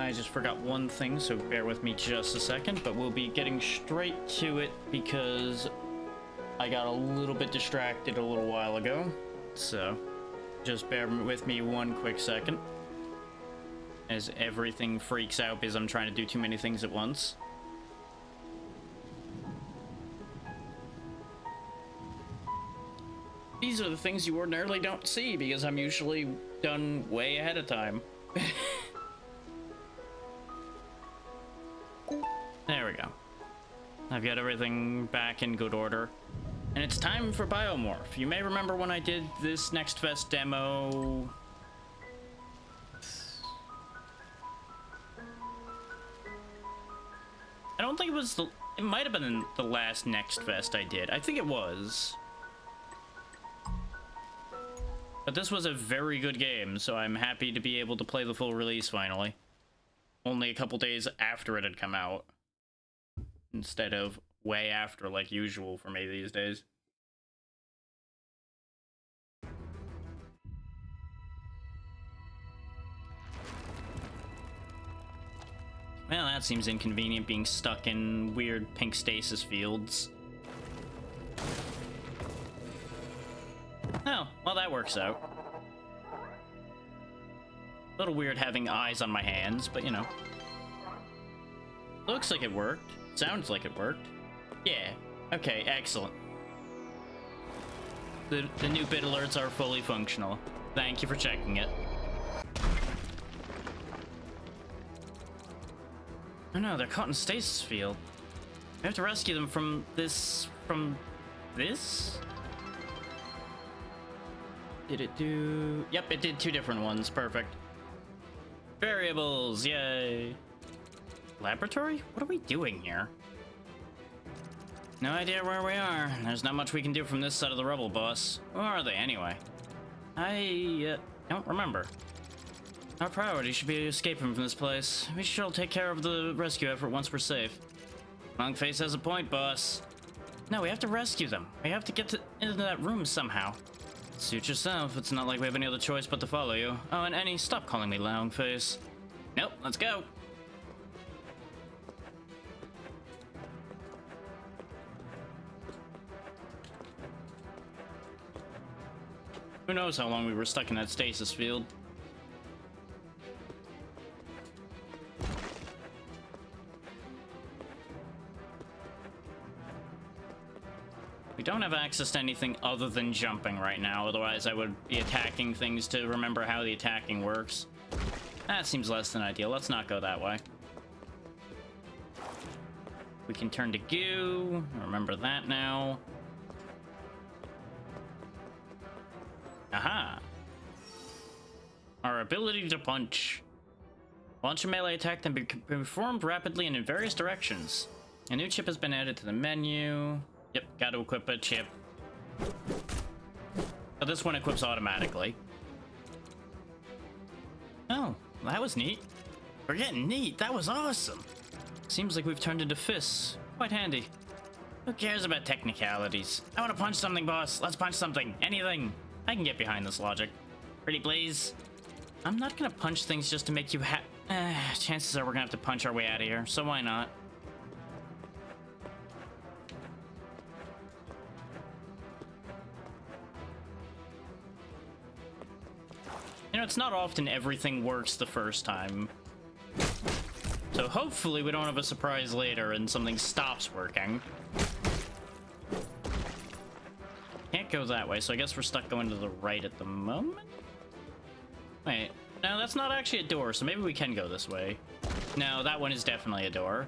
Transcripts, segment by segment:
I just forgot one thing, so bear with me just a second, but we'll be getting straight to it because I got a little bit distracted a little while ago. So, just bear with me one quick second as everything freaks out because I'm trying to do too many things at once. These are the things you ordinarily don't see because I'm usually done way ahead of time. There we go. I've got everything back in good order. And it's time for Biomorph. You may remember when I did this Next Fest demo... I don't think it was the... It might have been the last Next Fest I did. I think it was. But this was a very good game, so I'm happy to be able to play the full release finally. Only a couple days after it had come out. Instead of way after, like usual for me these days. Well, that seems inconvenient, being stuck in weird pink stasis fields. Oh, well, that works out. A little weird having eyes on my hands, but you know. Looks like it worked. Sounds like it worked. Yeah. Okay, excellent. The new bit alerts are fully functional. Thank you for checking it. Oh no, they're caught in stasis field. We have to rescue them from this... Did it do... Yep, it did 2 different ones. Perfect. Variables, yay. Laboratory? What are we doing here? No idea where we are. There's not much we can do from this side of the rubble, boss. Who are they, anyway? I don't remember. Our priority should be escaping from this place. We should all take care of the rescue effort once we're safe. Longface has a point, boss. No, we have to rescue them. We have to get into that room somehow. Suit yourself. It's not like we have any other choice but to follow you. Oh, and Annie, stop calling me Longface. Nope, let's go. Who knows how long we were stuck in that stasis field. We don't have access to anything other than jumping right now, otherwise I would be attacking things to remember how the attacking works. That seems less than ideal. Let's not go that way. We can turn to goo. Remember that now. Aha! Our ability to punch. Launch a melee attack that can be performed rapidly and in various directions. A new chip has been added to the menu. Yep, gotta equip a chip. So this one equips automatically. Oh, that was neat. We're getting neat. That was awesome. Seems like we've turned into fists. Quite handy. Who cares about technicalities? I want to punch something, boss. Let's punch something. Anything. I can get behind this logic. Pretty please. I'm not gonna punch things just to make you chances are we're gonna have to punch our way out of here, so why not? You know, it's not often everything works the first time. So hopefully we don't have a surprise later and something stops working. Can't go that way, so I guess we're stuck going to the right at the moment? Wait, no, that's not actually a door, so maybe we can go this way. No, that one is definitely a door.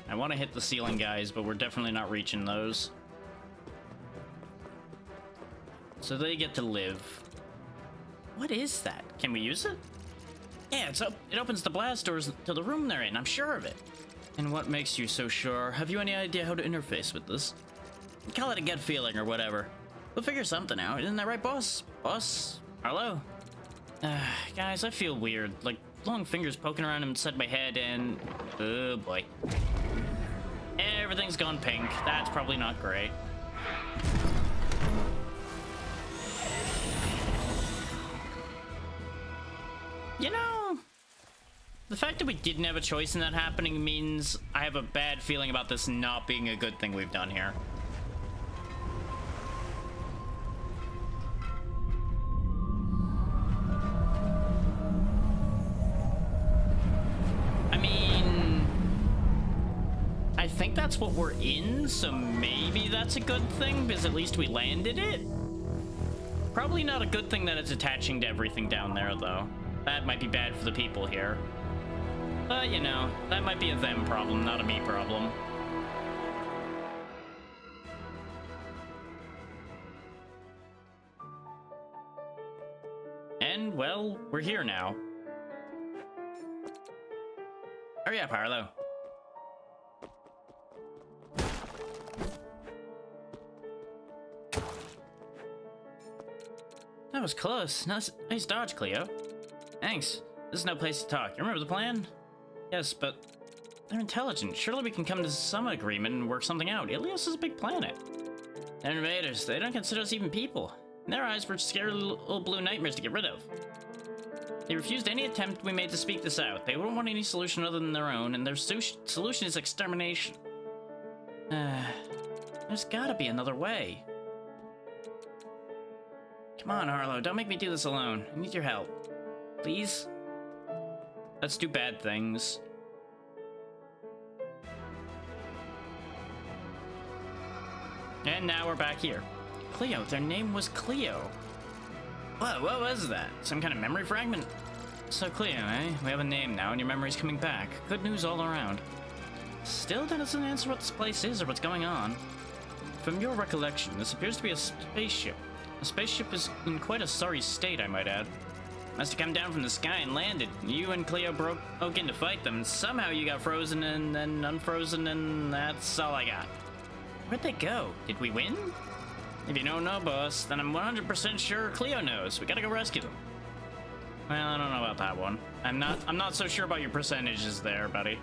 I want to hit the ceiling guys, but we're definitely not reaching those. So they get to live. What is that? Can we use it? Yeah, it opens the blast doors to the room they're in, I'm sure of it. And what makes you so sure? Have you any idea how to interface with this? Call it a gut feeling or whatever. We'll figure something out, isn't that right, boss? Boss? Hello? Guys, I feel weird. Like, long fingers poking around inside my head and... oh, boy. Everything's gone pink. That's probably not great. You know, the fact that we didn't have a choice in that happening means I have a bad feeling about this not being a good thing we've done here. I mean, I think that's what we're in, so maybe that's a good thing, because at least we landed it. Probably not a good thing that it's attaching to everything down there, though. That might be bad for the people here. But, you know, that might be a them problem, not a me problem. And, well, we're here now. Hurry up, Harlow. That was close. Nice dodge, Cleo. Thanks. This is no place to talk. You remember the plan? Yes, but they're intelligent. Surely we can come to some agreement and work something out. Ilios is a big planet. They're invaders. They don't consider us even people. In their eyes, we're scary little blue nightmares to get rid of. They refused any attempt we made to speak this out. They wouldn't want any solution other than their own, and their solution is extermination. There's gotta be another way. Come on, Harlow. Don't make me do this alone. I need your help. Please? Let's do bad things. And now we're back here. Cleo, their name was Cleo. Whoa, what was that? Some kind of memory fragment? So Cleo, eh? We have a name now and your memory's coming back. Good news all around. Still doesn't answer what this place is or what's going on. From your recollection, this appears to be a spaceship. The spaceship is in quite a sorry state, I might add. Must have come down from the sky and landed. You and Cleo broke in to fight them. Somehow you got frozen and then unfrozen, and that's all I got. Where'd they go? Did we win? If you don't know, boss, then I'm 100% sure Cleo knows. We gotta go rescue them. Well, I don't know about that one. I'm not so sure about your percentages there, buddy.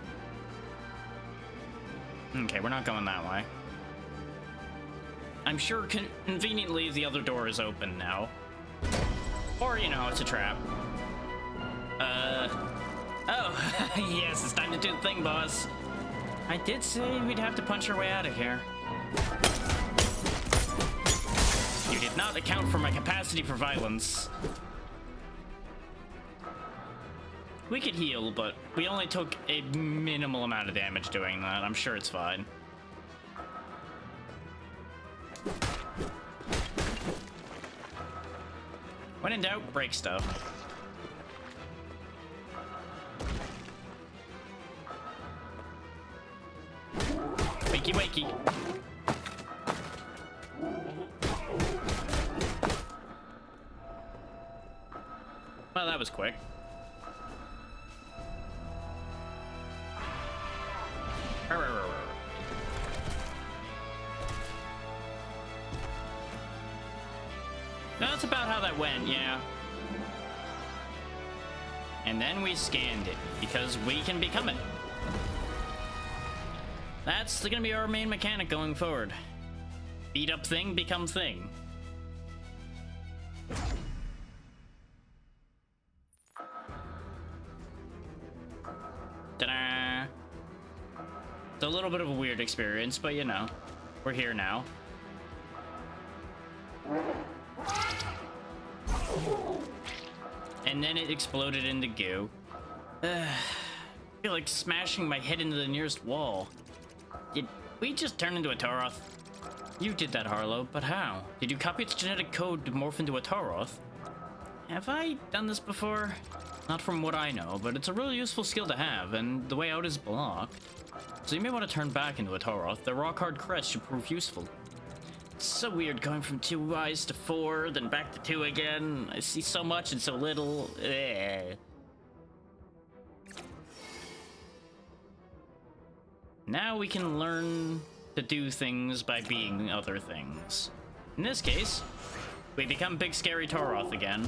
Okay, we're not going that way. I'm sure conveniently the other door is open now. Or, you know, it's a trap. Oh, yes, it's time to do the thing, boss. I did say we'd have to punch our way out of here. You did not account for my capacity for violence. We could heal, but we only took a minimal amount of damage doing that. I'm sure it's fine. When in doubt, break stuff. Wakey wakey. Well, that was quick. That's about how that went, yeah. And then we scanned it, because we can become it. That's gonna be our main mechanic going forward. Beat up thing, become thing. Ta-da! It's a little bit of a weird experience, but you know, we're here now. And then it exploded into goo. I feel like smashing my head into the nearest wall. Did we just turn into a Tauroth? You did that, Harlow, but how? Did you copy its genetic code to morph into a Tauroth? Have I done this before? Not from what I know, but it's a really useful skill to have, and the way out is blocked. So you may want to turn back into a Tauroth. The rock-hard crest should prove useful. It's so weird going from 2 eyes to 4, then back to 2 again. I see so much and so little. Now we can learn to do things by being other things. In this case, we become Big Scary Tauroth again.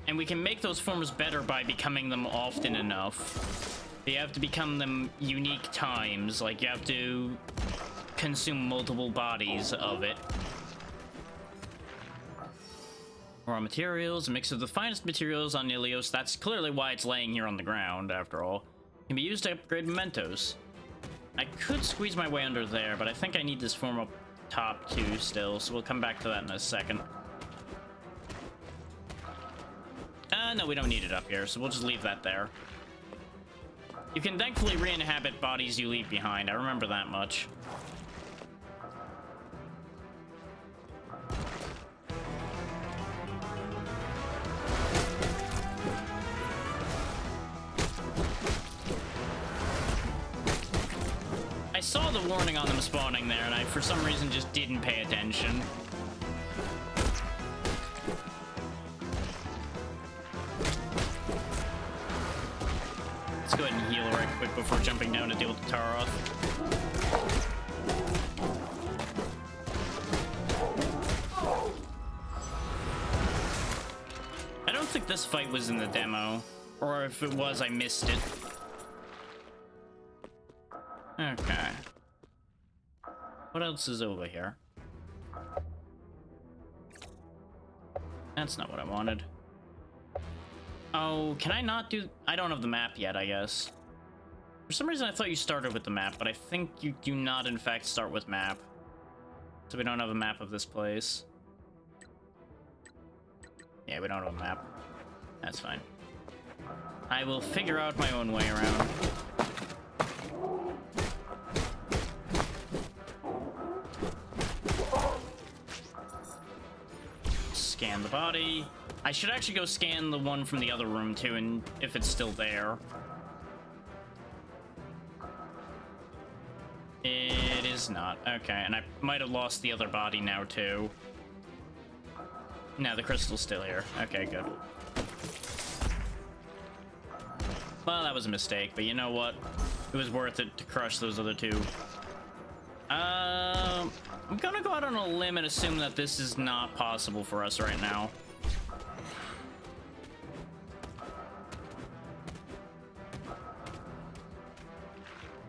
And we can make those forms better by becoming them often enough. You have to become them unique times, like you have to consume multiple bodies of it. Raw materials, a mix of the finest materials on Ilios. That's clearly why it's laying here on the ground, after all. Can be used to upgrade mementos. I could squeeze my way under there, but I think I need this form up top too still, so we'll come back to that in a second. No, we don't need it up here, so we'll just leave that there. You can thankfully re-inhabit bodies you leave behind. I remember that much. I saw the warning on them spawning there, and I, for some reason, just didn't pay attention. Let's go ahead and heal right quick before jumping down to deal with the Taroth. I don't think this fight was in the demo, or if it was, I missed it. Okay. What else is over here? That's not what I wanted. Oh, can I not do... I don't have the map yet, I guess. For some reason, I thought you started with the map, but I think you do not, in fact, start with map. So we don't have a map of this place. Yeah, we don't have a map. That's fine. I will figure out my own way around. Scan the body. I should actually go scan the one from the other room too, and if it's still there. It is not. Okay, and I might have lost the other body now too. No, the crystal's still here. Okay, good. Well, that was a mistake, but you know what? It was worth it to crush those other two. I'm gonna go out on a limb and assume that this is not possible for us right now.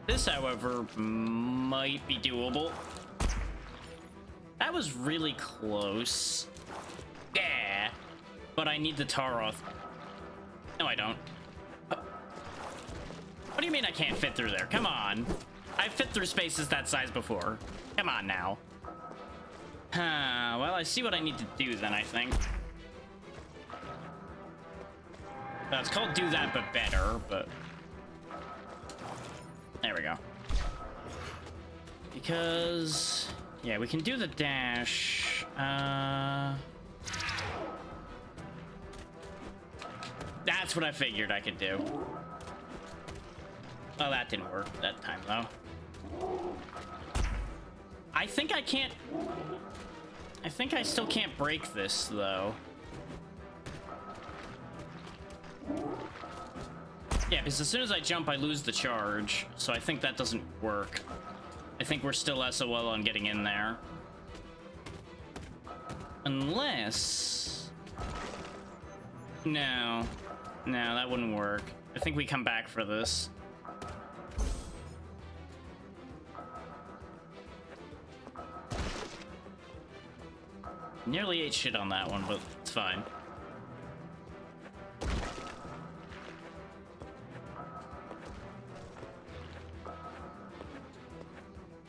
This, however, might be doable. That was really close. Yeah, but I need the Taroth. No, I don't. What do you mean I can't fit through there? Come on. I've fit through spaces that size before. Come on now. Well, I see what I need to do then, I think. It's called do that, but better, but... There we go. Because... yeah, we can do the dash. That's what I figured I could do. Oh, that didn't work that time, though. I think I can't... I think I still can't break this, though. Yeah, because as soon as I jump, I lose the charge. So I think that doesn't work. I think we're still SOL on getting in there. Unless... No. No, that wouldn't work. I think we come back for this. Nearly ate shit on that one, but it's fine.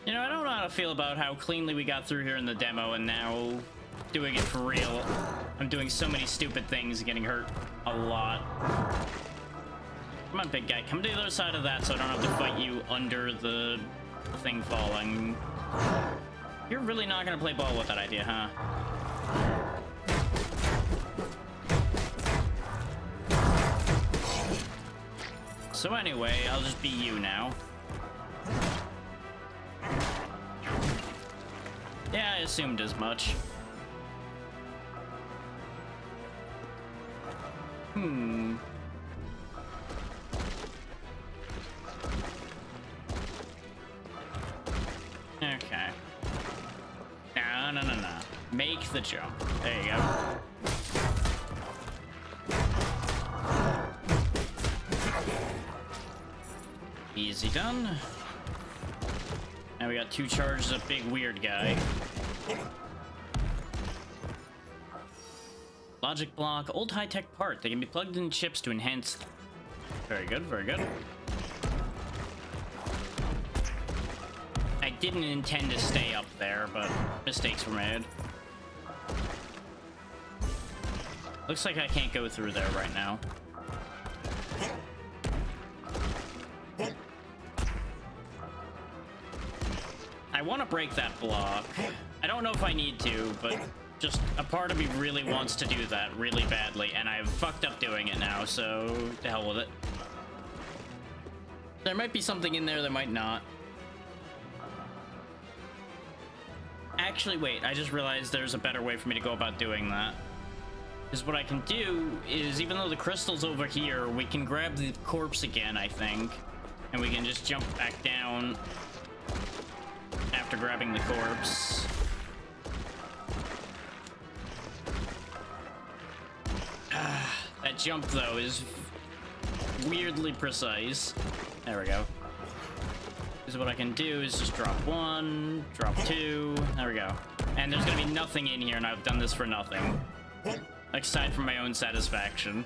You know, I don't know how to feel about how cleanly we got through here in the demo, and now doing it for real. I'm doing so many stupid things, getting hurt a lot. Come on, big guy. Come to the other side of that so I don't have to fight you under the thing falling. You're really not gonna play ball with that idea, huh? So anyway, I'll just be you now. Yeah, I assumed as much. Okay. No. Make the jump. There you go. Easy done. Now we got 2 charges of big weird guy. Logic block, old high-tech part. They can be plugged in chips to enhance. Very good, very good. I didn't intend to stay up there, but mistakes were made. Looks like I can't go through there right now. I want to break that block. I don't know if I need to, but just a part of me really wants to do that really badly, and I've fucked up doing it now, so to hell with it. There might be something in there, there might not. Actually, wait, I just realized there's a better way for me to go about doing that. Because what I can do is, even though the crystal's over here, we can grab the corpse again, I think, and we can just jump back down after grabbing the corpse. That jump, though, is weirdly precise. There we go. Because what I can do is just drop 1, drop 2, there we go. And there's gonna be nothing in here, and I've done this for nothing. Aside from my own satisfaction.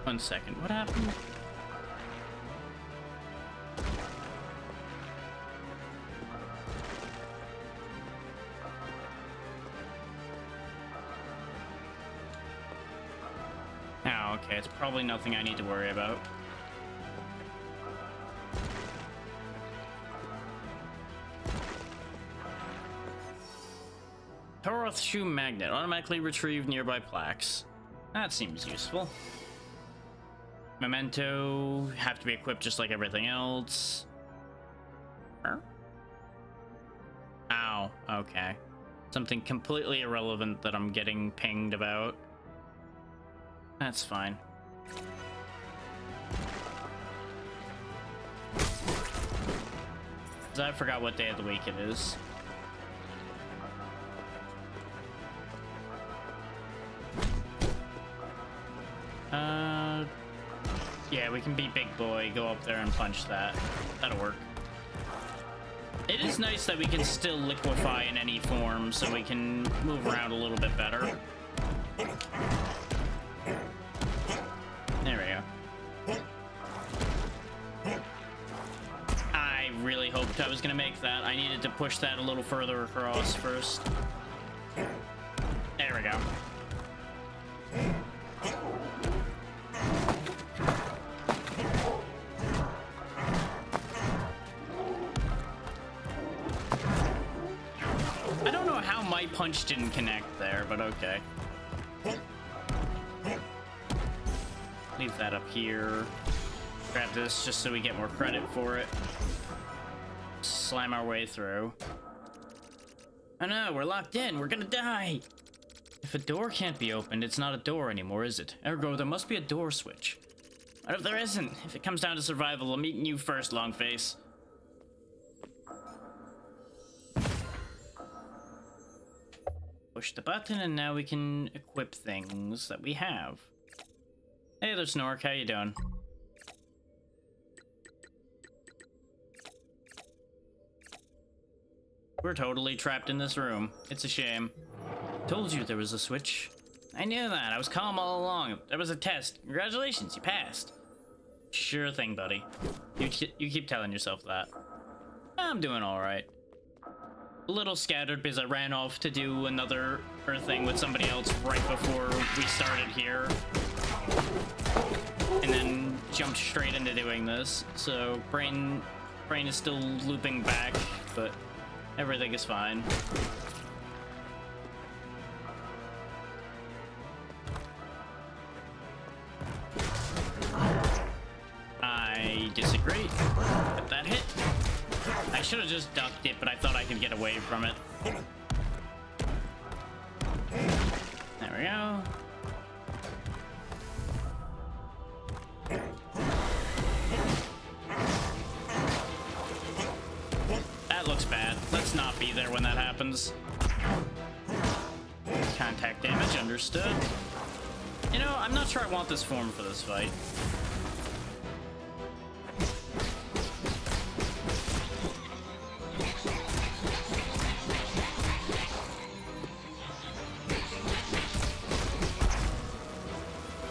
One second, what happened? Oh, okay, it's probably nothing I need to worry about. Toroth shoe magnet. Automatically retrieve nearby plaques. That seems useful. Memento. Have to be equipped just like everything else. Huh? Ow. Okay. Something completely irrelevant that I'm getting pinged about. That's fine. I forgot what day of the week it is. Yeah, we can be big boy, go up there and punch that. That'll work. It is nice that we can still liquefy in any form, so we can move around a little bit better. There we go. I really hoped I was gonna make that. I needed to push that a little further across first. There we go. I don't know how my punch didn't connect there, but okay. Leave that up here. Grab this just so we get more credit for it. Slam our way through. Oh no, we're locked in. We're gonna die. If a door can't be opened, it's not a door anymore, is it? Ergo, there must be a door switch. What if there isn't? If it comes down to survival, I'm eating you first, Longface. Push the button, and now we can equip things that we have. Hey there, Snork. How you doing? We're totally trapped in this room. It's a shame. Told you there was a switch. I knew that. I was calm all along. There was a test. Congratulations, you passed. Sure thing, buddy. You keep telling yourself that. I'm doing all right. A little scattered because I ran off to do another thing with somebody else right before we started here. And then jumped straight into doing this. So brain is still looping back, but everything is fine. I disagree. But that hit. I should have just ducked it, but I thought I could get away from it. There we go. That looks bad. Let's not be there when that happens. Contact damage, understood. You know, I'm not sure I want this form for this fight.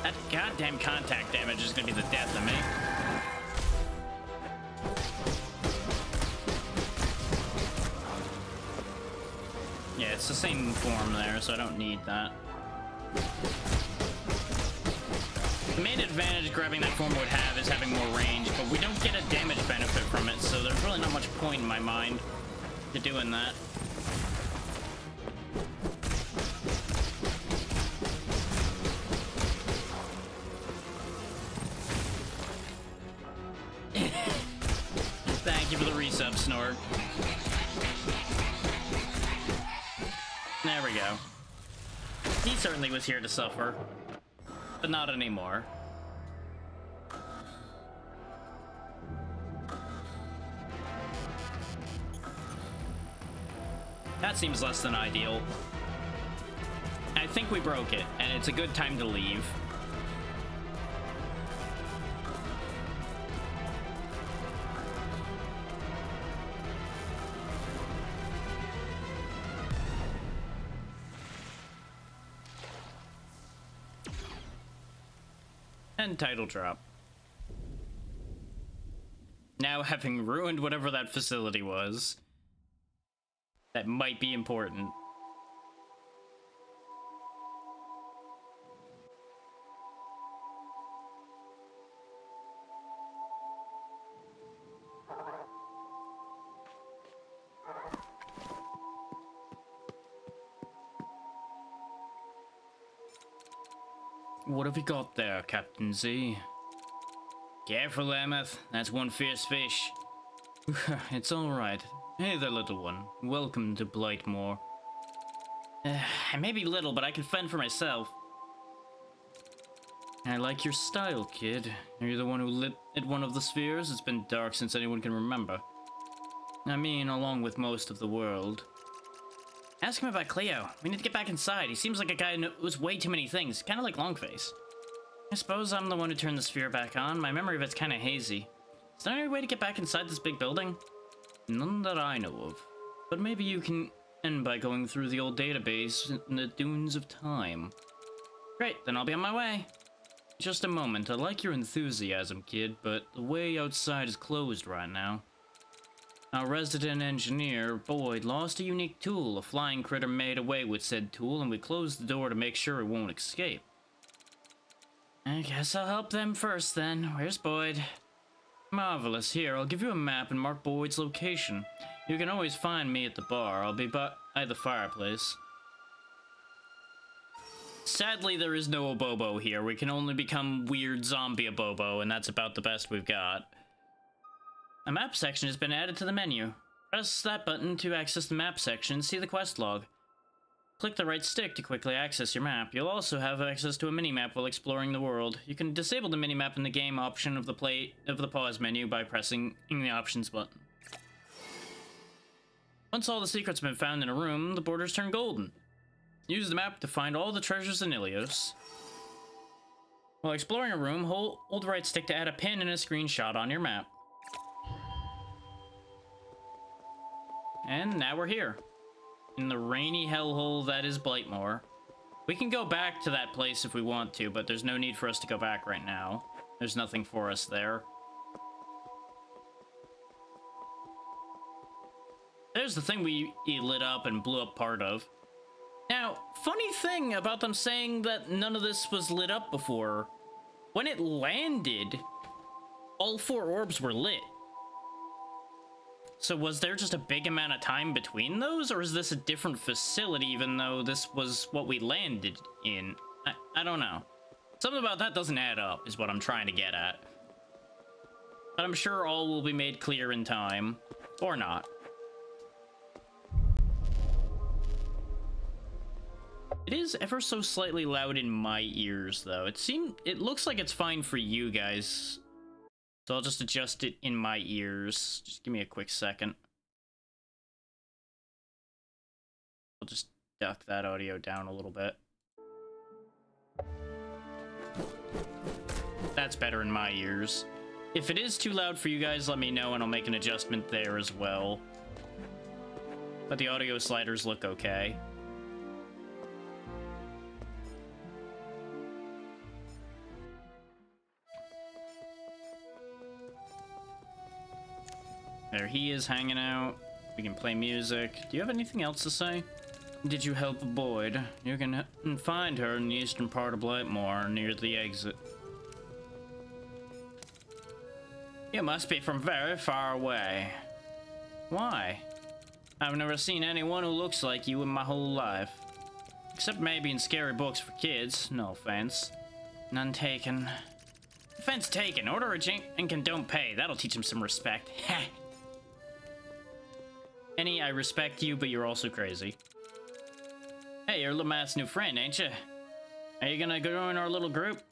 That goddamn contact damage is gonna be the death of me. Yeah, it's the same form there, so I don't need that. The main advantage grabbing that form would have is having more range, but we don't get a damage benefit from it, so there's really not much point in my mind to doing that. Thank you for the resub, Snort. There we go. He certainly was here to suffer, but not anymore. That seems less than ideal. I think we broke it, and it's a good time to leave. And title drop. Now, having ruined whatever that facility was, that might be important. What have you got there, Captain Z? Careful, Lameth. That's one fierce fish. It's all right. Hey there, little one. Welcome to Blightmoor. I may be little, but I can fend for myself. I like your style, kid. Are you the one who lit at one of the spheres? It's been dark since anyone can remember. I mean, along with most of the world. Ask him about Cleo. We need to get back inside. He seems like a guy who knows way too many things. Kind of like Longface. I suppose I'm the one who turned the sphere back on. My memory of it's kind of hazy. Is there any way to get back inside this big building? None that I know of. But maybe you can end by going through the old database in the dunes of time. Great, then I'll be on my way. Just a moment. I like your enthusiasm, kid, but the way outside is closed right now. Our resident engineer, Boyd, lost a unique tool. A flying critter made away with said tool, and we closed the door to make sure it won't escape. I guess I'll help them first, then. Where's Boyd? Marvelous. Here, I'll give you a map and mark Boyd's location. You can always find me at the bar. I'll be by the fireplace. Sadly, there is no Abobo here. We can only become weird zombie Abobo, and that's about the best we've got. A map section has been added to the menu. Press that button to access the map section and see the quest log. Click the right stick to quickly access your map. You'll also have access to a mini-map while exploring the world. You can disable the mini-map in the game option of the pause menu by pressing the options button. Once all the secrets have been found in a room, the borders turn golden. Use the map to find all the treasures in Ilios. While exploring a room, hold the right stick to add a pin and a screenshot on your map. And now we're here. In the rainy hellhole that is Blightmoor. We can go back to that place if we want to, but there's no need for us to go back right now. There's nothing for us there. There's the thing we lit up and blew up part of. Now, funny thing about them saying that none of this was lit up before. When it landed, all 4 orbs were lit. So was there just a big amount of time between those, or is this a different facility even though this was what we landed in? I don't know. Something about that doesn't add up, is what I'm trying to get at. But I'm sure all will be made clear in time. Or not. It is ever so slightly loud in my ears, though. It looks like it's fine for you guys. So I'll just adjust it in my ears. Just give me a quick second. I'll just duck that audio down a little bit. That's better in my ears. If it is too loud for you guys, let me know and I'll make an adjustment there as well. But the audio sliders look okay. There he is hanging out. We can play music. Do you have anything else to say? Did you help Boyd? You can find her in the eastern part of Blightmoor, near the exit. You must be from very far away. Why? I've never seen anyone who looks like you in my whole life. Except maybe in scary books for kids. No offense. None taken. Offense taken. Order a drink and don't pay. That'll teach him some respect. Heh. Penny, I respect you, but you're also crazy. Hey, you're Lamath's new friend, ain't you? Are you gonna join our little group?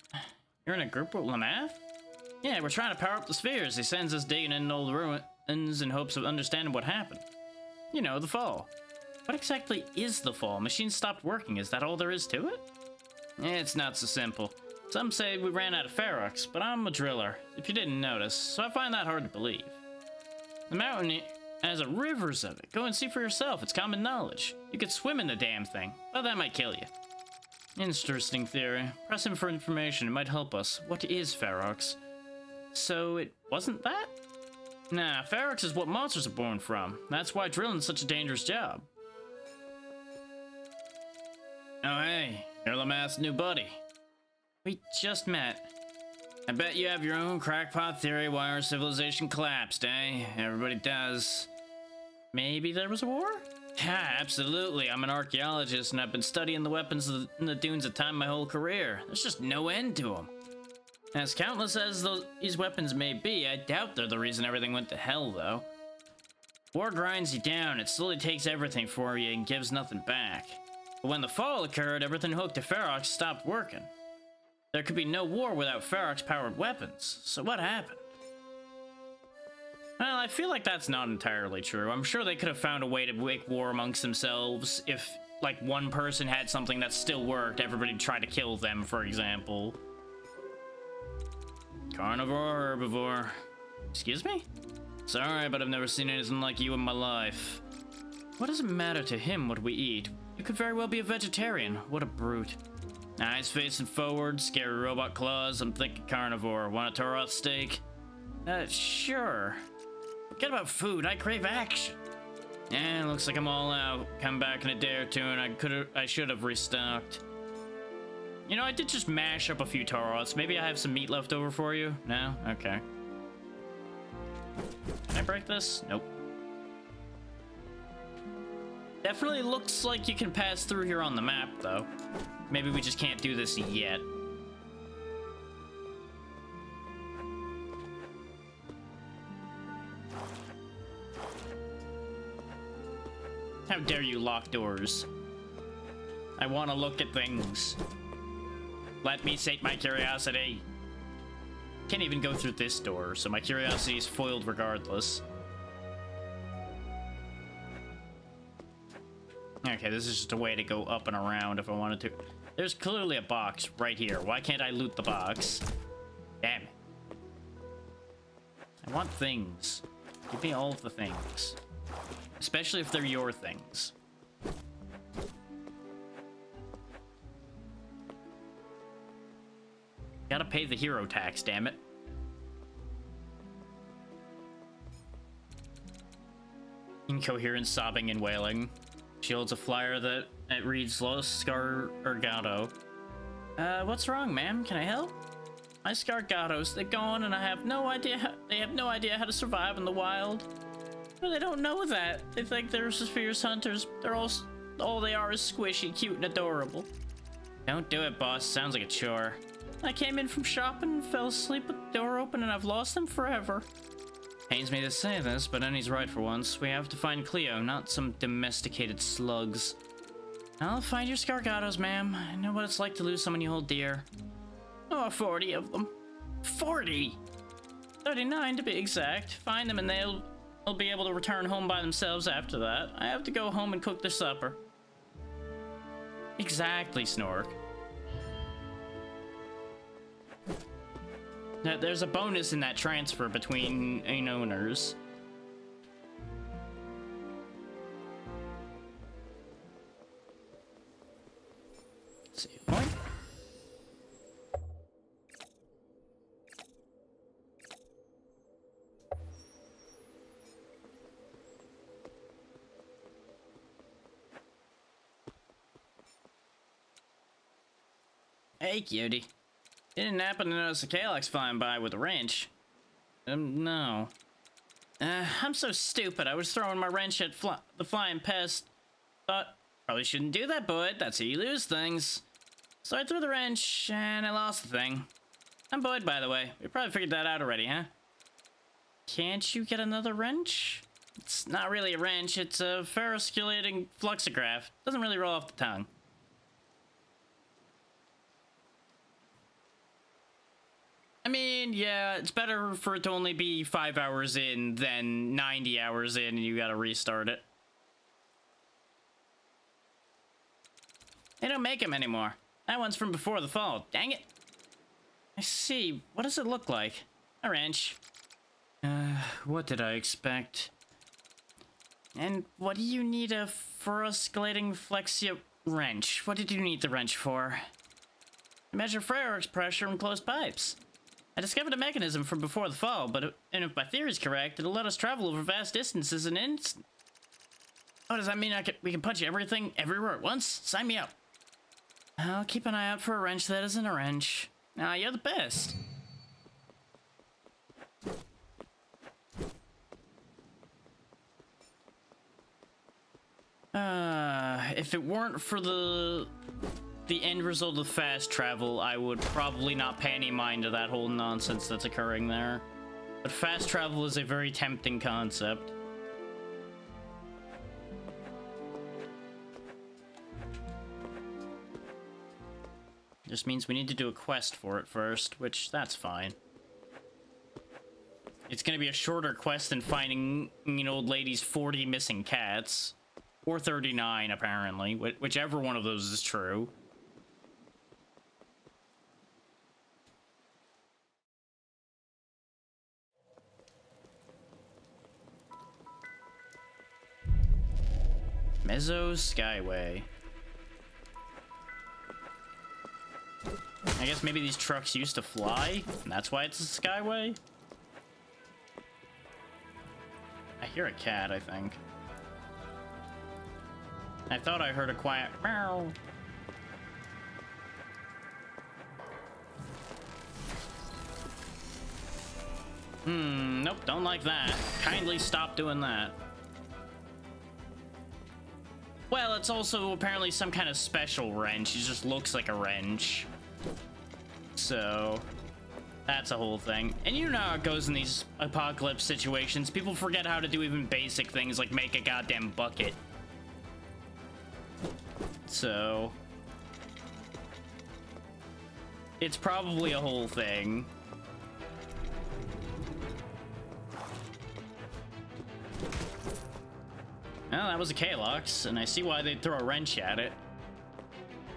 You're in a group with Lamath? Yeah, we're trying to power up the spheres. He sends us digging in old ruins in hopes of understanding what happened. You know, the fall. What exactly is the fall? Machines stopped working. Is that all there is to it? It's not so simple. Some say we ran out of ferrox, but I'm a driller, if you didn't notice, so I find that hard to believe. The mountain has rivers of it. Go and see for yourself. It's common knowledge. You could swim in the damn thing, but that might kill you. Interesting theory. Press him for information. It might help us. What is ferrox? So it wasn't that? Nah, ferrox is what monsters are born from. That's why drilling's such a dangerous job. Oh hey, you're Lamath's new buddy. We just met. I bet you have your own crackpot theory why our civilization collapsed, eh? Everybody does. Maybe there was a war? Yeah, absolutely. I'm an archaeologist and I've been studying the weapons in the dunes of time my whole career. There's just no end to them. As countless as these weapons may be, I doubt they're the reason everything went to hell, though. War grinds you down, it slowly takes everything for you and gives nothing back. But when the fall occurred, everything hooked to ferrox stopped working. There could be no war without ferrox-powered weapons, so what happened? Well, I feel like that's not entirely true. I'm sure they could have found a way to make war amongst themselves if, like, one person had something that still worked, everybody tried to kill them, for example. Carnivore or herbivore? Excuse me? Sorry, but I've never seen anything like you in my life. What does it matter to him what we eat? You could very well be a vegetarian. What a brute. Eyes facing forward, scary robot claws. I'm thinking carnivore. Want a Toroth steak? Sure. Forget about food. I crave action. Yeah, looks like I'm all out. Come back in a day or two, and I should have restocked. You know, I did just mash up a few Toroths. Maybe I have some meat left over for you? No? Okay. Can I break this? Nope. Definitely looks like you can pass through here on the map, though. Maybe we just can't do this yet. How dare you lock doors? I want to look at things. Let me sate my curiosity. Can't even go through this door, so my curiosity is foiled regardless. Okay, this is just a way to go up and around if I wanted to. There's clearly a box right here. Why can't I loot the box? Damn it. I want things. Give me all of the things. Especially if they're your things. Gotta pay the hero tax, damn it. Incoherent sobbing and wailing. She holds a flyer that reads Los Scargato. What's wrong, ma'am? Can I help? My Scargatos, they're gone and they have no idea how to survive in the wild. But they don't know that. They think they're fierce hunters. They're all they are is squishy, cute, and adorable. Don't do it, boss. Sounds like a chore. I came in from shopping and fell asleep with the door open and I've lost them forever. Pains me to say this, but Annie's right for once. We have to find Cleo, not some domesticated slugs. I'll find your Scargatos, ma'am. I know what it's like to lose someone you hold dear. Oh, 40 of them. 40! 39 to be exact. Find them and they'll be able to return home by themselves after that. I have to go home and cook their supper. Exactly, Snork. Now, there's a bonus in that transfer between owners. Save point. Hey, cutie. Didn't happen to notice a Calyx flying by with a wrench. No. I'm so stupid. I was throwing my wrench at the flying pest. Thought, probably shouldn't do that, Boyd. That's how you lose things. So I threw the wrench, and I lost the thing. I'm Boyd, by the way. We probably figured that out already, huh? Can't you get another wrench? It's not really a wrench. It's a ferroculating fluxograph. Doesn't really roll off the tongue. I mean, yeah, it's better for it to only be 5 hours in than 90 hours in and you gotta restart it. They don't make them anymore. That one's from before the fall. Dang it. I see. What does it look like? A wrench. What did I expect? And what do you need a ferroculating flexia wrench? What did you need the wrench for? To measure Freyer's pressure in closed pipes. I discovered a mechanism from before the fall, and if my theory is correct, it'll let us travel over vast distances in an instant. Oh, does that mean we can punch everything everywhere at once? Sign me up. I'll keep an eye out for a wrench that isn't a wrench. You're the best. If it weren't for the end result of fast travel, I would probably not pay any mind to that whole nonsense that's occurring there. But fast travel is a very tempting concept. Just means we need to do a quest for it first, which that's fine. It's gonna be a shorter quest than finding an old lady's 40 missing cats. Or 39, apparently. Whichever one of those is true. Mezzo Skyway. I guess maybe these trucks used to fly, and that's why it's a skyway? I hear a cat, I think. I thought I heard a quiet meow. Nope, don't like that. Kindly stop doing that. Well, it's also apparently some kind of special wrench. It just looks like a wrench. So, that's a whole thing. And you know how it goes in these apocalypse situations. People forget how to do even basic things like make a goddamn bucket. So, it's probably a whole thing. Well, that was a Calyx, and I see why they'd throw a wrench at it.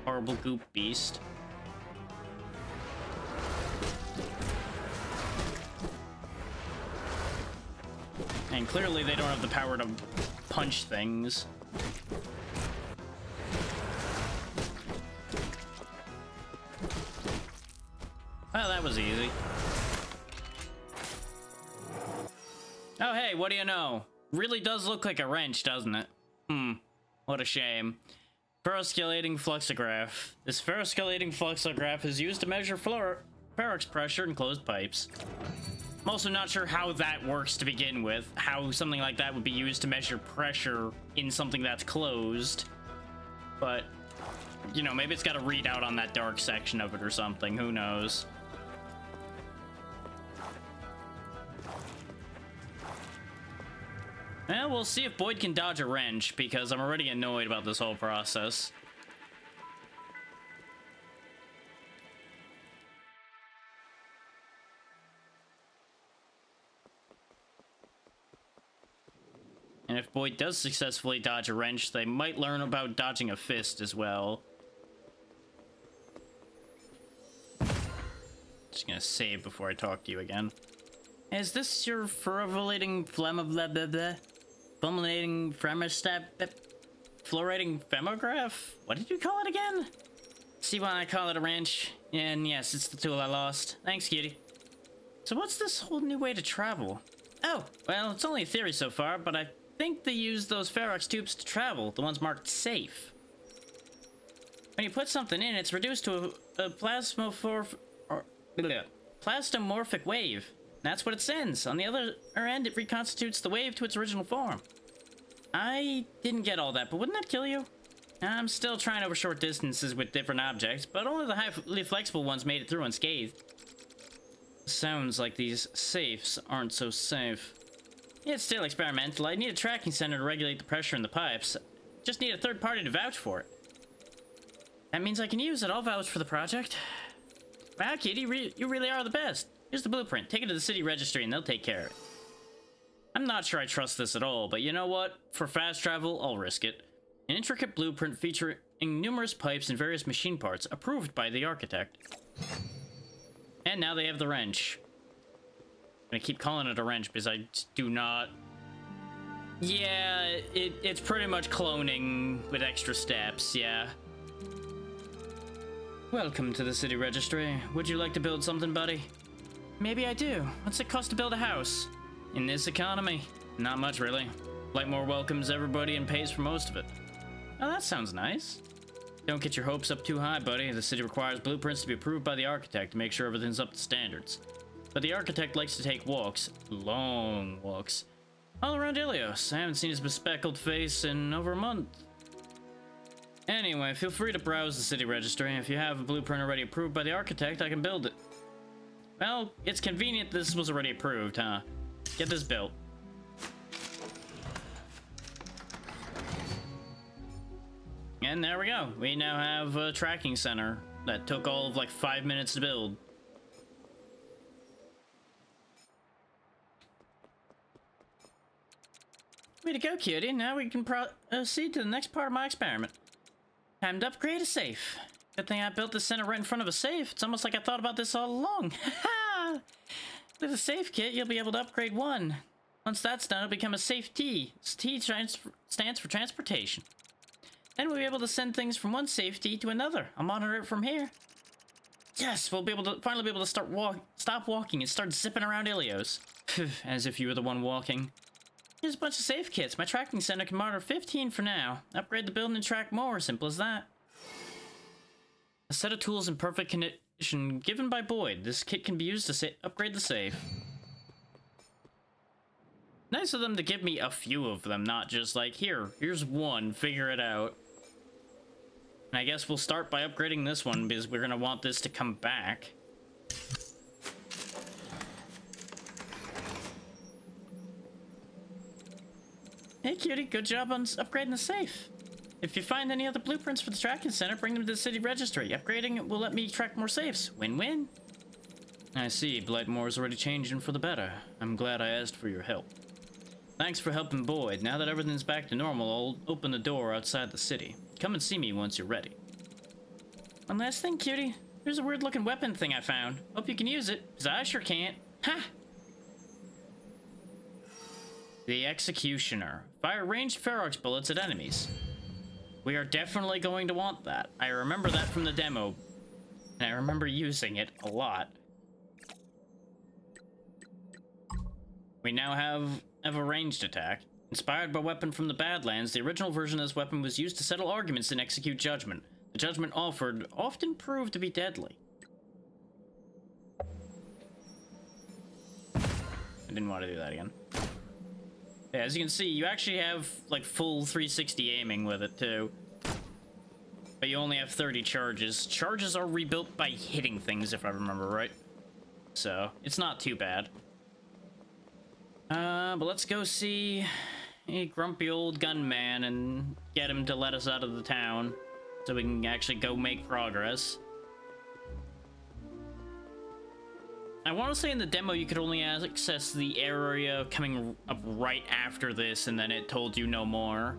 Horrible goop beast. And clearly they don't have the power to punch things. Well, that was easy. Oh, hey, what do you know? Really does look like a wrench, doesn't it? What a shame. Ferroculating fluxograph. This ferroculating fluxograph is used to measure Ferrix pressure in closed pipes. I'm also not sure how that works to begin with. How something like that would be used to measure pressure in something that's closed. But, you know, maybe it's got a readout on that dark section of it or something. Who knows? Well, we'll see if Boyd can dodge a wrench, because I'm already annoyed about this whole process. And if Boyd does successfully dodge a wrench, they might learn about dodging a fist as well. Just gonna save before I talk to you again. Is this your fluoridating phlegm of blah blah blah? Fulminating fremostat... Fluorating femograph? What did you call it again? See why I call it a wrench? And yes, it's the tool I lost. Thanks, cutie. So what's this whole new way to travel? Oh, well, it's only a theory so far, but I think they use those Ferox tubes to travel, the ones marked safe. When you put something in, it's reduced to a plastomorphic wave. That's what it sends. On the other end, it reconstitutes the wave to its original form. I didn't get all that, but wouldn't that kill you? I'm still trying over short distances with different objects, but only the highly flexible ones made it through unscathed. Sounds like these safes aren't so safe. It's still experimental. I need a tracking center to regulate the pressure in the pipes. Just need a third party to vouch for it. That means I can use it. I'll vouch for the project. Wow, kitty, you really are the best. Here's the blueprint. Take it to the city registry and they'll take care of it. I'm not sure I trust this at all, but you know what? For fast travel, I'll risk it. An intricate blueprint featuring numerous pipes and various machine parts, approved by the architect. And now they have the wrench. I'm gonna keep calling it a wrench because I just do not... Yeah, it's pretty much cloning with extra steps, yeah. Welcome to the city registry. Would you like to build something, buddy? Maybe I do. What's it cost to build a house? In this economy? Not much, really. Blightmore welcomes everybody and pays for most of it. Oh, that sounds nice. Don't get your hopes up too high, buddy. The city requires blueprints to be approved by the architect to make sure everything's up to standards. But the architect likes to take walks. Long walks. All around Ilios. I haven't seen his bespectacled face in over a month. Anyway, feel free to browse the city registry. If you have a blueprint already approved by the architect, I can build it. Well, it's convenient this was already approved, huh? Get this built. And there we go. We now have a tracking center that took all of like 5 minutes to build. Way to go, cutie. Now we can proceed to the next part of my experiment. Time to upgrade a safe. Good thing I built this center right in front of a safe. It's almost like I thought about this all along. With a safe kit, you'll be able to upgrade one. Once that's done, it'll become a safe T. T stands for transportation. Then we'll be able to send things from one safe T to another. I'll monitor it from here. Yes, we'll be able to finally be able to stop walking and start zipping around Ilios. As if you were the one walking. Here's a bunch of safe kits. My tracking center can monitor 15 for now. Upgrade the building and track more. Simple as that. A set of tools in perfect condition given by Boyd. This kit can be used to upgrade the safe. Nice of them to give me a few of them, not just like, here's one, figure it out. And I guess we'll start by upgrading this one because we're gonna want this to come back. Hey cutie, good job on upgrading the safe. If you find any other blueprints for the tracking center, bring them to the city registry. Upgrading it will let me track more safes. Win-win. I see, Blightmore's already changing for the better. I'm glad I asked for your help. Thanks for helping Boyd. Now that everything's back to normal, I'll open the door outside the city. Come and see me once you're ready. One last thing, cutie. There's a weird-looking weapon thing I found. Hope you can use it, because I sure can't. Ha! The Executioner. Fire ranged Ferox bullets at enemies. We are definitely going to want that. I remember that from the demo, and I remember using it a lot. We now have a ranged attack. Inspired by a weapon from the Badlands, the original version of this weapon was used to settle arguments and execute judgment. The judgment offered often proved to be deadly. I didn't want to do that again. Yeah, as you can see, you actually have like full 360 aiming with it too. But you only have 30 charges. Charges are rebuilt by hitting things, if I remember right. So, it's not too bad. But let's go see a grumpy old gunman and get him to let us out of the town so we can actually go make progress. I want to say in the demo you could only access the area coming up right after this, and then it told you no more.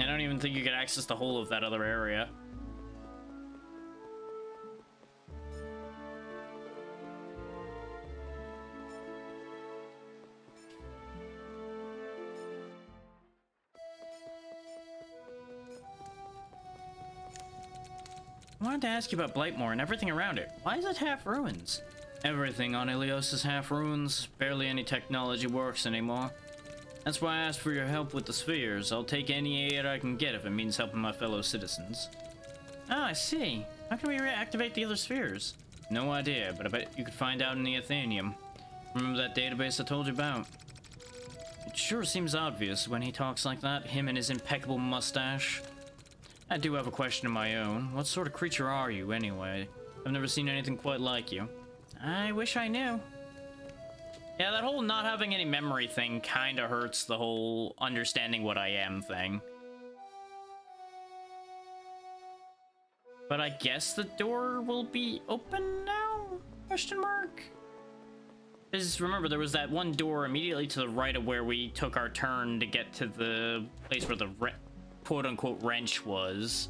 I don't even think you could access the whole of that other area. I wanted to ask you about Blightmoor and everything around it. Why is it half ruins? Everything on Ilios is half ruins. Barely any technology works anymore. That's why I asked for your help with the spheres. I'll take any aid I can get if it means helping my fellow citizens. Oh, I see. How can we reactivate the other spheres? No idea, but I bet you could find out in the Athenium. Remember that database I told you about? It sure seems obvious when he talks like that, him and his impeccable mustache. I do have a question of my own. What sort of creature are you, anyway? I've never seen anything quite like you. I wish I knew. Yeah, that whole not having any memory thing kinda hurts the whole understanding what I am thing. But I guess the door will be open now? Question mark? Because remember, there was that one door immediately to the right of where we took our turn to get to the place where the quote-unquote wrench was.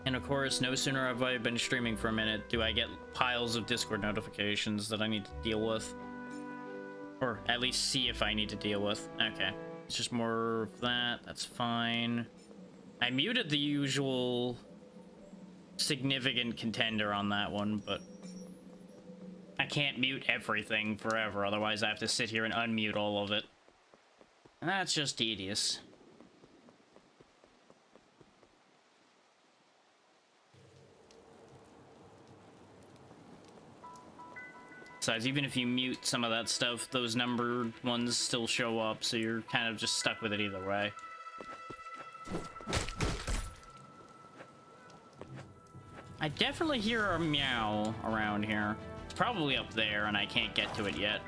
And of course, no sooner have I been streaming for a minute do I get piles of Discord notifications that I need to deal with. Or at least see if I need to deal with. Okay. It's just more of that. That's fine. I muted the usual significant contender on that one, but I can't mute everything forever, otherwise I have to sit here and unmute all of it. And that's just tedious. Besides, even if you mute some of that stuff, those numbered ones still show up, so you're kind of just stuck with it either way. I definitely hear a meow around here. It's probably up there, and I can't get to it yet.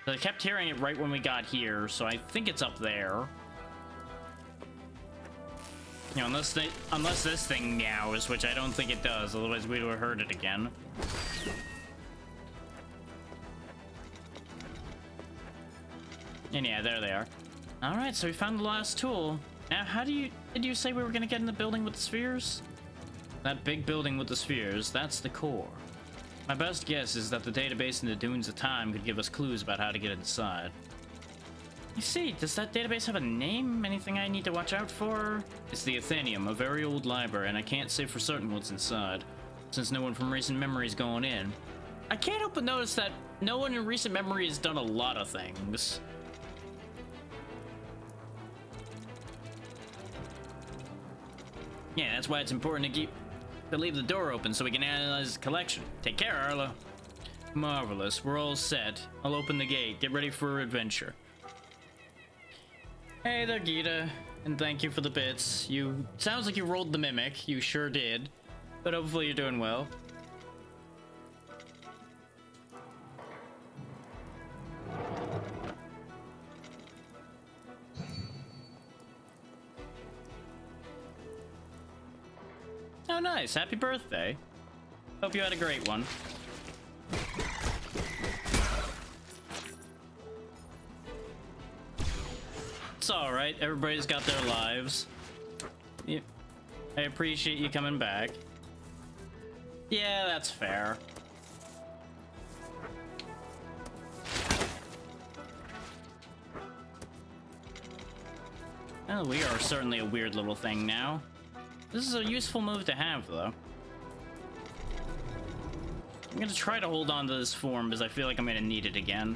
I kept hearing it right when we got here, so I think it's up there. You know, unless this thing meows, which I don't think it does, otherwise we would have heard it again. And yeah, there they are. Alright, so we found the last tool. Now, did you say we were gonna get in the building with the spheres? That big building with the spheres, that's the core. My best guess is that the database in the Dunes of Time could give us clues about how to get inside. You see, does that database have a name? Anything I need to watch out for? It's the Athenium, a very old library, and I can't say for certain what's inside, since no one from recent memory is going in. I can't help but notice that no one in recent memory has done a lot of things. Yeah, that's why it's important to leave the door open so we can analyze the collection. Take care, Arlo. Marvelous. We're all set. I'll open the gate. Get ready for adventure. Hey there, Gita. And thank you for the bits. Sounds like you rolled the mimic. You sure did. But hopefully you're doing well. Oh, nice. Happy birthday. Hope you had a great one. It's alright. Everybody's got their lives. Yeah. I appreciate you coming back. Yeah, that's fair. Oh, we are certainly a weird little thing now. This is a useful move to have, though. I'm gonna try to hold on to this form because I feel like I'm gonna need it again.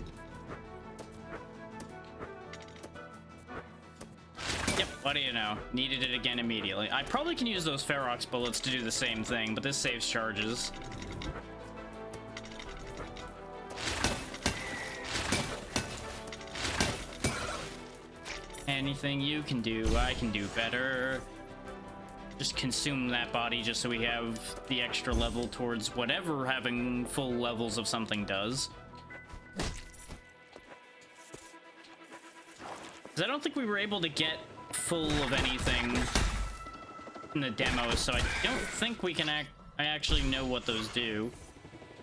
Yep, what do you know? Needed it again immediately. I probably can use those Ferox bullets to do the same thing, but this saves charges. Anything you can do, I can do better. Just consume that body just so we have the extra level towards whatever having full levels of something does. Because I don't think we were able to get full of anything in the demo, so I don't think we can I actually know what those do.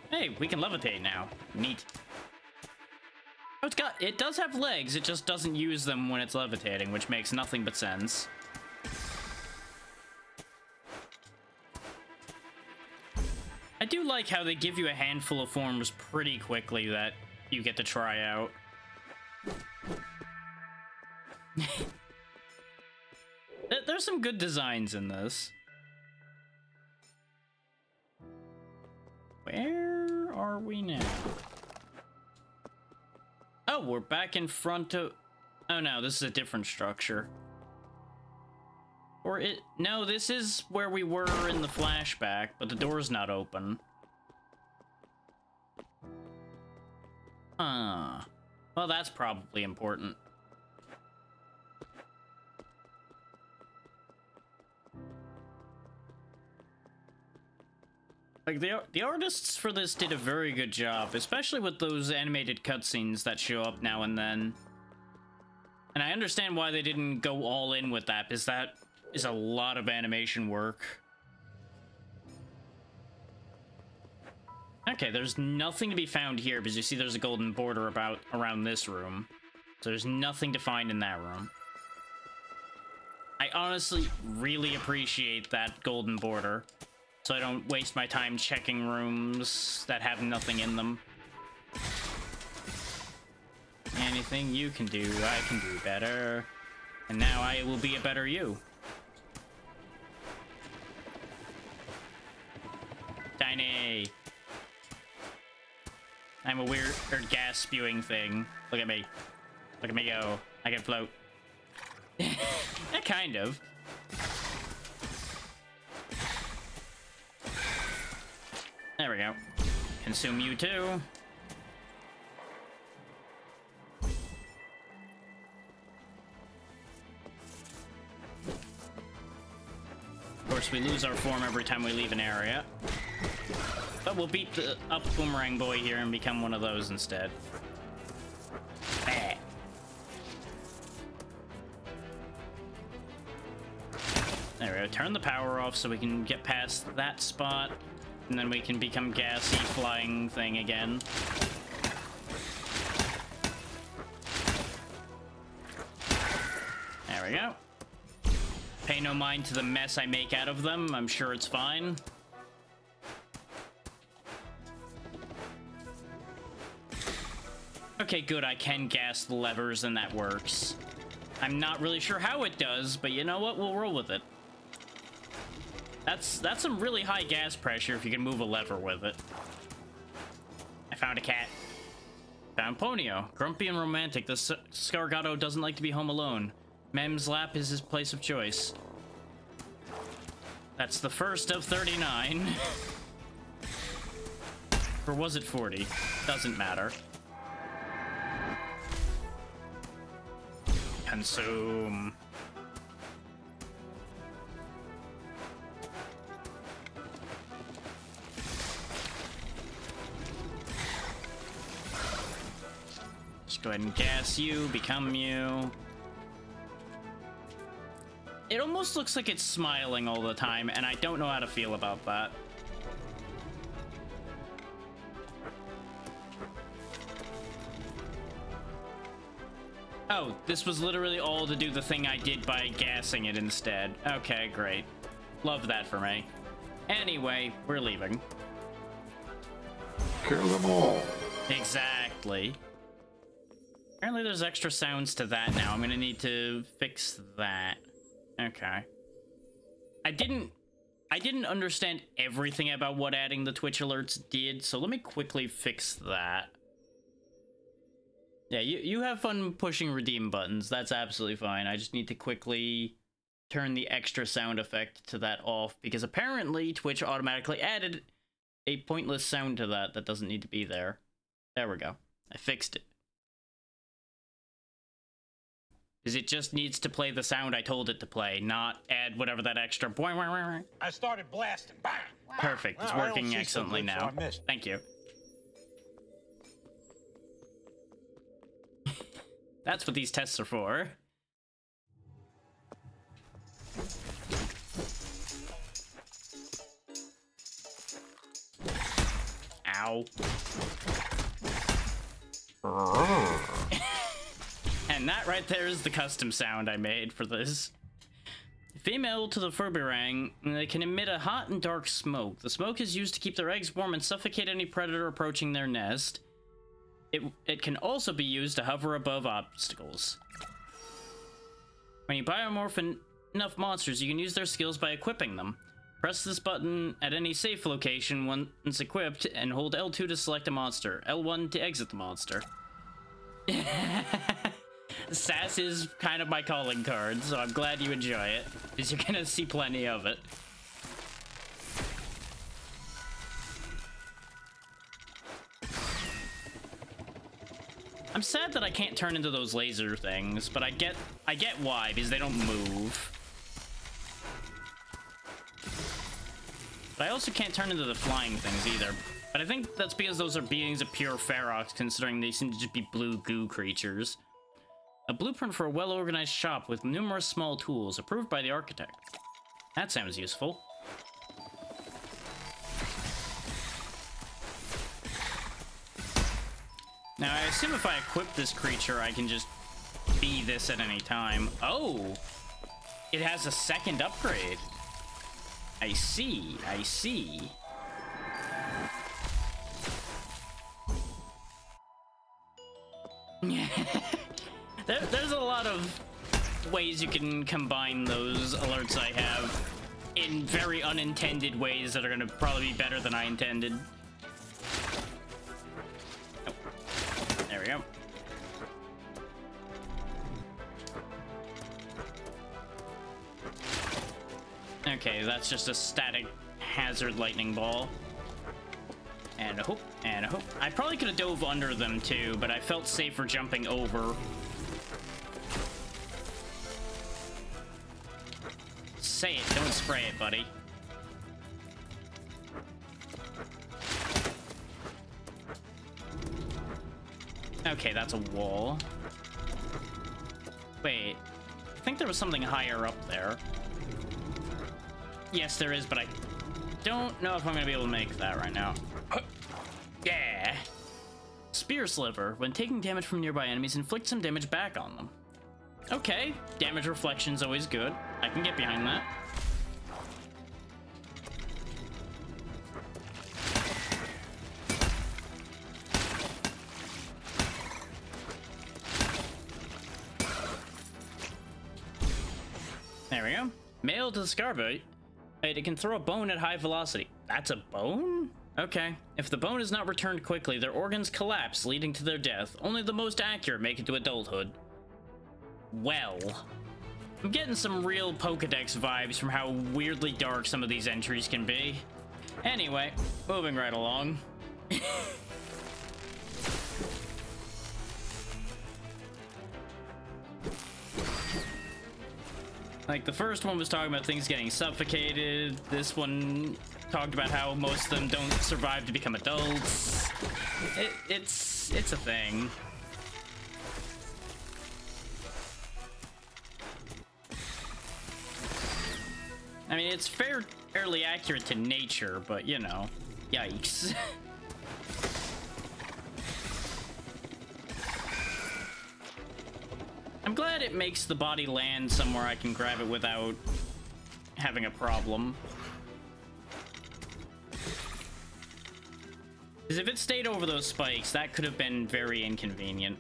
Hey, we can levitate now. Neat. Oh, it does have legs, it just doesn't use them when it's levitating, which makes nothing but sense. I do like how they give you a handful of forms pretty quickly that you get to try out. There's some good designs in this. Where are we now? Oh, we're back in front of... Oh no, this is a different structure. Or it... No, this is where we were in the flashback, but the door's not open. Well, that's probably important. Like, the artists for this did a very good job, especially with those animated cutscenes that show up now and then. And I understand why they didn't go all in with that, because that is a lot of animation work. Okay, there's nothing to be found here, because you see there's a golden border around this room. So there's nothing to find in that room. I honestly really appreciate that golden border, so I don't waste my time checking rooms that have nothing in them. Anything you can do, I can do better. And now I will be a better you. Tiny. I'm a weird gas spewing thing. Look at me. Look at me go. I can float. Kind of. There we go. Consume you too. Of course, we lose our form every time we leave an area. But we'll beat the up Boomerang Boy here and become one of those instead. There we go. Turn the power off so we can get past that spot. And then we can become gassy flying thing again. There we go. Pay no mind to the mess I make out of them. I'm sure it's fine. Okay, good. I can gas the levers and that works. I'm not really sure how it does, but you know what? We'll roll with it. That's some really high gas pressure if you can move a lever with it. I found a cat. Found Ponyo. Grumpy and romantic, the Scargato doesn't like to be home alone. Mem's lap is his place of choice. That's the first of 39. Or was it 40? Doesn't matter. Consume. Just go ahead and gas you, become you. It almost looks like it's smiling all the time, and I don't know how to feel about that. Oh, this was literally all to do the thing I did by gassing it instead. Okay, great. Love that for me. Anyway, we're leaving. Kill them all. Exactly. Apparently there's extra sounds to that now. I'm gonna need to fix that. Okay. I didn't understand everything about what adding the Twitch alerts did, so let me quickly fix that. Yeah, you have fun pushing redeem buttons. That's absolutely fine. I just need to quickly turn the extra sound effect to that off, because apparently Twitch automatically added a pointless sound to that doesn't need to be there. There we go. I fixed it. Because it just needs to play the sound I told it to play, not add whatever that extra... I started blasting. Bang! Perfect. It's working excellently now. Thank you. That's what these tests are for. Ow. And that right there is the custom sound I made for this. Female to the Furburang, they can emit a hot and dark smoke. The smoke is used to keep their eggs warm and suffocate any predator approaching their nest. It can also be used to hover above obstacles. When you biomorph enough monsters, you can use their skills by equipping them. Press this button at any safe location once equipped, and hold L2 to select a monster, L1 to exit the monster. Sass is kind of my calling card, so I'm glad you enjoy it, because you're gonna see plenty of it. I'm sad that I can't turn into those laser things, but I get why, because they don't move. But I also can't turn into the flying things either. But I think that's because those are beings of pure Ferox, considering they seem to just be blue goo creatures. A blueprint for a well-organized shop with numerous small tools, approved by the architect. That sounds useful. Now, I assume if I equip this creature, I can just be this at any time. Oh! It has a second upgrade. I see, I see. There's a lot of ways you can combine those alerts I have in very unintended ways that are gonna probably be better than I intended. Oh. There we go. Okay, that's just a static hazard lightning ball. And a hoop, and a hoop. I probably could have dove under them too, but I felt safer jumping over. Say it, don't spray it, buddy. Okay, that's a wall. Wait, I think there was something higher up there. Yes, there is, but I don't know if I'm gonna be able to make that right now. Yeah. Spear Sliver. When taking damage from nearby enemies, inflict some damage back on them. Okay, damage reflection's always good. I can get behind that. There we go. Mail to the Scarbite. It can throw a bone at high velocity. That's a bone? Okay. If the bone is not returned quickly, their organs collapse, leading to their death. Only the most accurate make it to adulthood. Well, I'm getting some real Pokedex vibes from how weirdly dark some of these entries can be. Anyway, moving right along. Like, the first one was talking about things getting suffocated. This one talked about how most of them don't survive to become adults. It's a thing. I mean, it's fairly accurate to nature, but, you know, yikes. I'm glad it makes the body land somewhere I can grab it without having a problem. Because if it stayed over those spikes, that could have been very inconvenient.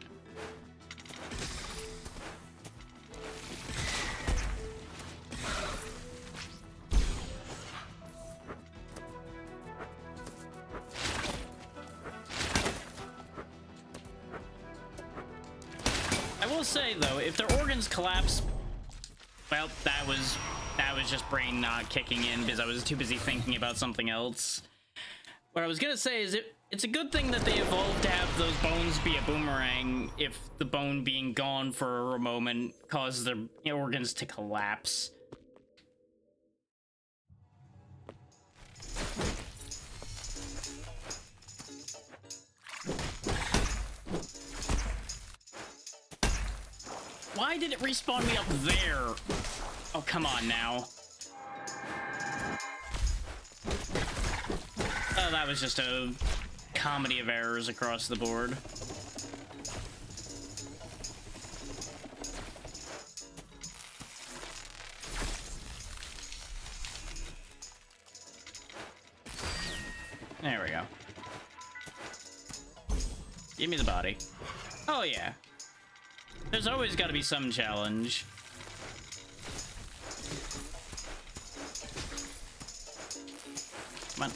I will say though, if their organs collapse, well, that was just brain not kicking in because I was too busy thinking about something else. What I was gonna say is it's a good thing that they evolved to have those bones be a boomerang if the bone being gone for a moment causes their organs to collapse. Why did it respawn me up there? Oh, come on now. Oh, that was just a comedy of errors across the board. There we go. Give me the body. Oh, yeah. There's always got to be some challenge. Come on.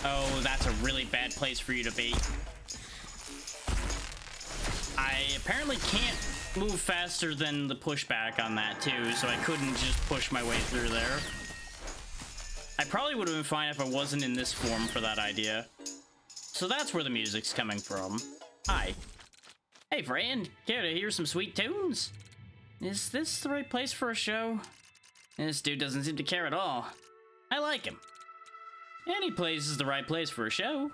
Oh, that's a really bad place for you to be. I apparently can't move faster than the pushback on that, too, so I couldn't just push my way through there. I probably would have been fine if I wasn't in this form for that idea. So that's where the music's coming from. Hi. Hey, friend. Care to hear some sweet tunes? Is this the right place for a show? This dude doesn't seem to care at all. I like him. Any place is the right place for a show.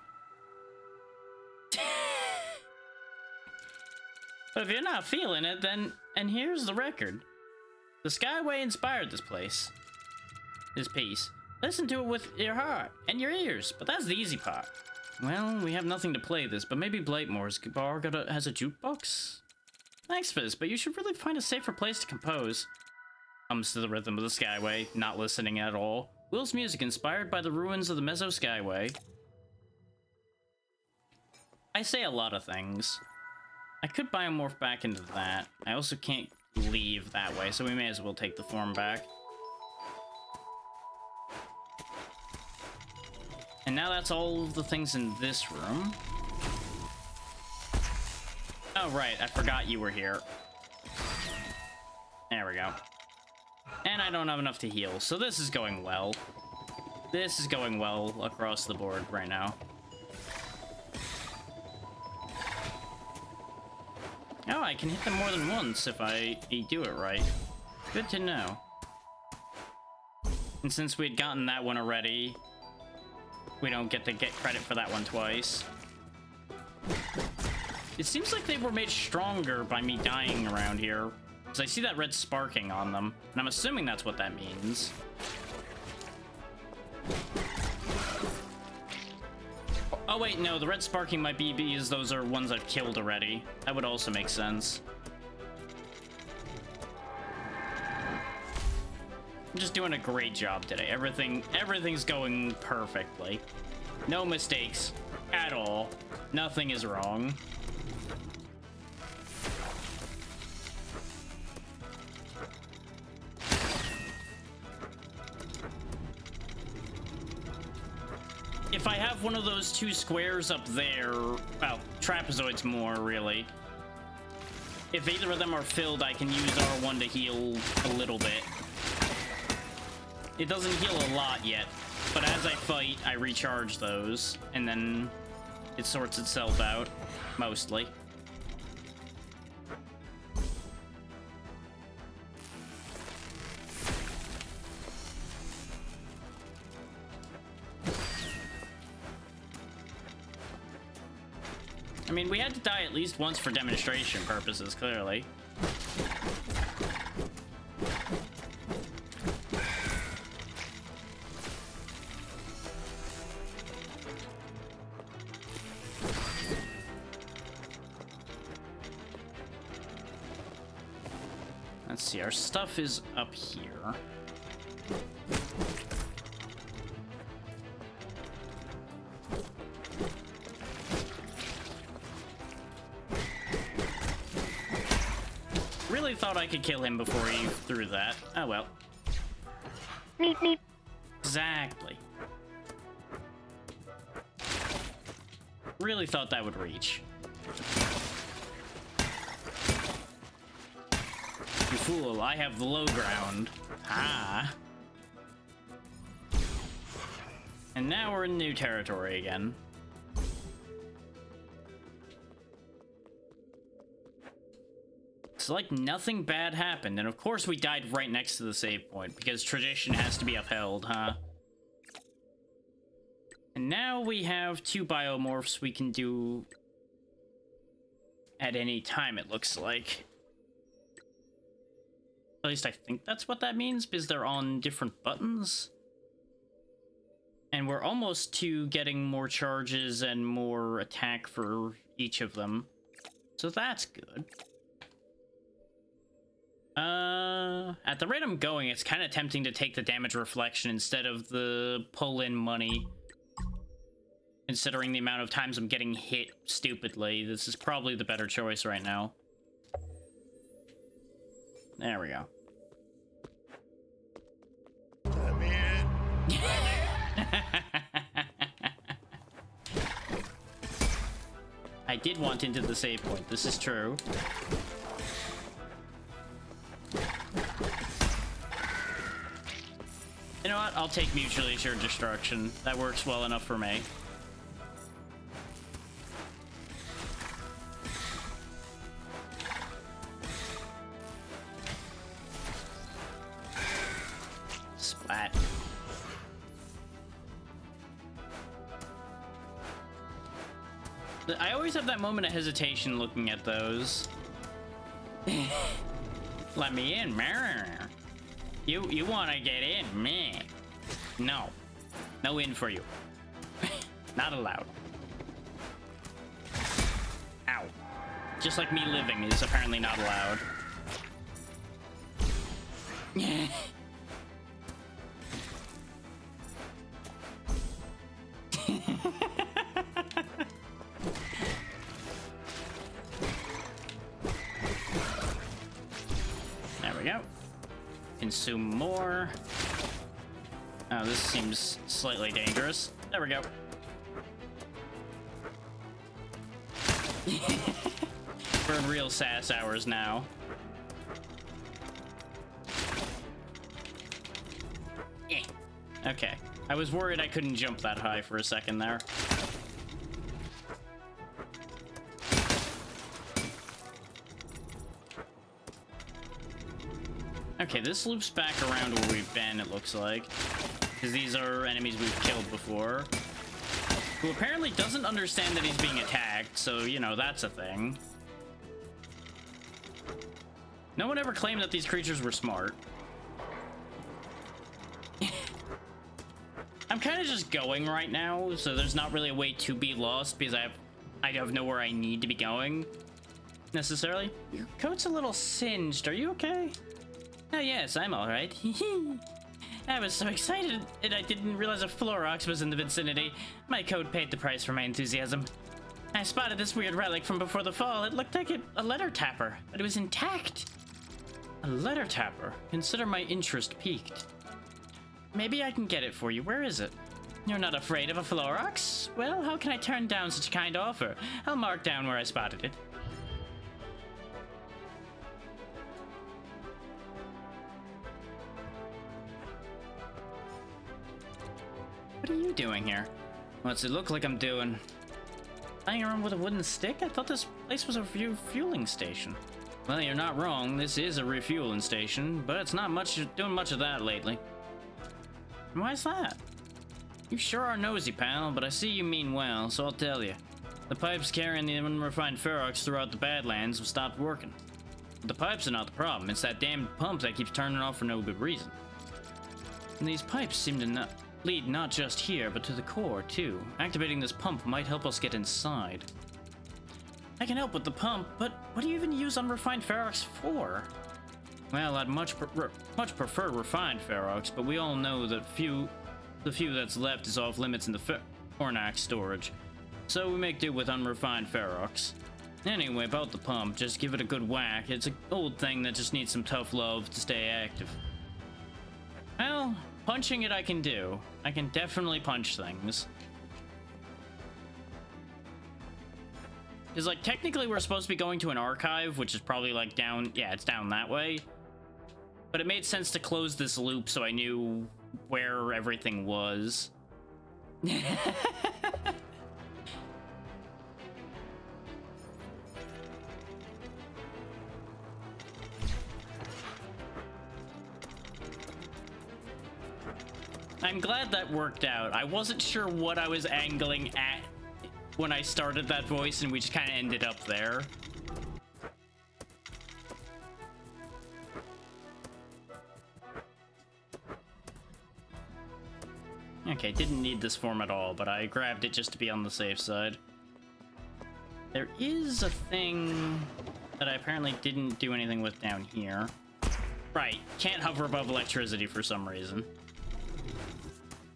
But if you're not feeling it, then... And here's the record. The Skyway inspired this place. This piece. Listen to it with your heart and your ears, but that's the easy part. Well, we have nothing to play this, but maybe Blakemore's bar has a jukebox? Thanks for this, but you should really find a safer place to compose. Comes to the rhythm of the Skyway, not listening at all. Will's music inspired by the ruins of the Meso Skyway. I say a lot of things. I could biomorph back into that. I also can't leave that way, so we may as well take the form back. And now that's all of the things in this room. Oh, right, I forgot you were here. There we go. And I don't have enough to heal, so this is going well. This is going well across the board right now. Oh, I can hit them more than once if I do it right. Good to know. And since we'd gotten that one already, we don't get to get credit for that one twice. It seems like they were made stronger by me dying around here. Because I see that red sparking on them, and I'm assuming that's what that means. Oh wait, no, the red sparking might be because those are ones I've killed already. That would also make sense. I'm just doing a great job today. Everything's going perfectly. No mistakes at all. Nothing is wrong. If I have one of those two squares up there, well, trapezoids more, really. If either of them are filled, I can use R1 to heal a little bit. It doesn't heal a lot yet, but as I fight, I recharge those, and then it sorts itself out, mostly. I mean, we had to die at least once for demonstration purposes, clearly. Let's see, our stuff is up here. Really thought I could kill him before he threw that. Oh well. Meep, meep. Exactly. Really thought that would reach. You fool, I have the low ground. Ah. And now we're in new territory again. It's like nothing bad happened, and of course we died right next to the save point, because tradition has to be upheld, huh? And now we have 2 biomorphs we can do at any time, it looks like. At least I think that's what that means, because they're on different buttons. And we're almost to getting more charges and more attack for each of them. So that's good. At the rate I'm going, it's kind of tempting to take the damage reflection instead of the pull-in money. Considering the amount of times I'm getting hit stupidly, this is probably the better choice right now. There we go. Let me in. I did want into the save point. This is true. You know what? I'll take mutually assured destruction. That works well enough for me. Splat. I always have that moment of hesitation looking at those. Let me in, man. You want to get in, man? No. No in for you. Not allowed. Ow. Just like me living is apparently not allowed. There we go. Consume more. Oh, this seems slightly dangerous. There we go. We're in real sass hours now. Okay. I was worried I couldn't jump that high for a second there. Okay, this loops back around where we've been, it looks like. Because these are enemies we've killed before. Who apparently doesn't understand that he's being attacked, so, you know, that's a thing. No one ever claimed that these creatures were smart. I'm kind of just going right now, so there's not really a way to be lost, because I have nowhere I need to be going, necessarily. Your coat's a little singed, are you okay? Oh yes, I'm alright. I was so excited and I didn't realize a Florox was in the vicinity. My coat paid the price for my enthusiasm. I spotted this weird relic from before the fall. It looked like a letter tapper, but it was intact. A letter tapper? Consider my interest piqued. Maybe I can get it for you. Where is it? You're not afraid of a Florox? Well, how can I turn down such a kind offer? I'll mark down where I spotted it. What are you doing here? What's it look like I'm doing? Flying around with a wooden stick? I thought this place was a refueling station. Well, you're not wrong. This is a refueling station, but it's not doing much of that lately. Why's that? You sure are nosy, pal, but I see you mean well, so I'll tell you. The pipes carrying the unrefined ferrox throughout the Badlands have stopped working. But the pipes are not the problem. It's that damn pump that keeps turning off for no good reason. And these pipes seem to lead not just here, but to the core, too. Activating this pump might help us get inside. I can help with the pump, but what do you even use unrefined ferrox for? Well, I'd much prefer refined ferrox, but we all know that the few that's left is off limits in the Ornax storage. So we make do with unrefined ferrox. Anyway, about the pump, just give it a good whack. It's an old thing that just needs some tough love to stay active. Well, punching it I can do. I can definitely punch things. Because, like, technically we're supposed to be going to an archive, which is probably, like, down... Yeah, it's down that way. But it made sense to close this loop so I knew where everything was. I'm glad that worked out. I wasn't sure what I was angling at when I started that voice, and we just kind of ended up there. Okay, didn't need this form at all, but I grabbed it just to be on the safe side. There is a thing that I apparently didn't do anything with down here. Right, can't hover above electricity for some reason.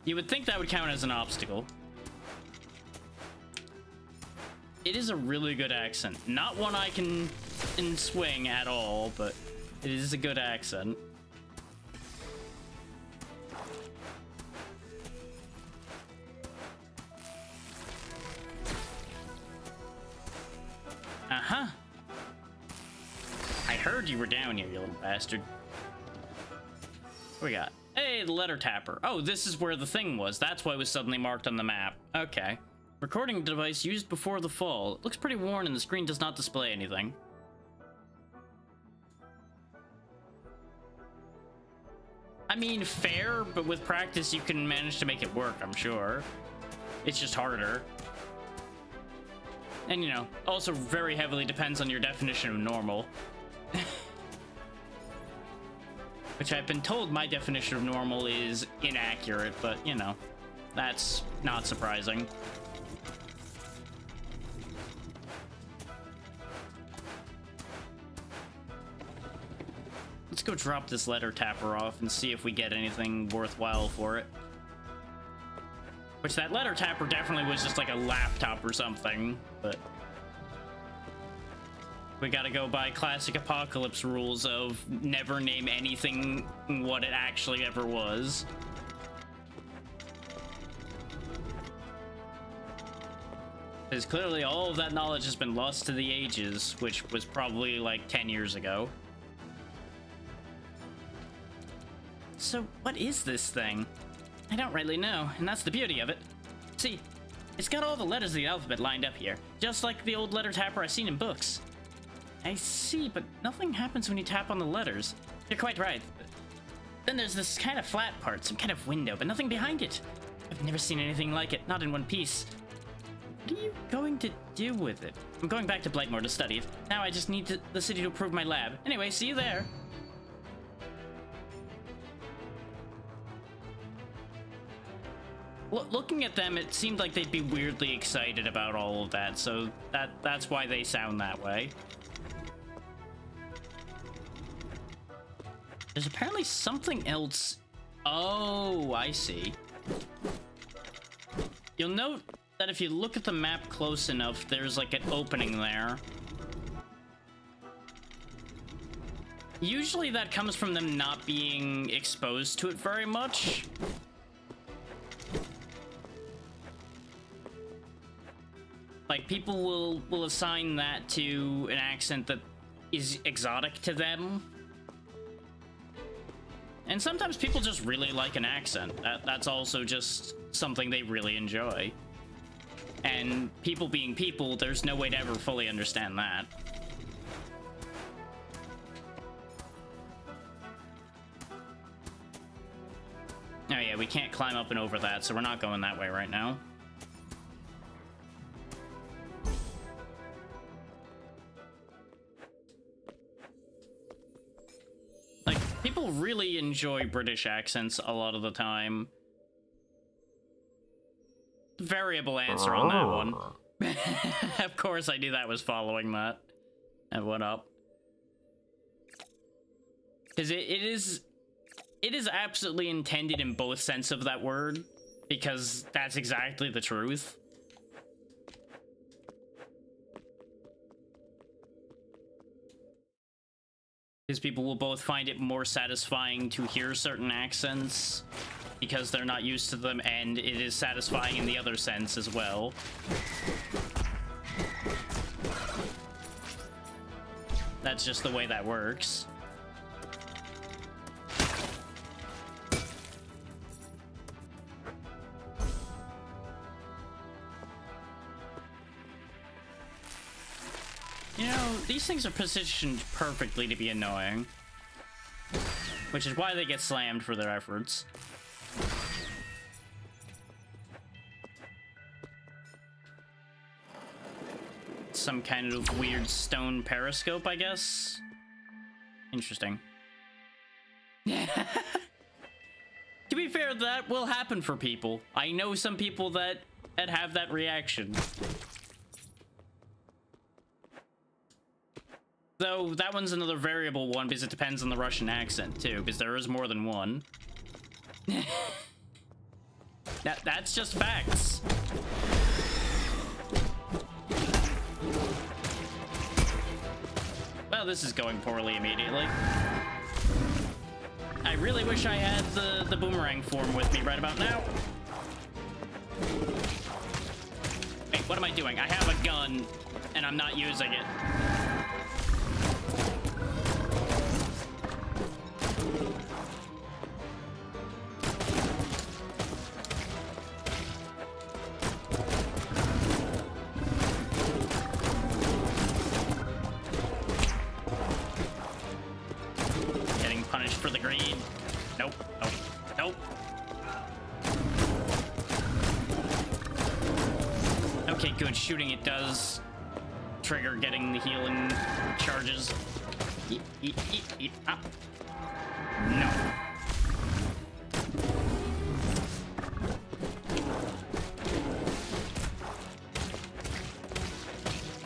You would think that would count as an obstacle. It is a really good accent. Not one I can swing at all, but it is a good accent. heard you were down here, you little bastard. What we got? Hey, the letter tapper. Oh, this is where the thing was. That's why it was suddenly marked on the map. Okay. Recording device used before the fall. It looks pretty worn and the screen does not display anything. I mean, fair, but with practice you can manage to make it work, I'm sure. It's just harder. And, you know, also very heavily depends on your definition of normal. Which I've been told my definition of normal is inaccurate, but, you know, that's not surprising. Let's go drop this letter tapper off and see if we get anything worthwhile for it. Which, that letter tapper definitely was just like a laptop or something, but... we gotta go by classic apocalypse rules of never name anything what it actually ever was. Because clearly all of that knowledge has been lost to the ages, which was probably like 10 years ago. So, what is this thing? I don't really know, and that's the beauty of it. See, it's got all the letters of the alphabet lined up here, just like the old letter tapper I've seen in books. I see, but nothing happens when you tap on the letters. You're quite right. Then there's this kind of flat part, some kind of window, but nothing behind it. I've never seen anything like it, not in one piece. What are you going to do with it? I'm going back to Blightmoor to study it. Now I just need the city to approve my lab. Anyway, see you there. Looking at them, it seemed like they'd be weirdly excited about all of that, so that's why they sound that way. There's apparently something else. Oh, I see. You'll note that if you look at the map close enough, there's like an opening there. Usually that comes from them not being exposed to it very much. Like, people will assign that to an accent that is exotic to them. And sometimes people just really like an accent. That's also just something they really enjoy. And people being people, there's no way to ever fully understand that. Oh yeah, we can't climb up and over that, so we're not going that way right now. Like, people really enjoy British accents a lot of the time. Variable answer on that one. Of course I knew that was following that. And what up? Because it is absolutely intended in both sense of that word, because that's exactly the truth. Because people will both find it more satisfying to hear certain accents because they're not used to them, and it is satisfying in the other sense as well. That's just the way that works. You know, these things are positioned perfectly to be annoying. Which is why they get slammed for their efforts. Some kind of weird stone periscope, I guess? Interesting. To be fair, that will happen for people. I know some people that have that reaction. Though, that one's another variable one because it depends on the Russian accent, too, because there is more than one. That's just facts. Well, this is going poorly immediately. I really wish I had the boomerang form with me right about now. Wait, what am I doing? I have a gun, and I'm not using it. punished for the greed. Nope, nope, nope. Okay, good. Shooting it does trigger getting the healing charges. Eat, eat, eat, eat. Ah. No.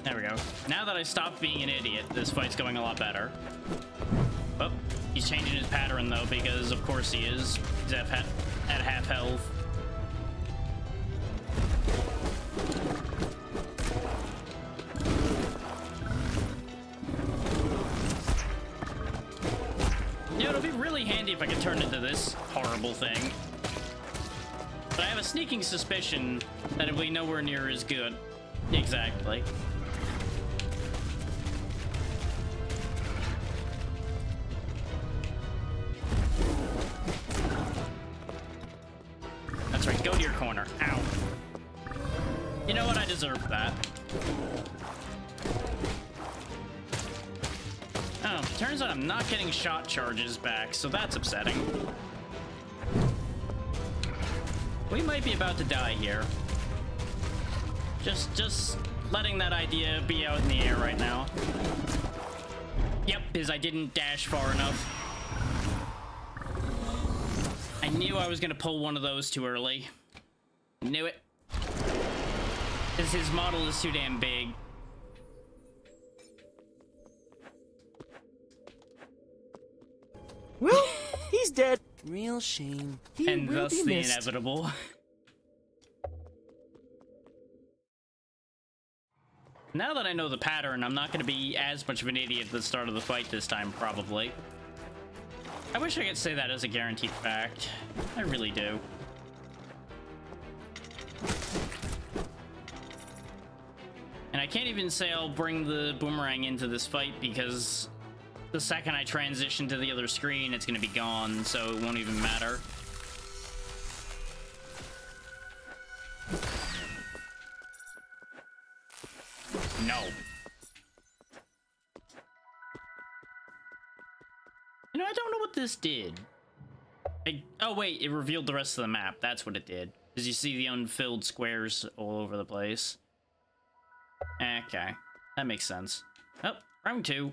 There we go. Now that I stopped being an idiot, this fight's going a lot better. Oh, he's changing his pattern though, because of course he is. He's at half health. Yeah, it'll be really handy if I could turn into this horrible thing. But I have a sneaking suspicion that it'll be nowhere near as good. Exactly. That's right, go to your corner. Ow. You know what? I deserve that. Oh, turns out I'm not getting shot charges back, so that's upsetting. We might be about to die here. Just letting that idea be out in the air right now. Yep, because I didn't dash far enough. I knew I was gonna pull one of those too early. Knew it. Because his model is too damn big. Well, he's dead. Real shame. He And will thus be the missed. inevitable. Now that I know the pattern, I'm not going to be as much of an idiot at the start of the fight this time, probably. I wish I could say that as a guaranteed fact. I really do. And I can't even say I'll bring the boomerang into this fight because the second I transition to the other screen, it's going to be gone, so it won't even matter. No. You know, I don't know what this did. Oh, wait, it revealed the rest of the map. That's what it did. Because you see the unfilled squares all over the place. Okay. That makes sense. Oh, round 2.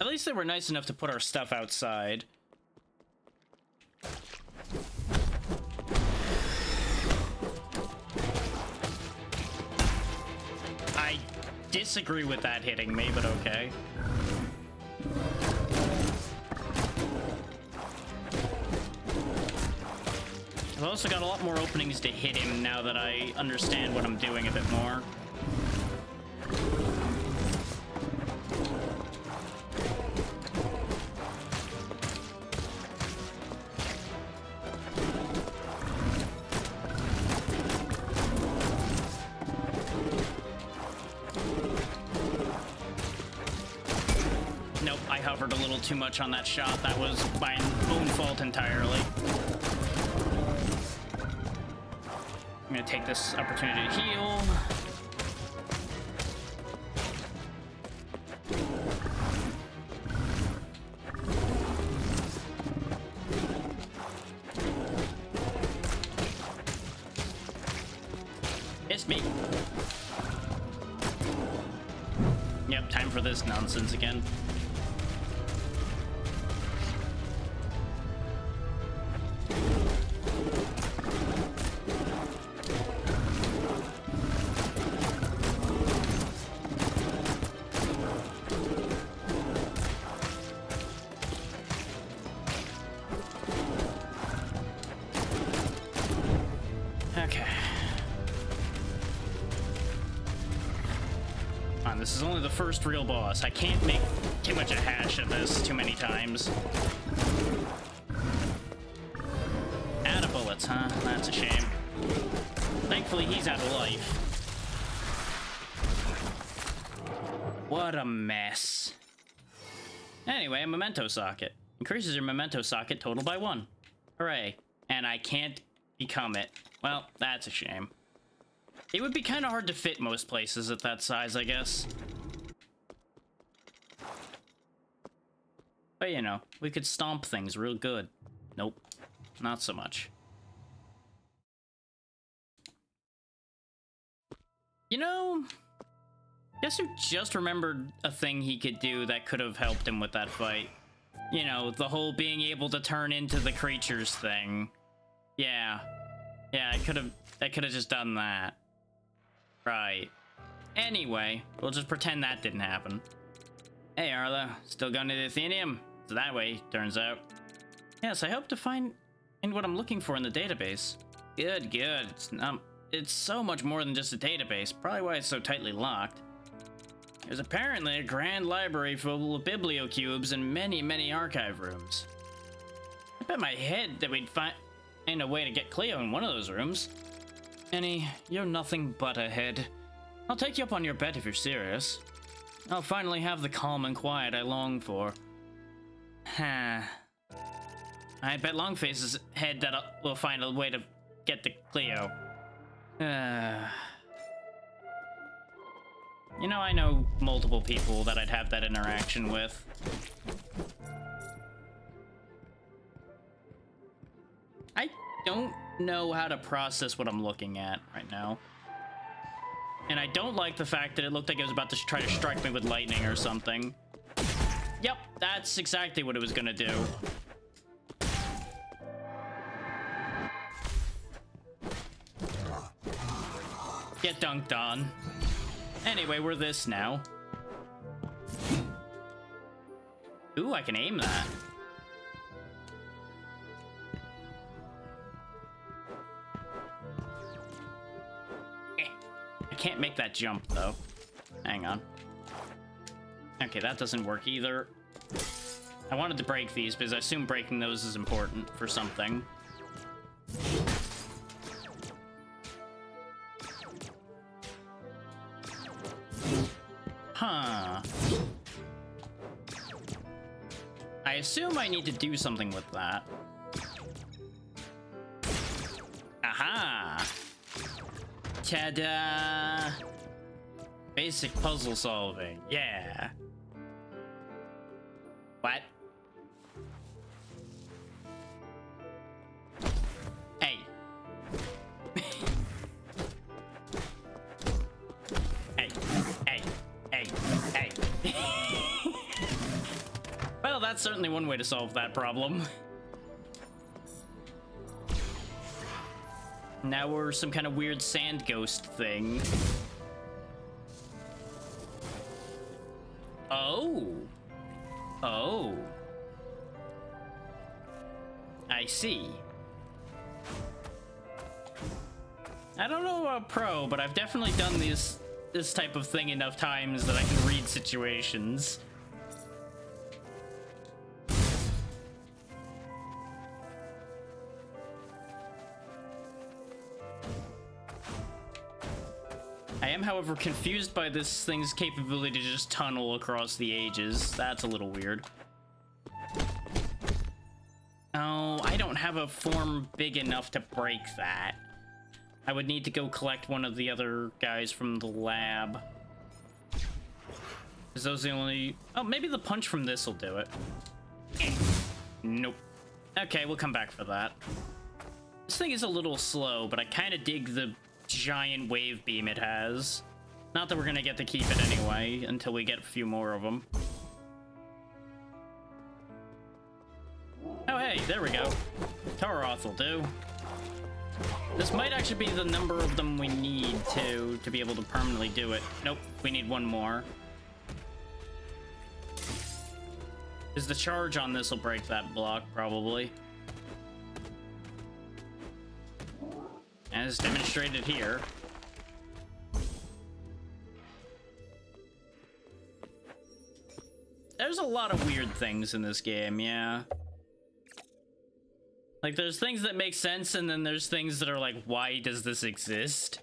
At least they were nice enough to put our stuff outside. I disagree with that hitting me, but okay. I've also got a lot more openings to hit him now that I understand what I'm doing a bit more. Nope, I hovered a little too much on that shot. That was my own fault entirely. I'm gonna take this opportunity to heal. It's me. Yep, time for this nonsense again. Okay. This is only the first real boss. I can't make too much a hash of this too many times. Out of bullets, huh? That's a shame. Thankfully, he's out of life. What a mess. Anyway, a memento socket. Increases your memento socket total by 1. Hooray. and I can't become it. Well, that's a shame. It would be kind of hard to fit most places at that size, I guess. But, you know, we could stomp things real good. Nope, not so much. You know, guess who just remembered a thing he could do that could have helped him with that fight? You know, the whole being able to turn into the creatures thing. Yeah. Yeah, I could have just done that. Right. Anyway, we'll just pretend that didn't happen. Hey, Arlo. Still going to the Athenium? It's that way, turns out. Yes, I hope to find what I'm looking for in the database. Good, good. It's so much more than just a database. Probably why it's so tightly locked. There's apparently a grand library full of bibliocubes and many, many archive rooms. I bet my head that we'd find a way to get Cleo in one of those rooms. Annie, you're nothing but a head. I'll take you up on your bet if you're serious. I'll finally have the calm and quiet I long for. I bet Longface's head that will find a way to get to Cleo. You know, I know multiple people that I'd have that interaction with. I don't know how to process what I'm looking at right now. And I don't like the fact that it looked like it was about to try to strike me with lightning or something. Yep, that's exactly what it was gonna do. Get dunked on. Anyway, we're this now. Ooh, I can aim that. I can't make that jump, though. Hang on. Okay, that doesn't work either. I wanted to break these, because I assume breaking those is important for something. Huh. I assume I need to do something with that. Aha! Ta-da! Basic puzzle solving, yeah. What? Hey. Hey, hey, hey, hey. Well, that's certainly one way to solve that problem. Now we're some kind of weird sand ghost thing. Oh. Oh. I see. I don't know about pro, but I've definitely done this type of thing enough times that I can read situations. I am, however, confused by this thing's capability to just tunnel across the ages. That's a little weird. Oh, I don't have a form big enough to break that. I would need to go collect one of the other guys from the lab. Is those the only... Oh, maybe the punch from this will do it. Nope. Okay, we'll come back for that. This thing is a little slow, but I kind of dig the giant wave beam it has. Not that we're gonna get to keep it anyway until we get a few more of them. Oh hey, there we go. Toroth will do. This might actually be the number of them we need to be able to permanently do it. Nope, we need one more. Because the charge on this will break that block, probably. As demonstrated here. There's a lot of weird things in this game, yeah. Like, there's things that make sense, and then there's things that are like, why does this exist?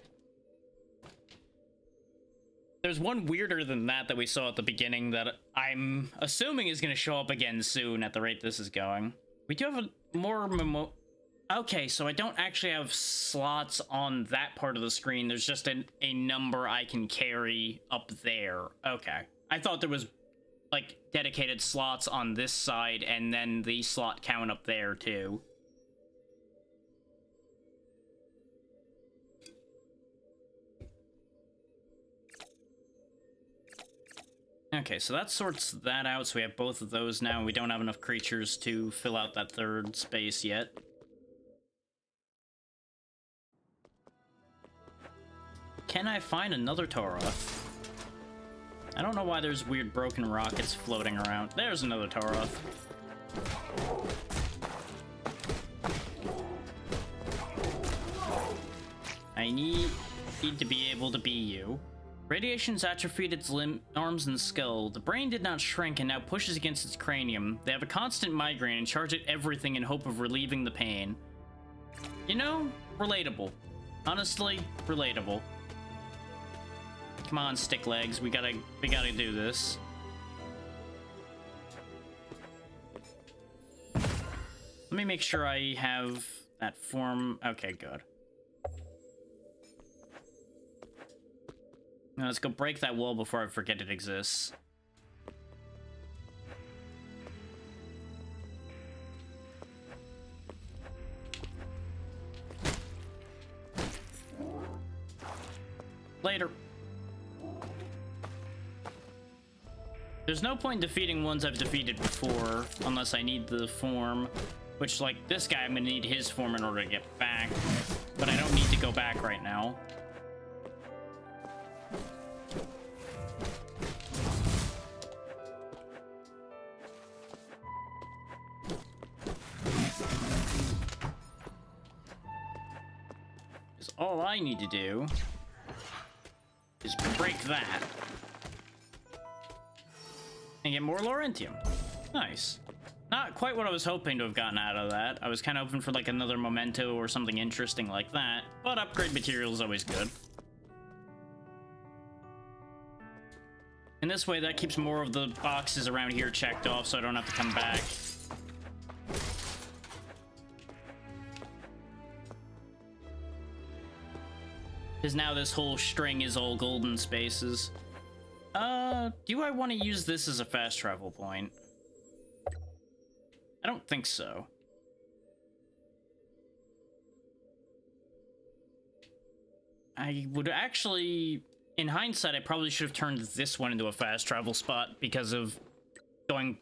There's one weirder than that we saw at the beginning that I'm assuming is going to show up again soon at the rate this is going. We do have a more Okay, so I don't actually have slots on that part of the screen. There's just a number I can carry up there. Okay. I thought there was, like, dedicated slots on this side and then the slot count up there, too. Okay, so that sorts that out, so we have both of those now. We don't have enough creatures to fill out that third space yet. Can I find another Toroth? I don't know why there's weird broken rockets floating around. There's another Toroth. I need to be able to be you. Radiation's atrophied its arms and skull. The brain did not shrink and now pushes against its cranium. They have a constant migraine and charge at everything in hope of relieving the pain. You know, relatable. Honestly, relatable. Come on, stick legs. We gotta do this. Let me make sure I have that form. Okay, good. Now let's go break that wall before I forget it exists. Later. There's no point defeating ones I've defeated before, unless I need the form. Which, like, this guy, I'm gonna need his form in order to get back. But I don't need to go back right now. Because all I need to do is break that. And get more Laurentium. Nice. Not quite what I was hoping to have gotten out of that. I was kind of hoping for like another memento or something interesting like that. But upgrade material is always good. In this way, that keeps more of the boxes around here checked off so I don't have to come back. Because now this whole string is all golden spaces. Do I want to use this as a fast travel point? I don't think so. I would actually, in hindsight, I probably should have turned this one into a fast travel spot because of going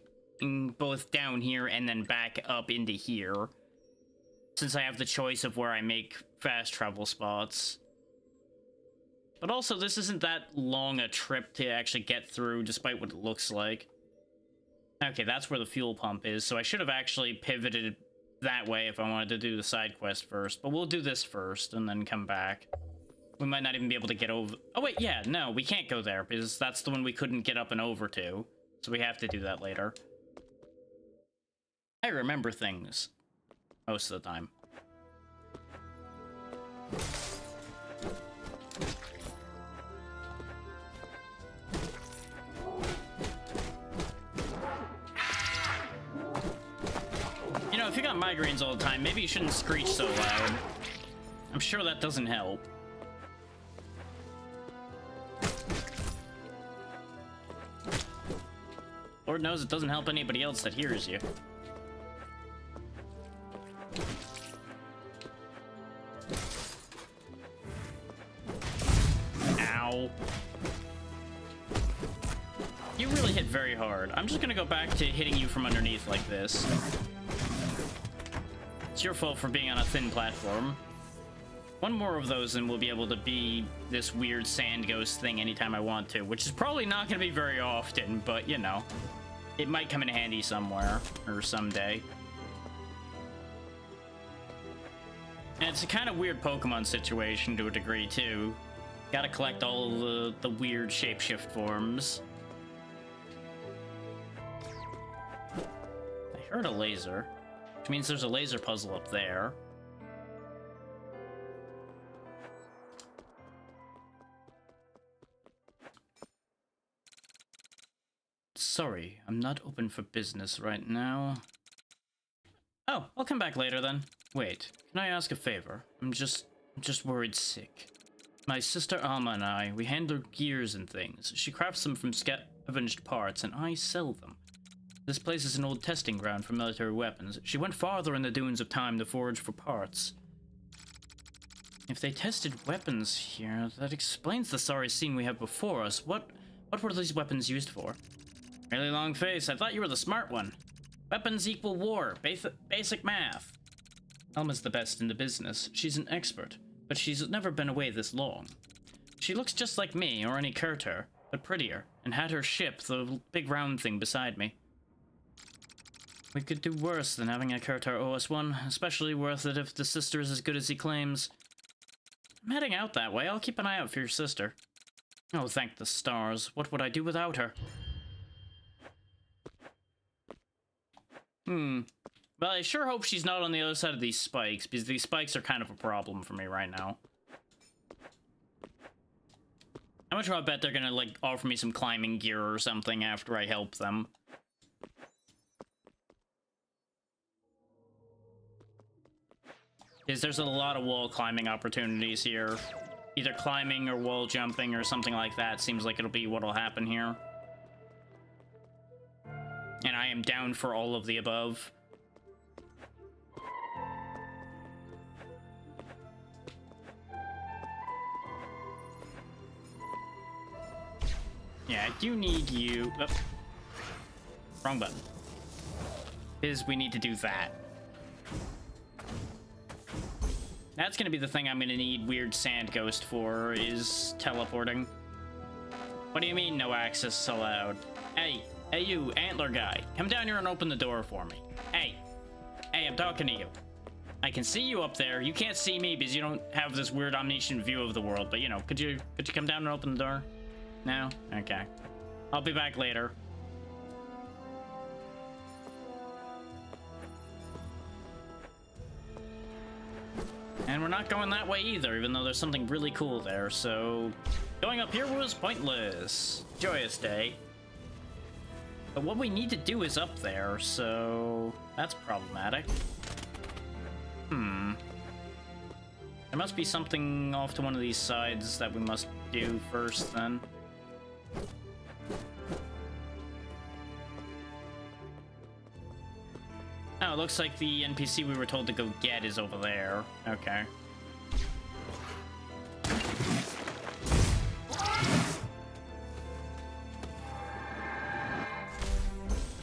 both down here and then back up into here. Since I have the choice of where I make fast travel spots. But also, this isn't that long a trip to actually get through, despite what it looks like. Okay, that's where the fuel pump is, so I should have actually pivoted that way if I wanted to do the side quest first. But we'll do this first, and then come back. We might not even be able to get over... Oh, wait, yeah, no, we can't go there, because that's the one we couldn't get up and over to. So we have to do that later. I remember things. Most of the time. You know, if you got migraines all the time, maybe you shouldn't screech so loud. I'm sure that doesn't help. Lord knows it doesn't help anybody else that hears you. Ow. You really hit very hard. I'm just gonna go back to hitting you from underneath like this. It's your fault for being on a thin platform. One more of those and we'll be able to be this weird sand ghost thing anytime I want to, which is probably not going to be very often, but, you know, it might come in handy somewhere or someday. And it's a kind of weird Pokemon situation to a degree, too. Gotta collect all the weird shapeshift forms. I heard a laser, which means there's a laser puzzle up there. Sorry, I'm not open for business right now. Oh, I'll come back later then. Wait, can I ask a favor? I'm just worried sick. My sister Alma and I, we handle gears and things. She crafts them from scavenged parts, and I sell them. This place is an old testing ground for military weapons. She went farther in the dunes of time to forage for parts. If they tested weapons here, that explains the sorry scene we have before us. What were these weapons used for? Really long face. I thought you were the smart one. Weapons equal war. Basic math. Alma's the best in the business. She's an expert, but she's never been away this long. She looks just like me or any Kurtar, but prettier, and had her ship, the big round thing beside me. We could do worse than having a Kurtar OS one, especially worth it if the sister is as good as he claims. I'm heading out that way. I'll keep an eye out for your sister. Oh, thank the stars. What would I do without her? Well, I sure hope she's not on the other side of these spikes, because these spikes are kind of a problem for me right now. How much do I bet they're gonna, like, offer me some climbing gear or something after I help them? Because there's a lot of wall climbing opportunities here. Either climbing or wall jumping or something like that seems like it'll be what'll happen here. And I am down for all of the above. Yeah, I do need you... Oh. Wrong button. Is we need to do that. That's gonna be the thing I'm gonna need Weird Sand Ghost for, is teleporting. What do you mean, no access allowed? Hey, you, antler guy. Come down here and open the door for me. Hey, I'm talking to you. I can see you up there. You can't see me because you don't have this weird omniscient view of the world, but, you know, could you come down and open the door? No? Okay. I'll be back later. And we're not going that way either, even though there's something really cool there, so... Going up here was pointless. Joyous day. But what we need to do is up there, so... That's problematic. There must be something off to one of these sides that we must do first, then. Oh, it looks like the NPC we were told to go get is over there. Okay.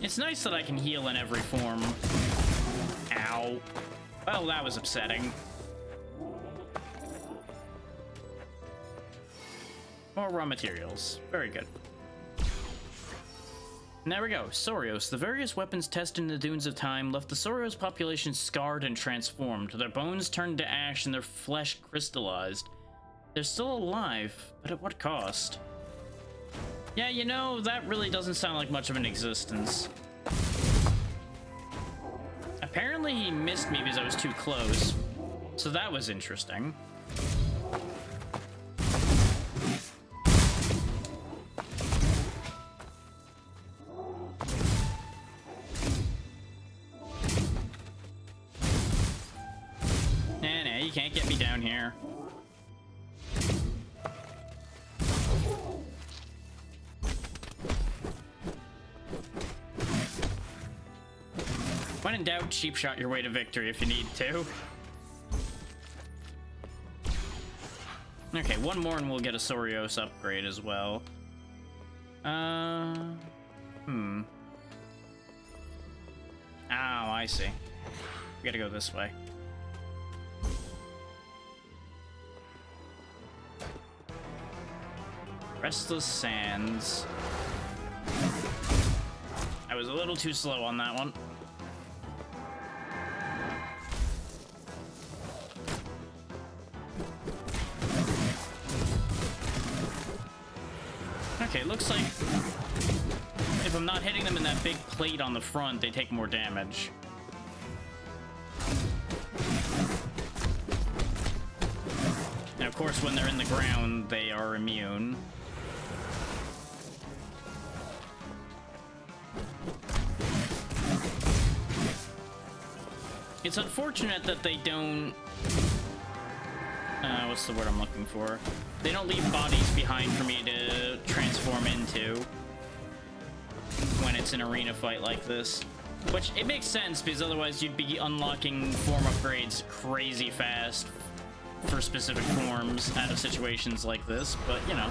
It's nice that I can heal in every form. Ow. Well, that was upsetting. More raw materials. Very good. And there we go. Saurios. The various weapons tested in the dunes of time left the Saurios population scarred and transformed. Their bones turned to ash and their flesh crystallized. They're still alive, but at what cost? Yeah, you know, that really doesn't sound like much of an existence. Apparently he missed me because I was too close. So that was interesting. Nah, you can't get me down here. When in doubt, cheap shot your way to victory if you need to. Okay, one more and we'll get a Saurios upgrade as well. Oh, I see. We gotta go this way. Restless Sands. I was a little too slow on that one. Okay, looks like if I'm not hitting them in that big plate on the front, they take more damage. And of course, when they're in the ground, they are immune. It's unfortunate that they don't... what's the word I'm looking for? They don't leave bodies behind for me to transform into when it's an arena fight like this. Which, it makes sense, because otherwise you'd be unlocking form upgrades crazy fast for specific forms out of situations like this, but, you know,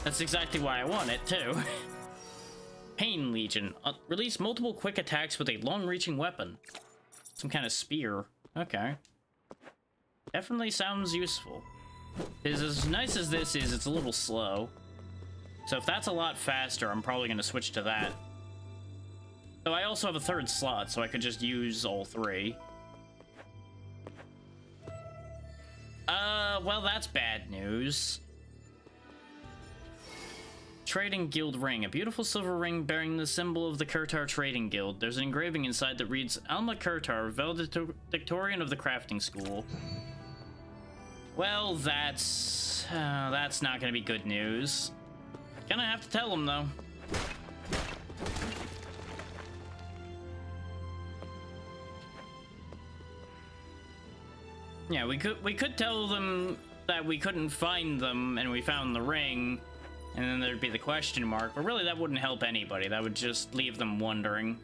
that's exactly why I want it, too. Pain Legion. Release multiple quick attacks with a long-reaching weapon. Some kind of spear. Okay. Definitely sounds useful. Because as nice as this is, it's a little slow. So if that's a lot faster, I'm probably going to switch to that. So I also have a third slot, so I could just use all three. Well, that's bad news. Trading Guild Ring. A beautiful silver ring bearing the symbol of the Kurtar Trading Guild. There's an engraving inside that reads, Alma Kurtar, valedictorian of the crafting school. Well, that's not gonna be good news. Gonna have to tell him, though. Yeah, we could tell them that we couldn't find them and we found the ring, and then there'd be the question mark, but really that wouldn't help anybody. That would just leave them wondering.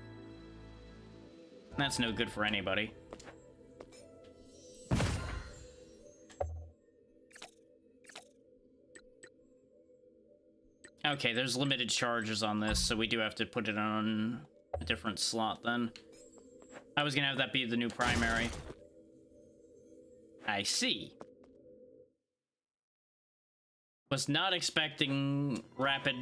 That's no good for anybody. Okay, there's limited charges on this, so we do have to put it on a different slot then. I was gonna have that be the new primary. I see. Was not expecting rapid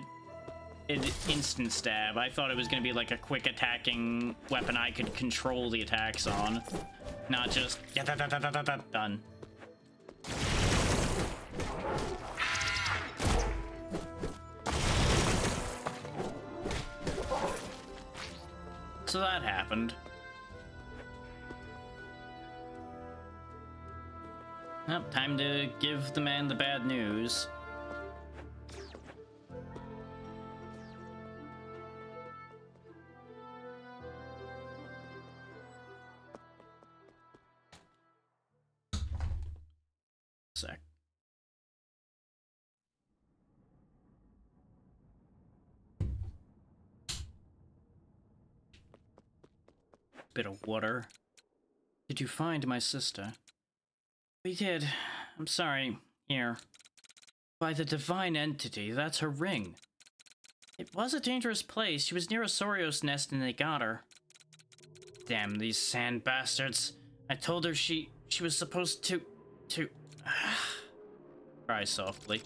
instant stab. I thought it was gonna be like a quick attacking weapon I could control the attacks on. Not just done. So that happened. Well, time to give the man the bad news. Sec. Bit of water. Did you find my sister? We did. I'm sorry. Here. By the divine entity, that's her ring. It was a dangerous place. She was near a Sorios nest and they got her. Damn these sand bastards. I told her she was supposed to... Cry softly.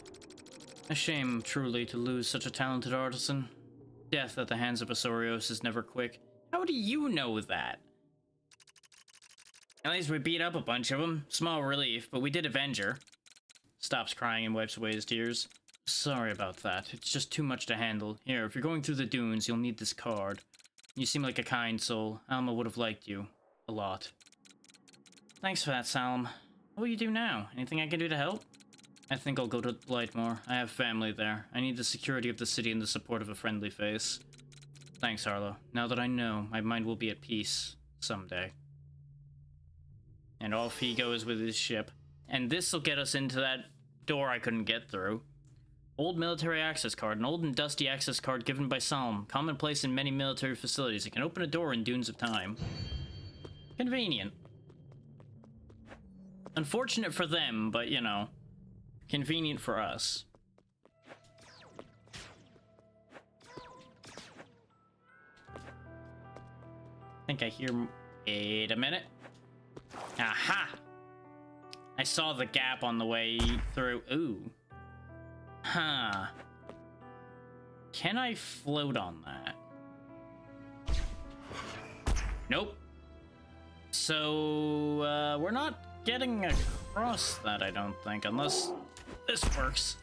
A shame, truly, to lose such a talented artisan. Death at the hands of a Sorios is never quick. How do you know that? At least we beat up a bunch of them. Small relief, but we did avenge her. Stops crying and wipes away his tears. Sorry about that. It's just too much to handle. Here, if you're going through the dunes, you'll need this card. You seem like a kind soul. Alma would have liked you. A lot. Thanks for that, Salem. What will you do now? Anything I can do to help? I think I'll go to Blightmoor. I have family there. I need the security of the city and the support of a friendly face. Thanks, Harlow. Now that I know, my mind will be at peace. Someday. And off he goes with his ship. And this will get us into that door I couldn't get through. Old military access card. An old and dusty access card given by Salem. Commonplace in many military facilities. It can open a door in dunes of time. Convenient. Unfortunate for them, but, you know, convenient for us. I think I hear... Wait a minute. Aha! I saw the gap on the way through. Ooh. Huh. Can I float on that? Nope. So, we're not getting across that, I don't think, unless this works.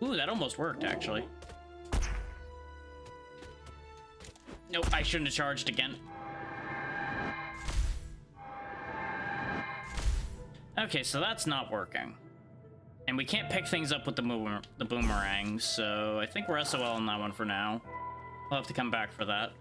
Ooh, that almost worked, actually. Nope, I shouldn't have charged again. Okay, so that's not working. And we can't pick things up with the boomerang, so I think we're SOL on that one for now. We'll have to come back for that.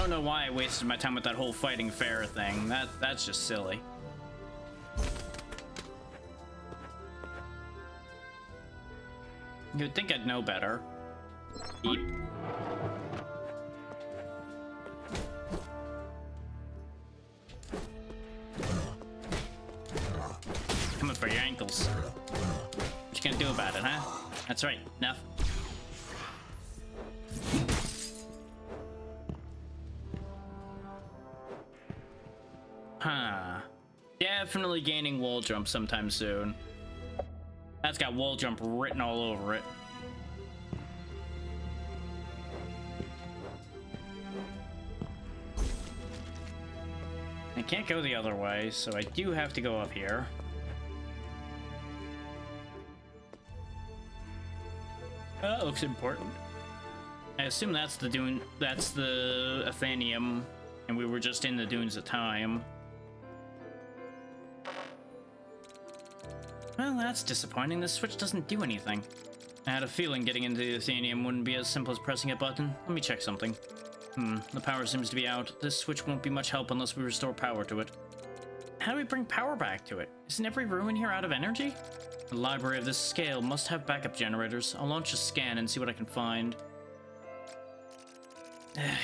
don't know why I wasted my time with that whole fighting fair thing. That's just silly. You'd think I'd know better. Eep. Coming for your ankles. What you gonna do about it, huh? That's right, enough. Huh. Definitely gaining wall jump sometime soon. That's got wall jump written all over it. I can't go the other way, so I do have to go up here. That looks important. I assume that's the dune, that's the Athenium, and we were just in the dunes at time. Well, that's disappointing. This switch doesn't do anything. I had a feeling getting into the Athenium wouldn't be as simple as pressing a button. Let me check something. The power seems to be out. This switch won't be much help unless we restore power to it. How do we bring power back to it? Isn't every room in here out of energy? A library of this scale must have backup generators. I'll launch a scan and see what I can find.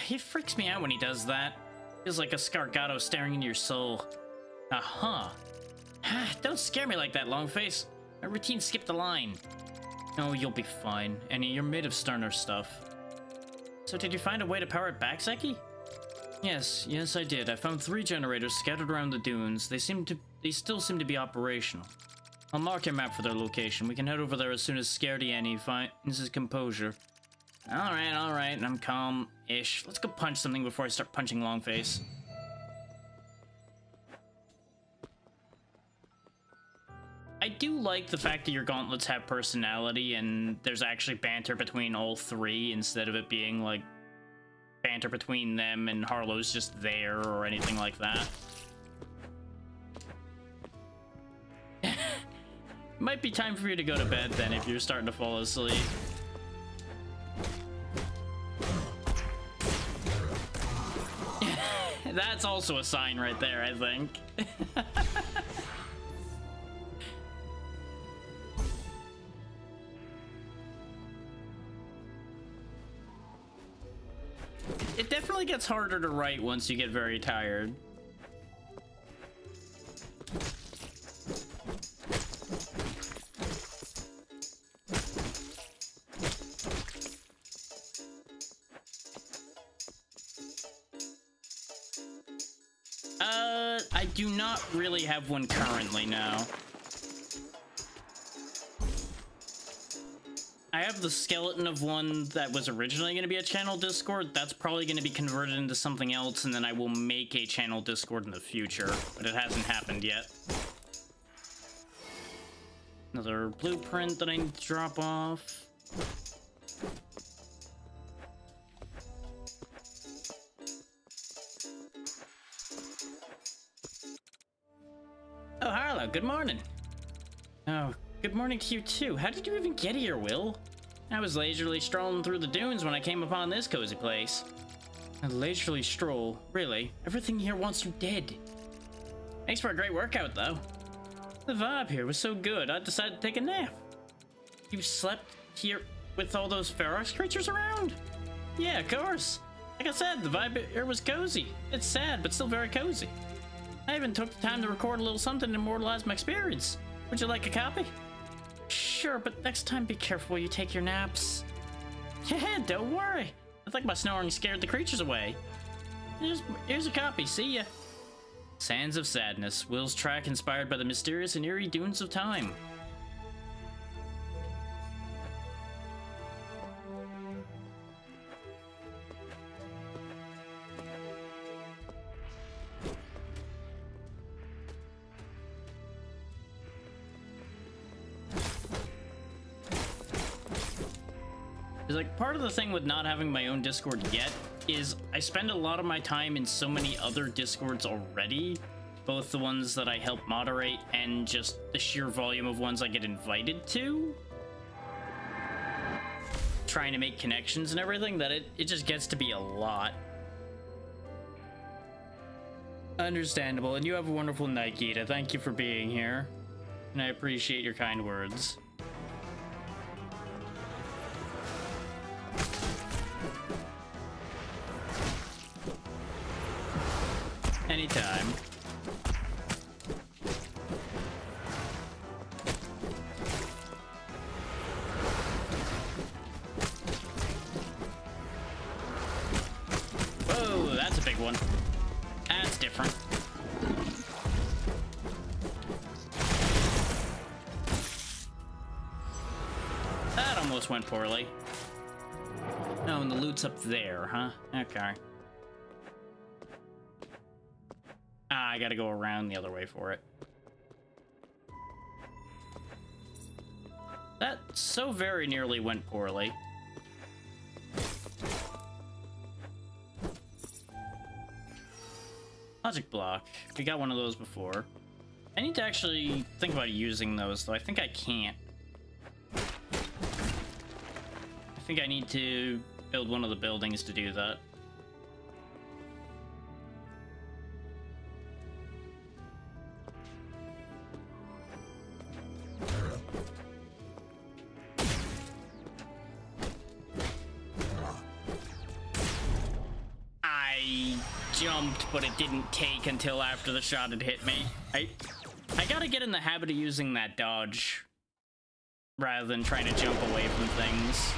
He freaks me out when he does that. Feels like a Scargato staring into your soul. Aha! Don't scare me like that, Longface. My routine skipped a line. Oh, you'll be fine. Annie, you're made of sterner stuff. So did you find a way to power it back, Zeki? Yes, I did. I found 3 generators scattered around the dunes. They still seem to be operational. I'll mark your map for their location. We can head over there as soon as Scaredy Annie finds his composure. Alright, I'm calm-ish. Let's go punch something before I start punching Longface. I do like the fact that your gauntlets have personality and there's actually banter between all 3 instead of it being like banter between them and Harlow's just there or anything like that. Might be time for you to go to bed then if you're starting to fall asleep. That's also a sign right there, I think. It definitely gets harder to write once you get very tired. I do not really have one currently now. I have the skeleton of one that was originally going to be a channel Discord. That's probably going to be converted into something else, and then I will make a channel Discord in the future, but it hasn't happened yet. Another blueprint that I need to drop off. Oh, Harlow, good morning. Oh, good morning to you too. How did you even get here, Will? I was leisurely strolling through the dunes when I came upon this cozy place. A leisurely stroll? Really? Everything here wants you dead. Thanks for a great workout, though. The vibe here was so good, I decided to take a nap. You slept here with all those Ferox creatures around? Yeah, of course. Like I said, the vibe here was cozy. It's sad, but still very cozy. I even took the time to record a little something to immortalize my experience. Would you like a copy? Sure, but next time be careful while you take your naps. Yeah, don't worry. I think my snoring scared the creatures away. Here's a copy, see ya. Sands of Sadness, Will's track inspired by the mysterious and eerie dunes of time. Like, part of the thing with not having my own Discord yet is I spend a lot of my time in so many other Discords already, both the ones that I help moderate and just the sheer volume of ones I get invited to, trying to make connections and everything, that it just gets to be a lot. Understandable, and you have a wonderful night, Gita. Thank you for being here. And I appreciate your kind words. Anytime. Whoa, that's a big one. That's different. That almost went poorly. Oh, and the loot's up there, huh? Okay. Ah, I gotta go around the other way for it. That so very nearly went poorly. Logic block. We got one of those before. I need to actually think about using those, though. I think I can't. I think I need to build one of the buildings to do that. Jumped, but it didn't take until after the shot had hit me. I gotta get in the habit of using that dodge rather than trying to jump away from things.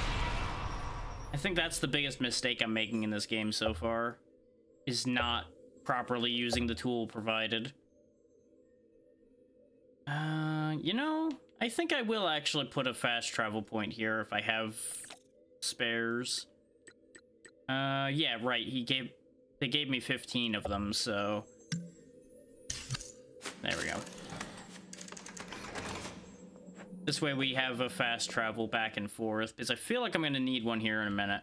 I think that's the biggest mistake I'm making in this game so far, is not properly using the tool provided. You know, I think I will actually put a fast travel point here if I have spares. Yeah, right, they gave me 15 of them, so... There we go. This way we have a fast travel back and forth, because I feel like I'm gonna need one here in a minute.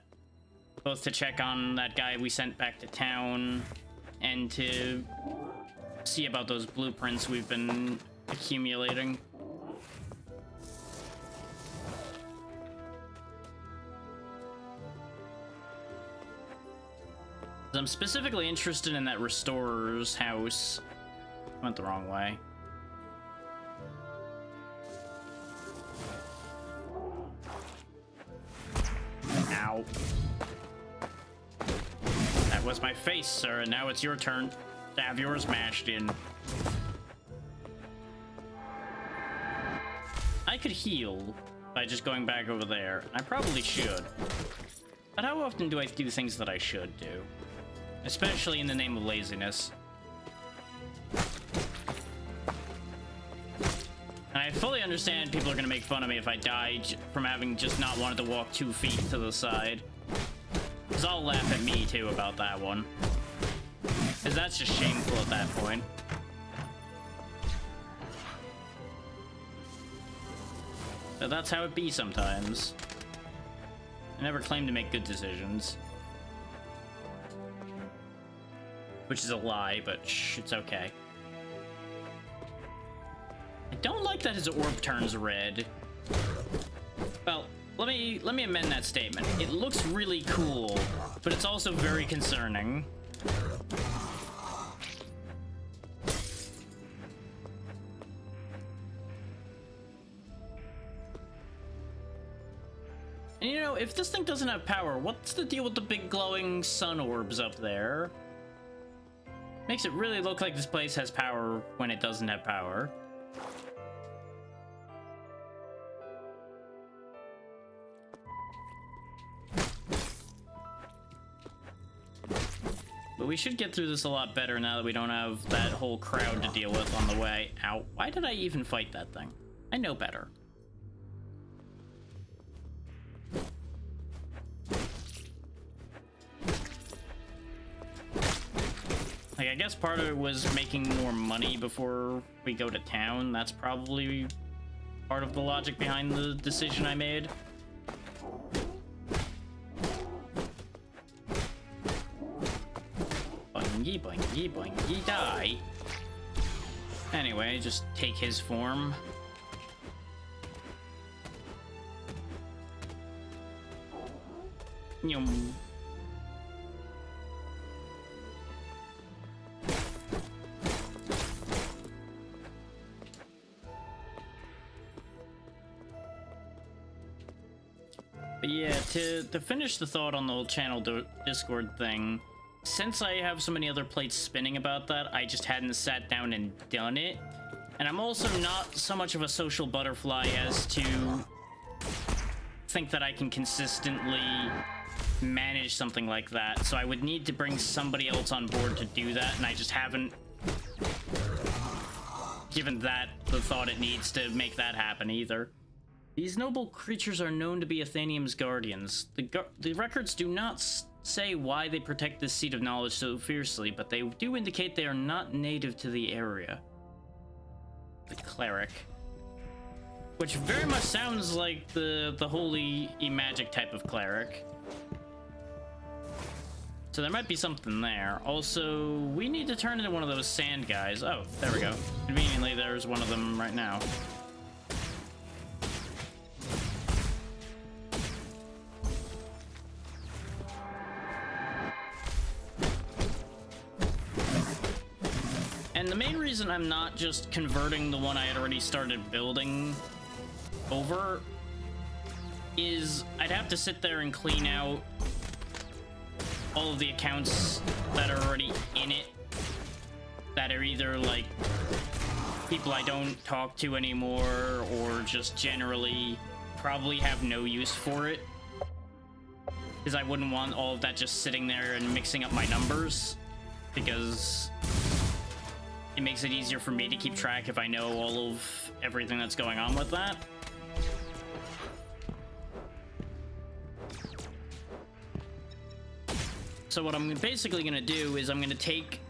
Both to check on that guy we sent back to town, and to see about those blueprints we've been accumulating. I'm specifically interested in that restorer's house. Went the wrong way. Ow. That was my face, sir, and now it's your turn to have yours mashed in. I could heal by just going back over there. I probably should. But how often do I do things that I should do? Especially in the name of laziness. And I fully understand people are gonna make fun of me if I die from having just not wanted to walk 2 feet to the side. Because I'll laugh at me too about that one. Because that's just shameful at that point. But that's how it be sometimes. I never claim to make good decisions. Which is a lie, but shh, it's okay. I don't like that his orb turns red. Well, let me amend that statement. It looks really cool, but it's also very concerning. And you know, if this thing doesn't have power, what's the deal with the big glowing sun orbs up there? Makes it really look like this place has power when it doesn't have power. But we should get through this a lot better now that we don't have that whole crowd to deal with on the way. Ow, why did I even fight that thing? I know better. Like, I guess part of it was making more money before we go to town. That's probably part of the logic behind the decision I made. Boingy, boingy, boingy, die. Anyway, just take his form. But yeah, to finish the thought on the whole channel Discord thing, since I have so many other plates spinning about that, I just hadn't sat down and done it. And I'm also not so much of a social butterfly as to think that I can consistently manage something like that. So I would need to bring somebody else on board to do that, and I just haven't given that the thought it needs to make that happen either. These noble creatures are known to be Athenium's guardians. The records do not say why they protect this seat of knowledge so fiercely, but they do indicate they are not native to the area. The cleric. Which very much sounds like the holy magic type of cleric. So there might be something there. Also, we need to turn into one of those sand guys. Oh, there we go. Conveniently, there's one of them right now. And the main reason I'm not just converting the one I had already started building over is I'd have to sit there and clean out all of the accounts that are already in it that are either like people I don't talk to anymore or just generally probably have no use for it, because I wouldn't want all of that just sitting there and mixing up my numbers, because it makes it easier for me to keep track if I know all of everything that's going on with that. So what I'm basically going to do is I'm going to take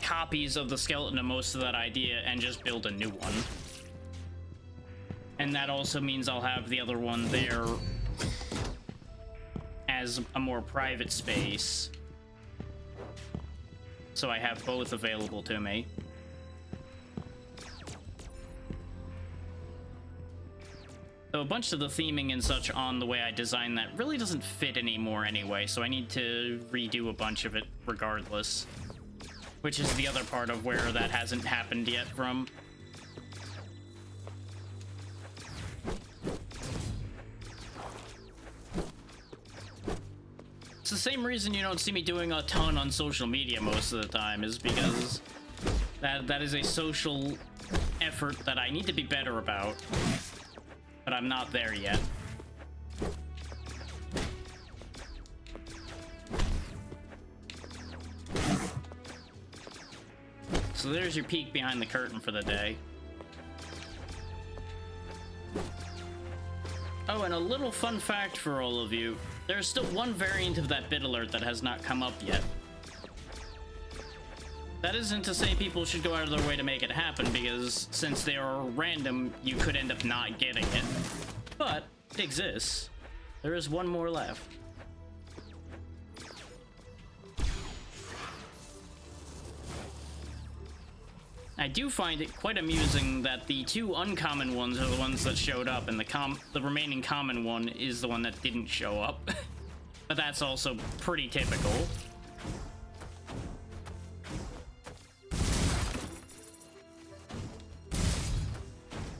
copies of the skeleton of most of that idea and just build a new one. And that also means I'll have the other one there as a more private space, so I have both available to me. So a bunch of the theming and such on the way I designed that really doesn't fit anymore anyway, so I need to redo a bunch of it regardless. Which is the other part of where that hasn't happened yet from. It's the same reason you don't see me doing a ton on social media most of the time, is because that is a social effort that I need to be better about. But I'm not there yet. So there's your peek behind the curtain for the day. Oh, and a little fun fact for all of you. There's still one variant of that bit alert that has not come up yet. That isn't to say people should go out of their way to make it happen, because since they are random, you could end up not getting it. But it exists. There is one more left. I do find it quite amusing that the two uncommon ones are the ones that showed up, and the remaining common one is the one that didn't show up. But that's also pretty typical.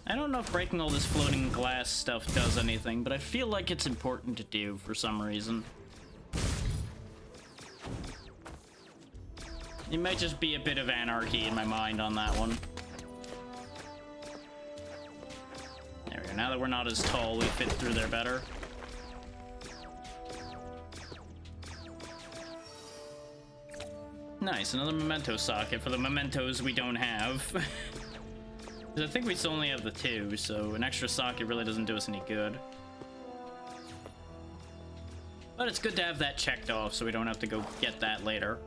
I don't know if breaking all this floating glass stuff does anything, but I feel like it's important to do for some reason. It might just be a bit of anarchy in my mind on that one. There we go. Now that we're not as tall, we fit through there better. Nice, another memento socket for the mementos we don't have. I think we still only have the two, so an extra socket really doesn't do us any good. But it's good to have that checked off so we don't have to go get that later.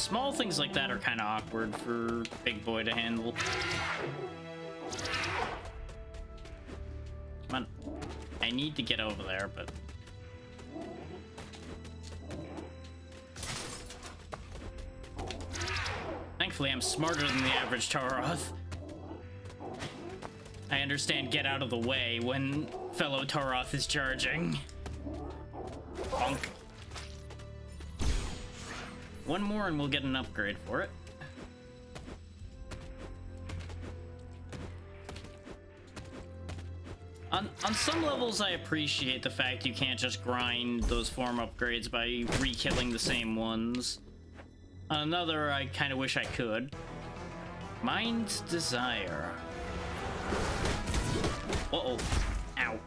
small things like that are kind of awkward for Big Boy to handle. Come on. I need to get over there, but... Thankfully, I'm smarter than the average Toroth. I understand get out of the way when fellow Toroth is charging. Bonk. One more and we'll get an upgrade for it. On some levels, I appreciate the fact you can't just grind those form upgrades by re-killing the same ones. On another, I kind of wish I could. Mind's Desire. Uh-oh. Ow.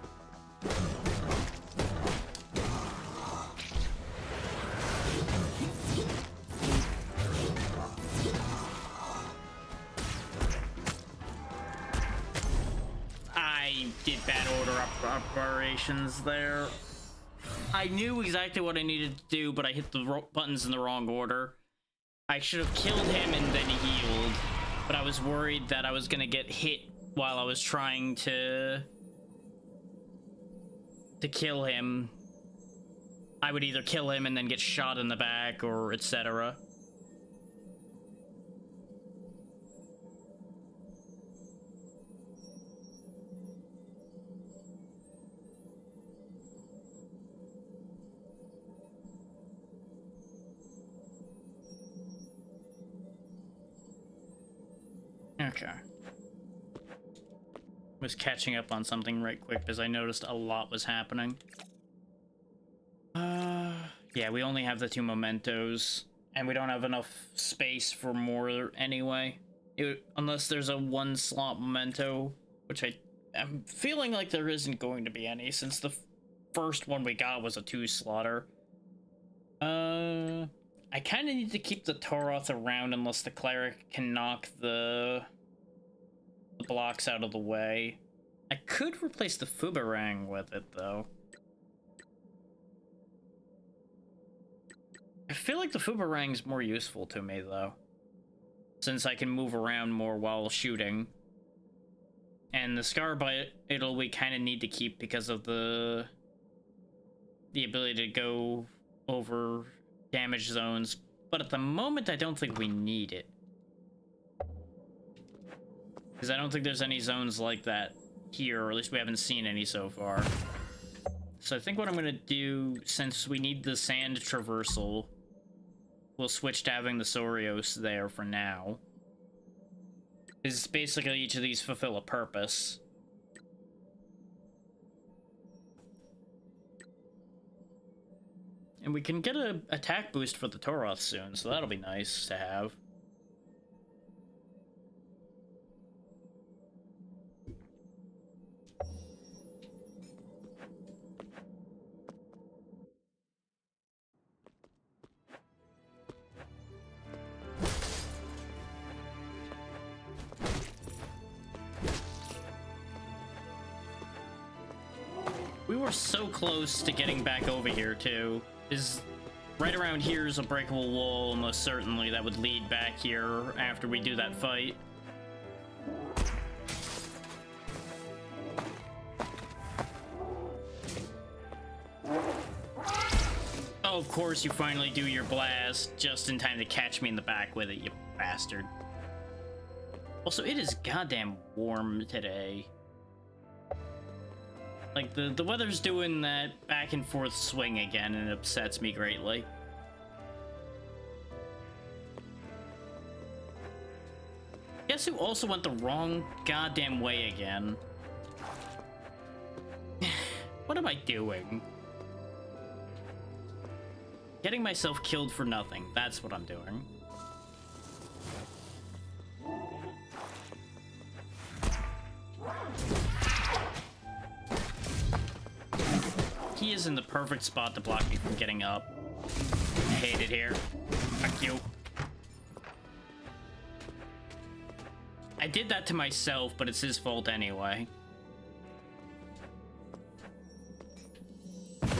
I did bad order operations there. I knew exactly what I needed to do, but I hit the buttons in the wrong order. I should have killed him and then healed, but I was worried that I was gonna get hit while I was trying to kill him. I would either kill him and then get shot in the back or etc. Okay. Was catching up on something right quick because I noticed a lot was happening. Yeah, we only have the 2 mementos, and we don't have enough space for more anyway. Unless there's a 1-slot memento, which I'm feeling like there isn't going to be any, since the first one we got was a 2-slotter. I kind of need to keep the Toroth around unless the cleric can knock the blocks out of the way. I could replace the Fubarang with it, though. I feel like the Fubarang's more useful to me, though, since I can move around more while shooting. And the Scarbite, we kind of need to keep because of the ability to go over damage zones, but at the moment I don't think we need it. Because I don't think there's any zones like that here, or at least we haven't seen any so far. So I think what I'm going to do, since we need the sand traversal, we'll switch to having the Saurios there for now. Is basically each of these fulfill a purpose. And we can get an attack boost for the Toroth soon, so that'll be nice to have. We were so close to getting back over here, too. Right around here is a breakable wall, most certainly, that would lead back here after we do that fight. Oh, of course you finally do your blast, just in time to catch me in the back with it, you bastard. Also, it is goddamn warm today. Like, the weather's doing that back and forth swing again, and it upsets me greatly. Guess who also went the wrong goddamn way again? What am I doing? Getting myself killed for nothing. That's what I'm doing. He is in the perfect spot to block me from getting up. I hate it here. Fuck you. I did that to myself, but it's his fault anyway.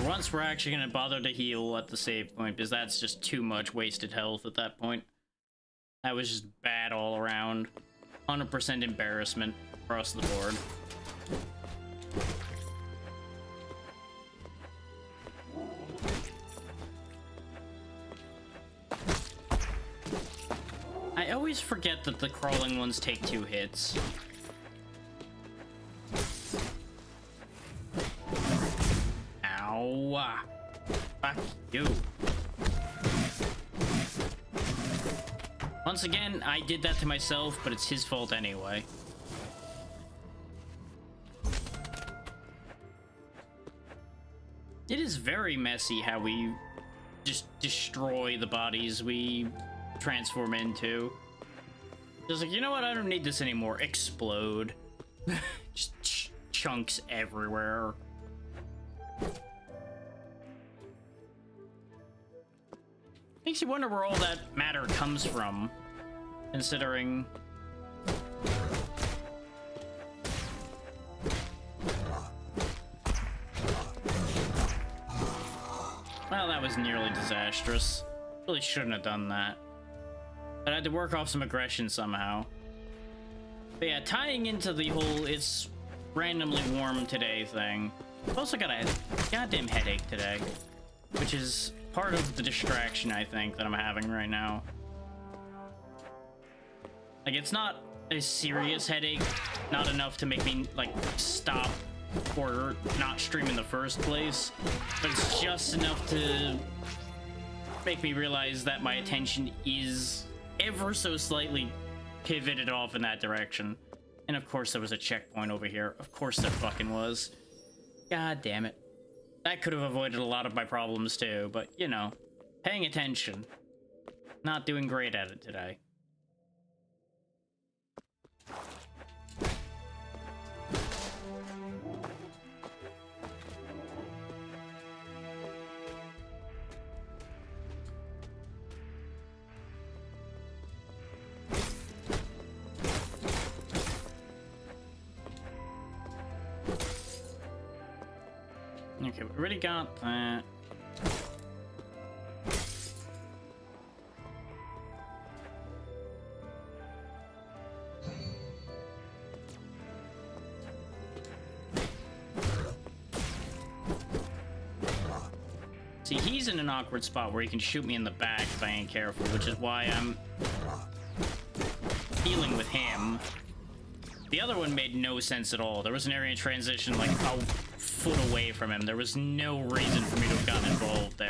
once, we're actually gonna bother to heal at the save point, because that's just too much wasted health at that point. That was just bad all around. 100% embarrassment across the board. I always forget that the crawling ones take 2 hits. Ow. Fuck you. Once again, I did that to myself, but it's his fault anyway. It is very messy how we just destroy the bodies we transform into. Just like, you know what? I don't need this anymore. Explode. Just chunks everywhere. Makes you wonder where all that matter comes from, considering... Well, that was nearly disastrous. Really shouldn't have done that. But I had to work off some aggression somehow. But yeah, tying into the whole it's randomly warm today thing. I've also got a goddamn headache today, which is part of the distraction, I think, that I'm having right now. Like, it's not a serious headache, not enough to make me, like, stop or not stream in the first place, but it's just enough to make me realize that my attention is ever so slightly pivoted off in that direction. And of course there was a checkpoint over here. Of course there fucking was. God damn it. That could have avoided a lot of my problems too, but you know, paying attention. Not doing great at it today. Okay, we already got that. See, he's in an awkward spot where he can shoot me in the back if I ain't careful, which is why I'm dealing with him. The other one made no sense at all. There was an area of transition like a foot away from him. There was no reason for me to have gotten involved there.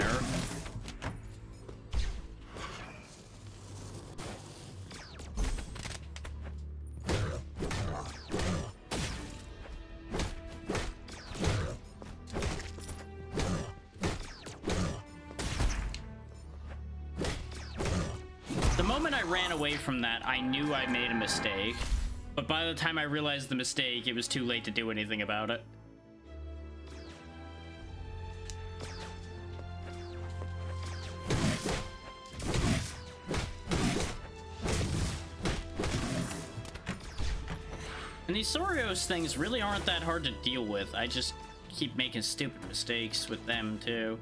The moment I ran away from that, I knew I made a mistake. But by the time I realized the mistake, it was too late to do anything about it. And these Sorios things really aren't that hard to deal with. I just keep making stupid mistakes with them, too.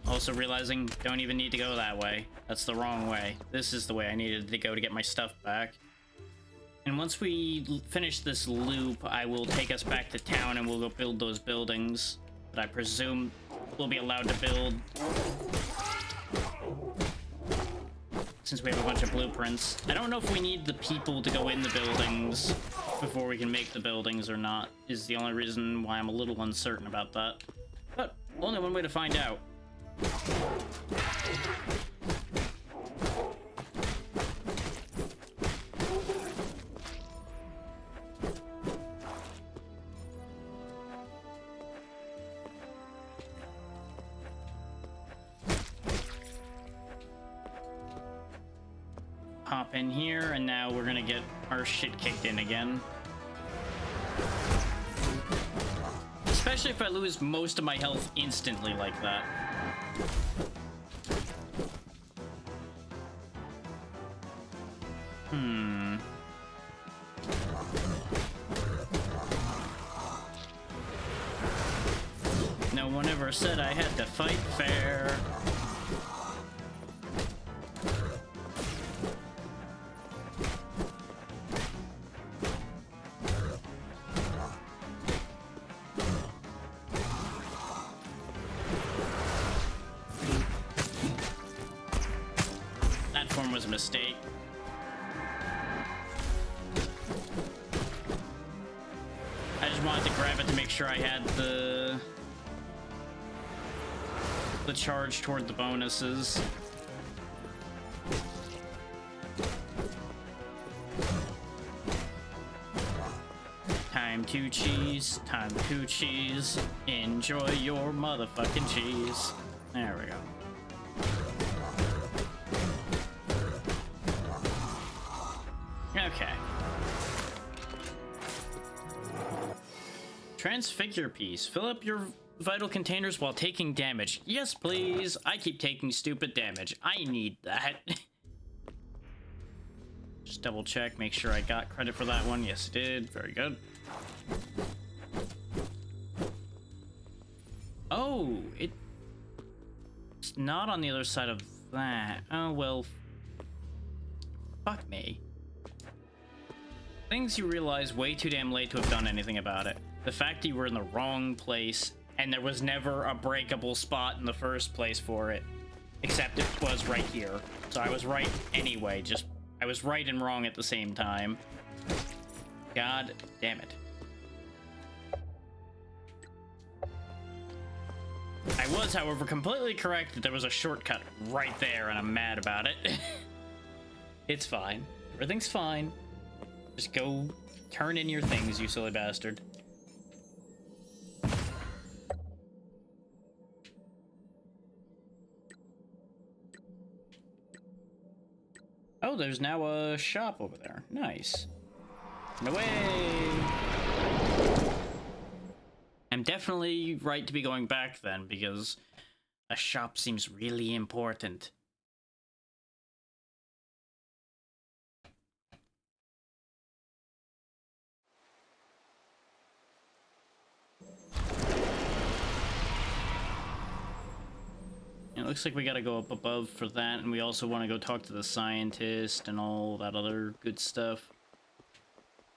Also realizing, don't even need to go that way. That's the wrong way. This is the way I needed to go to get my stuff back. And once we finish this loop, I will take us back to town and we'll go build those buildings that I presume we'll be allowed to build. Since we have a bunch of blueprints. I don't know if we need the people to go in the buildings before we can make the buildings or not, is the only reason why I'm a little uncertain about that. But only one way to find out. Hop in here, and now we're gonna get our shit kicked in again. Especially if I lose most of my health instantly like that. No one never said I had to fight fair. That form was a mistake. I just wanted to grab it to make sure I had the charge toward the bonuses. Time to cheese, time to cheese. Enjoy your motherfucking cheese. There we go. Okay. Transfigure piece. Fill up your vital containers while taking damage. Yes, please. I keep taking stupid damage. I need that. Just double check, make sure I got credit for that one. Yes, I did. Very good. Oh, it's not on the other side of that. Oh, well. Fuck me. Things you realize way too damn late to have done anything about it. The fact that you were in the wrong place and there was never a breakable spot in the first place for it. Except it was right here. So I was right anyway, just I was right and wrong at the same time. God damn it. I was, however, completely correct that there was a shortcut right there and I'm mad about it. It's fine. Everything's fine. Just go turn in your things, you silly bastard. Oh, there's now a shop over there. Nice. No way! I'm definitely right to be going back then, because a shop seems really important. It looks like we gotta go up above for that, and we also want to go talk to the scientist and all that other good stuff.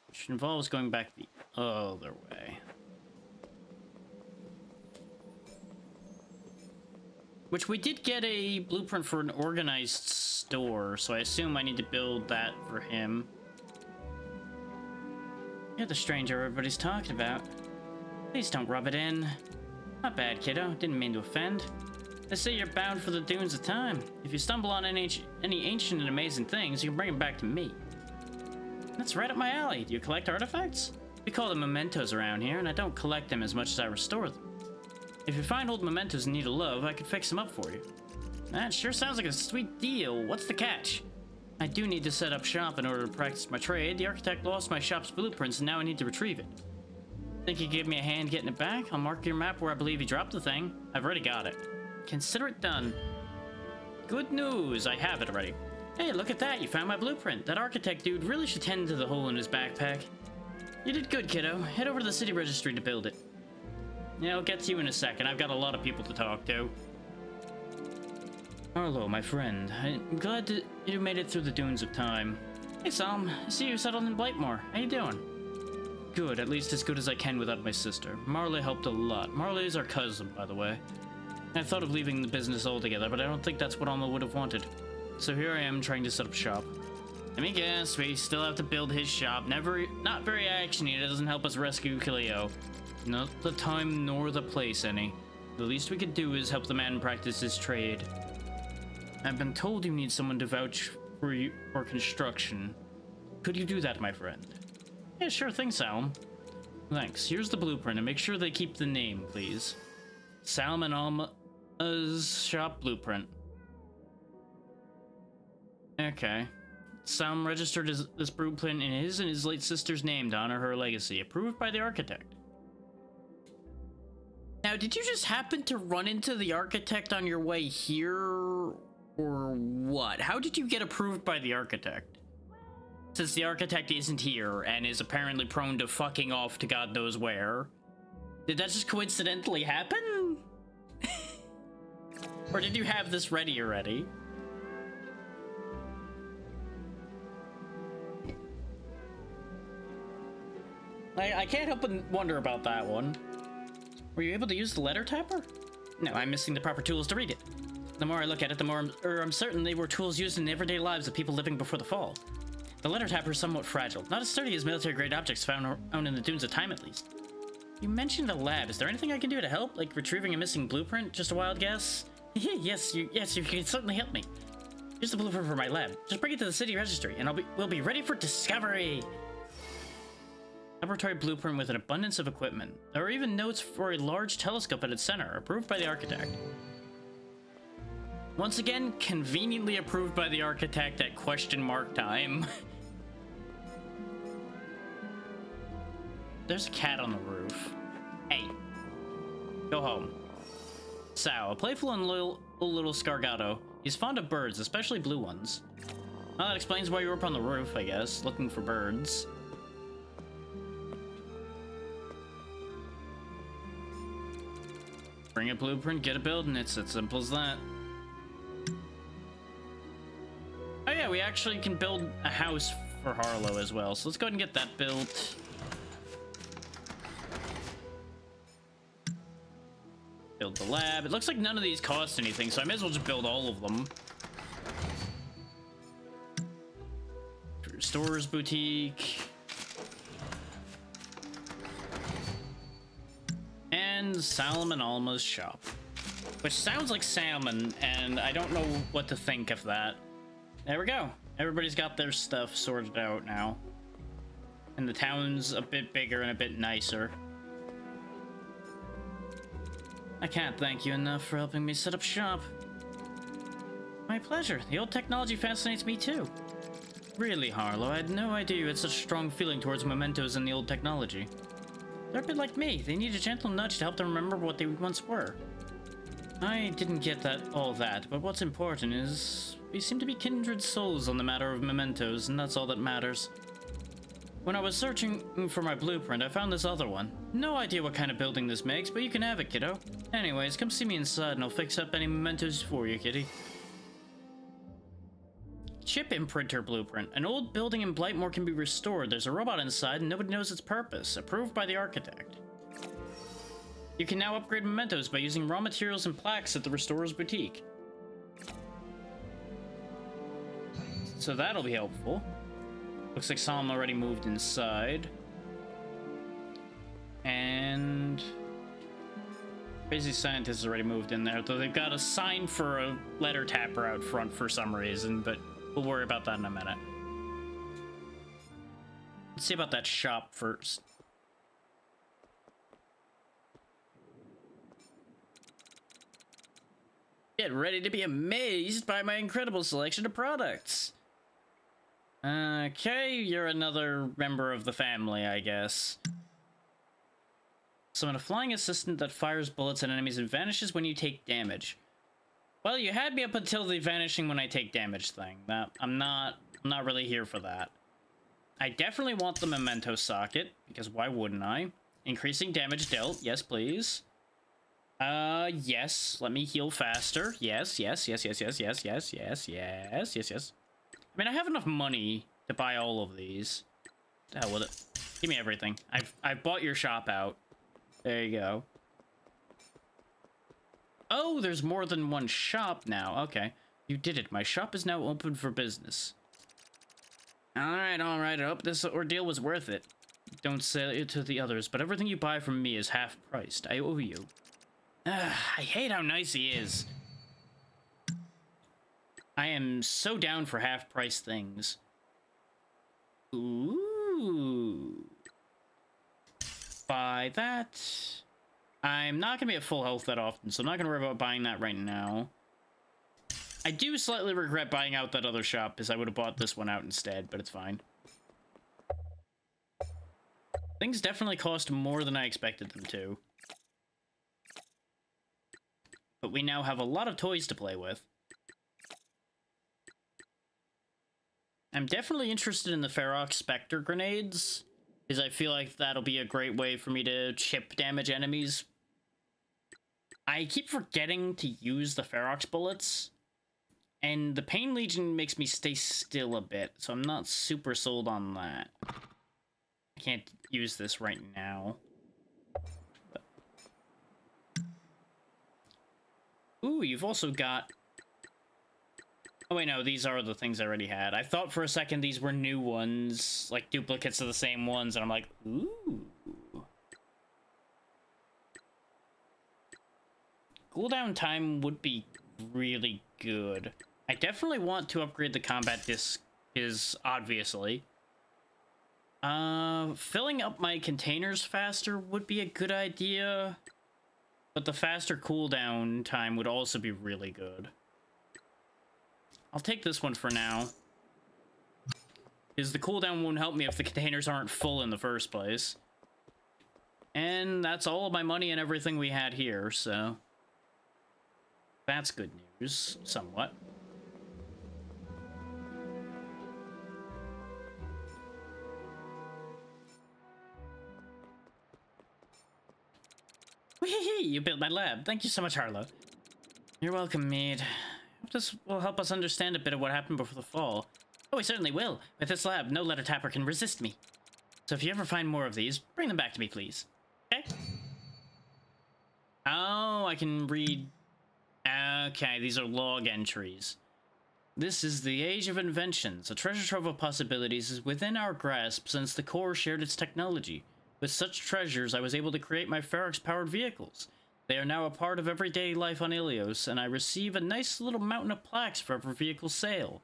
Which involves going back the other way. Which we did get a blueprint for an organized store, so I assume I need to build that for him. You're the stranger everybody's talking about. Please don't rub it in. Not bad, kiddo. Didn't mean to offend. They say you're bound for the dunes of time. If you stumble on any ancient and amazing things, you can bring them back to me. That's right up my alley. Do you collect artifacts? We call them mementos around here, and I don't collect them as much as I restore them. If you find old mementos in need of love, I could fix them up for you. That sure sounds like a sweet deal. What's the catch? I do need to set up shop in order to practice my trade. The architect lost my shop's blueprints, and now I need to retrieve it. Think you give me a hand getting it back? I'll mark your map where I believe you dropped the thing. I've already got it. Consider it done. Good news, I have it already. Hey, look at that, you found my blueprint. That architect dude really should tend to the hole in his backpack. You did good, kiddo. Head over to the city registry to build it. Yeah, I'll get to you in a second. I've got a lot of people to talk to. Arlo, my friend. I'm glad that you made it through the dunes of time. Hey, Sam. I see you settled in Blightmore. How you doing? Good, at least as good as I can without my sister. Marley helped a lot. Marley is our cousin, by the way. I thought of leaving the business altogether, but I don't think that's what Alma would have wanted. So here I am trying to set up shop. Let me guess, we still have to build his shop. Not very actiony. It doesn't help us rescue Cleo. Not the time nor the place any. The least we could do is help the man practice his trade. I've been told you need someone to vouch for you for construction. Could you do that, my friend? Yeah, sure thing, Salm. Thanks. Here's the blueprint, and make sure they keep the name, please. Salm and Alma's shop blueprint. Okay. Salm registered this blueprint in his and his late sister's name to honor her legacy. Approved by the architect. Now, did you just happen to run into the architect on your way here? Or what? How did you get approved by the architect? Since the architect isn't here and is apparently prone to fucking off to God knows where. Did that just coincidentally happen? Or did you have this ready already? I can't help but wonder about that one. Were you able to use the letter tapper? No, I'm missing the proper tools to read it. The more I look at it, the more I'm certain they were tools used in the everyday lives of people living before the fall. The letter tapper is somewhat fragile, not as sturdy as military-grade objects found in the dunes of time, at least. You mentioned a lab. Is there anything I can do to help, like retrieving a missing blueprint? Just a wild guess? yes, you can certainly help me. Here's the blueprint for my lab. Just bring it to the city registry, and we'll be ready for discovery. Laboratory blueprint with an abundance of equipment. There are even notes for a large telescope at its center, approved by the architect. Once again, conveniently approved by the architect at question mark time. There's a cat on the roof. Hey, go home. Sao, a playful and loyal little Scargato. He's fond of birds, especially blue ones. Well, that explains why you're up on the roof, I guess, looking for birds. Bring a blueprint, get a building. It's as simple as that. Oh yeah, we actually can build a house for Harlow as well. So let's go ahead and get that built. Build the lab. It looks like none of these cost anything, so I may as well just build all of them. Stores boutique. And Salmon Alma's shop. Which sounds like salmon, and I don't know what to think of that. There we go. Everybody's got their stuff sorted out now. And the town's a bit bigger and a bit nicer. I can't thank you enough for helping me set up shop. My pleasure. The old technology fascinates me too. Really, Harlow, I had no idea you had such a strong feeling towards mementos and the old technology. They're a bit like me. They need a gentle nudge to help them remember what they once were. I didn't get all that, but what's important is we seem to be kindred souls on the matter of mementos, and that's all that matters. When I was searching for my blueprint, I found this other one. No idea what kind of building this makes, but you can have it, kiddo. Anyways, come see me inside and I'll fix up any mementos for you, kitty. Chip imprinter blueprint. An old building in Blightmoor can be restored. There's a robot inside and nobody knows its purpose. Approved by the architect. You can now upgrade mementos by using raw materials and plaques at the Restorer's Boutique. So that'll be helpful. Looks like Solomon already moved inside. And Crazy Scientist has already moved in there, though they've got a sign for a letter tapper out front for some reason, but we'll worry about that in a minute. Let's see about that shop first. Get ready to be amazed by my incredible selection of products. Okay, you're another member of the family, I guess. Summon a flying assistant that fires bullets at enemies and vanishes when you take damage. Well, you had me up until the vanishing when I take damage thing. I'm not really here for that. I definitely want the memento socket, because why wouldn't I? Increasing damage dealt, yes please. Yes, let me heal faster. Yes. I mean, I have enough money to buy all of these. The hell with it. Give me everything. I've bought your shop out. There you go. Oh, there's more than one shop now. Okay. You did it. My shop is now open for business. Alright. I hope this ordeal was worth it. Don't sell it to the others, but everything you buy from me is half-priced. I owe you. I hate how nice he is. I am so down for half-price things. Ooh. Buy that. I'm not going to be at full health that often, so I'm not going to worry about buying that right now. I do slightly regret buying out that other shop, because I would have bought this one out instead, but it's fine. Things definitely cost more than I expected them to. But we now have a lot of toys to play with. I'm definitely interested in the Ferox Spectre grenades, because I feel like that'll be a great way for me to chip damage enemies. I keep forgetting to use the Ferox bullets, and the Pain Legion makes me stay still a bit, so I'm not super sold on that. I can't use this right now. But... Ooh, you've also got... Oh wait, no, these are the things I already had. I thought for a second these were new ones, like duplicates of the same ones, and I'm like, ooh. Cooldown time would be really good. I definitely want to upgrade the combat disc, obviously. Filling up my containers faster would be a good idea, but the faster cooldown time would also be really good. I'll take this one for now, because the cooldown won't help me if the containers aren't full in the first place. And that's all of my money and everything we had here, so... That's good news, somewhat. Whee! You built my lab. Thank you so much, Harlow. You're welcome, Mead. This will help us understand a bit of what happened before the fall. Oh, we certainly will. With this lab, no letter tapper can resist me. So if you ever find more of these, bring them back to me, please. Okay? Oh, I can read... Okay, these are log entries. This is the age of inventions. A treasure trove of possibilities is within our grasp since the core shared its technology. With such treasures, I was able to create my Ferox-powered vehicles. They are now a part of everyday life on Ilios, and I receive a nice little mountain of plaques for every vehicle sale.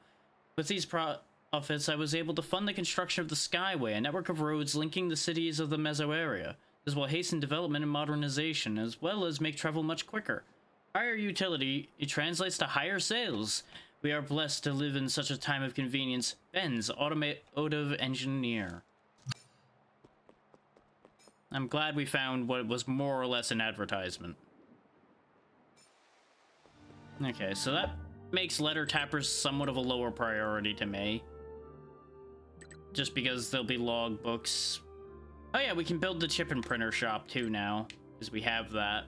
With these profits, I was able to fund the construction of the Skyway, a network of roads linking the cities of the Meso area. This will hasten development and modernization, as well as make travel much quicker. Higher utility, it translates to higher sales. We are blessed to live in such a time of convenience. Benz, automotive engineer. I'm glad we found what was more or less an advertisement. Okay, so that makes letter tappers somewhat of a lower priority to me. Just because there'll be log books. Oh yeah, we can build the chip and printer shop too now, because we have that.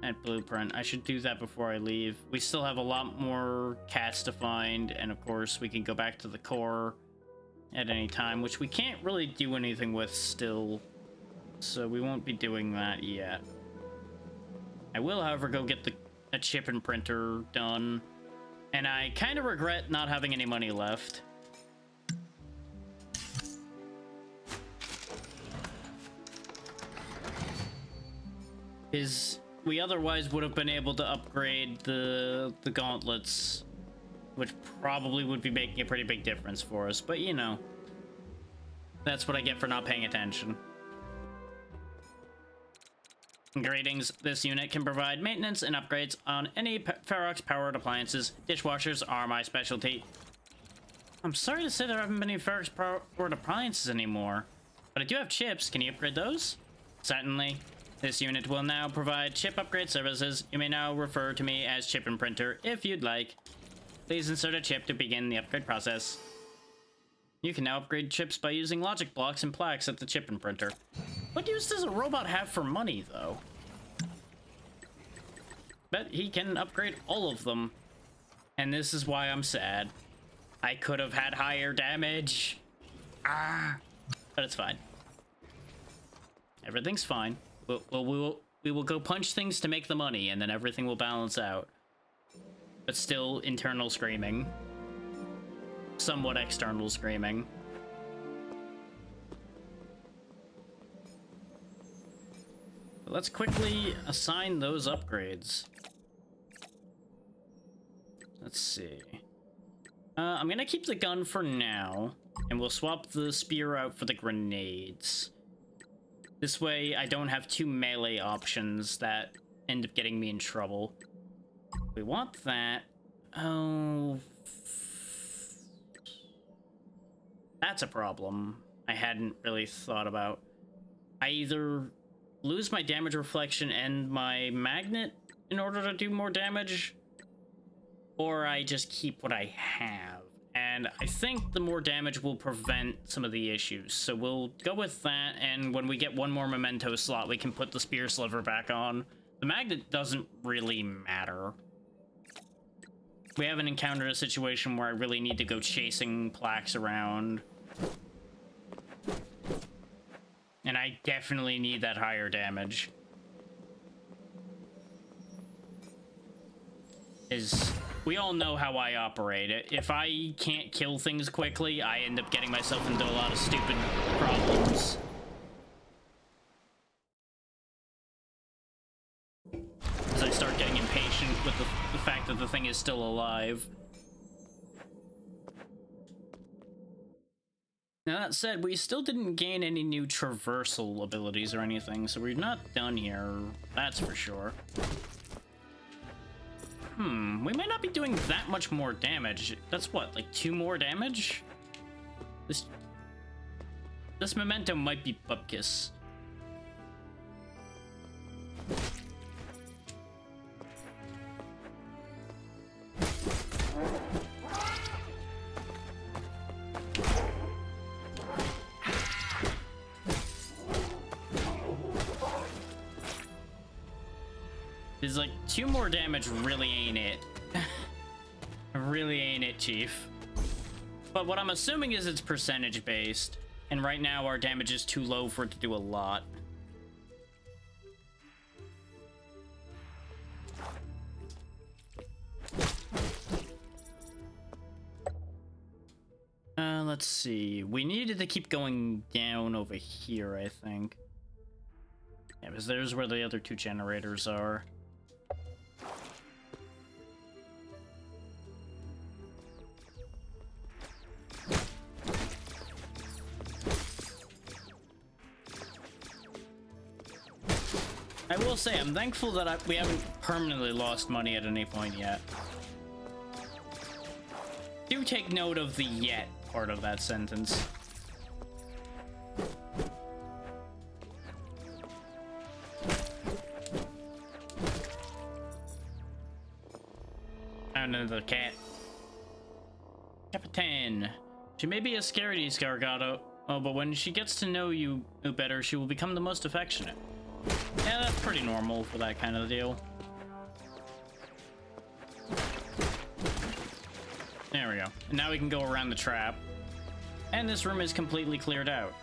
At Blueprint. I should do that before I leave. We still have a lot more cats to find, and of course we can go back to the core at any time, which we can't really do anything with still, so we won't be doing that yet. I will, however, go get a chip and printer done, and I kind of regret not having any money left. We otherwise would have been able to upgrade the gauntlets, which probably would be making a pretty big difference for us, but you know, that's what I get for not paying attention. Greetings, this unit can provide maintenance and upgrades on any Ferox-powered appliances. Dishwashers are my specialty. I'm sorry to say there haven't been any Ferox-powered appliances anymore, but I do have chips. Can you upgrade those? Certainly. This unit will now provide chip upgrade services. You may now refer to me as Chip and Printer if you'd like. Please insert a chip to begin the upgrade process. You can now upgrade chips by using logic blocks and plaques at the Chip and Printer. What use does a robot have for money, though? Bet he can upgrade all of them. And this is why I'm sad. I could have had higher damage. But it's fine. Everything's fine. We will go punch things to make the money, and then everything will balance out. But still internal screaming. Somewhat external screaming. Let's quickly assign those upgrades. Let's see. I'm gonna keep the gun for now, and we'll swap the spear out for the grenades. This way, I don't have two melee options that end up getting me in trouble. We want that. Oh... That's a problem I hadn't really thought about. I either lose my damage reflection and my magnet in order to do more damage, or I just keep what I have. And I think the more damage will prevent some of the issues. So we'll go with that, and when we get one more memento slot, we can put the spear sliver back on. The magnet doesn't really matter. We haven't encountered a situation where I really need to go chasing plaques around. And I definitely need that higher damage. We all know how I operate it. If I can't kill things quickly, I end up getting myself into a lot of stupid problems. As I start getting impatient with the fact that the thing is still alive. Now that said, we still didn't gain any new traversal abilities or anything, so we're not done here, that's for sure. We might not be doing that much more damage. That's what, like 2 more damage? This memento might be bupkis. It's like 2 more damage really ain't it. Really ain't it, Chief. But what I'm assuming is it's percentage based, and right now our damage is too low for it to do a lot. Let's see. We needed to keep going down over here, I think. Yeah, because there's where the other 2 generators are. I will say, I'm thankful that we haven't permanently lost money at any point yet. Do take note of the yet part of that sentence. Another cat. Captain. She may be a scaredy Scargato. Oh, but when she gets to know you better, she will become the most affectionate. Yeah, that's pretty normal for that kind of deal. There we go. And now we can go around the trap. And this room is completely cleared out.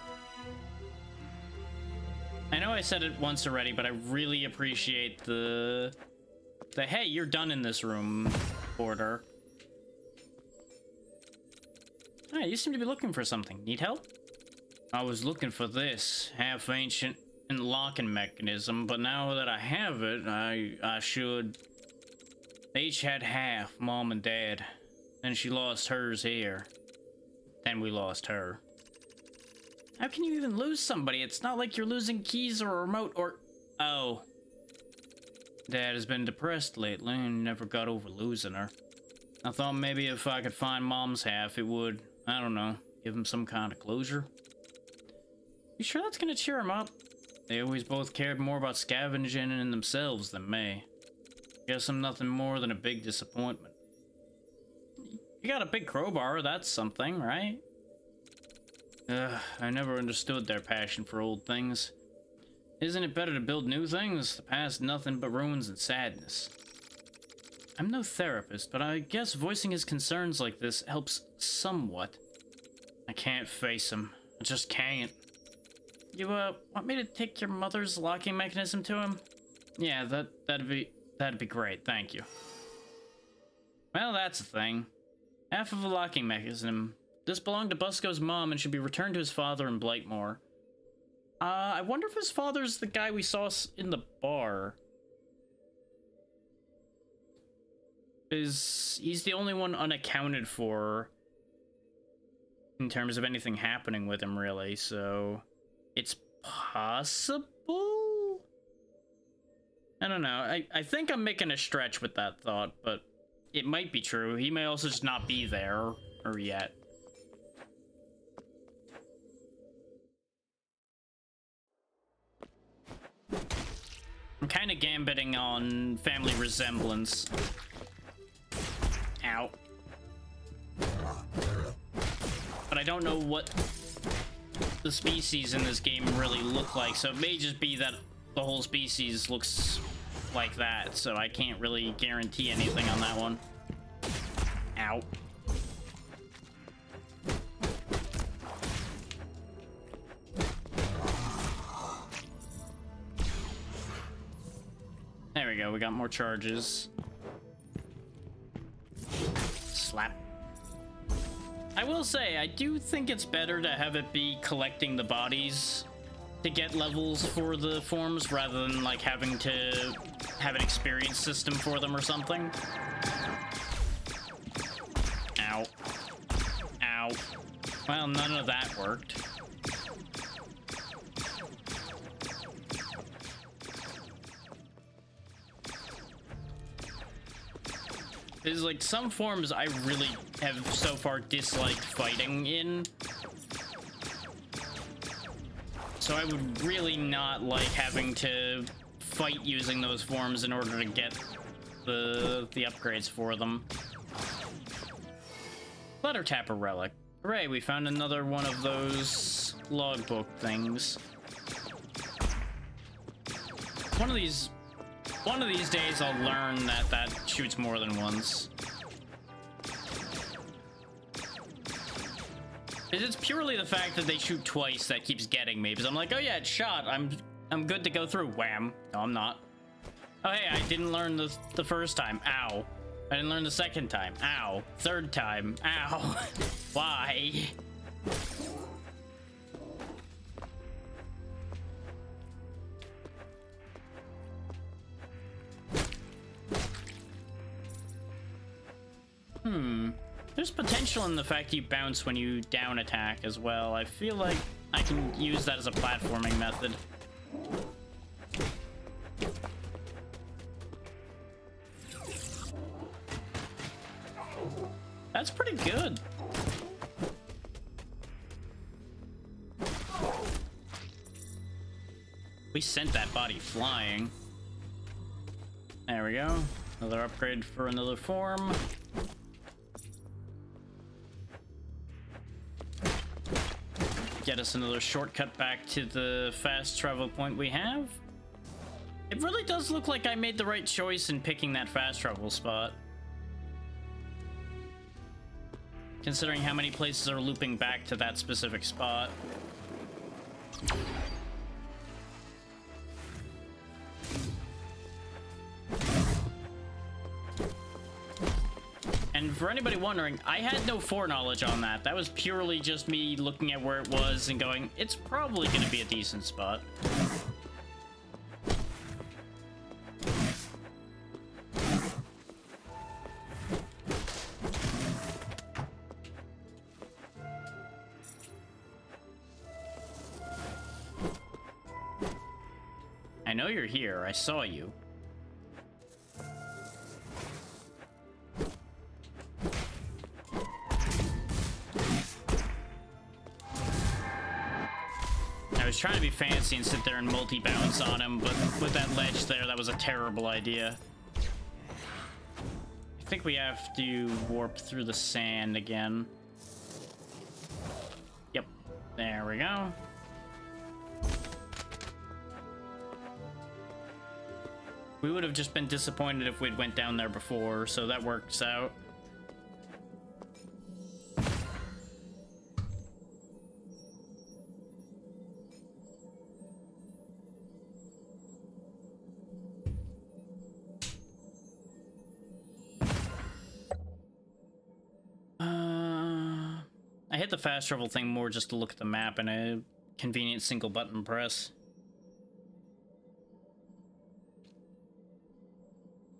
I know I said it once already, but I really appreciate the hey, you're done in this room order. Ah, you seem to be looking for something. Need help? I was looking for this half ancient and locking mechanism, but now that I have it, I should. They each had half, Mom and Dad. Then she lost hers here. Then we lost her. How can you even lose somebody? It's not like you're losing keys or a remote or... Oh. Dad has been depressed lately and never got over losing her. I thought maybe if I could find Mom's half, it would, I don't know, give him some kind of closure. You sure that's gonna cheer him up? They always both cared more about scavenging in themselves than me. Guess I'm nothing more than a big disappointment. You got a big crowbar, that's something, right? I never understood their passion for old things. Isn't it better to build new things? The past nothing but ruins and sadness. I'm no therapist, but I guess voicing his concerns like this helps somewhat. I can't face him. I just can't. You, want me to take your mother's locking mechanism to him? Yeah, that'd be great, thank you. Well, that's the thing. Half of a locking mechanism. This belonged to Busco's mom and should be returned to his father in Blightmoor. I wonder if his father's the guy we saw in the bar. He's the only one unaccounted for in terms of anything happening with him, really, so it's possible? I don't know. I think I'm making a stretch with that thought, but it might be true. He may also just not be there or yet. I'm kind of gambiting on family resemblance. Ow. But I don't know what the species in this game really look like, so it may just be that the whole species looks like that, so I can't really guarantee anything on that one. Ow. There we go, we got more charges. Slap. I will say, I do think it's better to have it be collecting the bodies to get levels for the forms rather than like having to have an experience system for them or something. Ow. Ow. Well, none of that worked. There's like some forms I really have so far disliked fighting in. So I would really not like having to fight using those forms in order to get the upgrades for them. Letter Tapper Relic. Hooray, we found another one of those logbook things. One of these days I'll learn that that shoots more than once. It's purely the fact that they shoot twice that keeps getting me, because I'm like, oh yeah, it's shot. I'm good to go through. Wham. No, I'm not. Oh hey, I didn't learn the first time. Ow. I didn't learn the second time. Ow. Third time. Ow. Why? There's potential in the fact you bounce when you down attack as well. I feel like I can use that as a platforming method. That's pretty good. We sent that body flying. There we go. Another upgrade for another form. Get us another shortcut back to the fast travel point we have. It really does look like I made the right choice in picking that fast travel spot, considering how many places are looping back to that specific spot. And for anybody wondering, I had no foreknowledge on that. That was purely just me looking at where it was and going, it's probably going to be a decent spot. I know you're here. I saw you. I was trying to be fancy and sit there and multi-bounce on him, but with that ledge there, that was a terrible idea. I think we have to warp through the sand again. Yep, there we go. We would have just been disappointed if we'd went down there before, so that works out. I hit the fast travel thing more just to look at the map and a convenient single button press.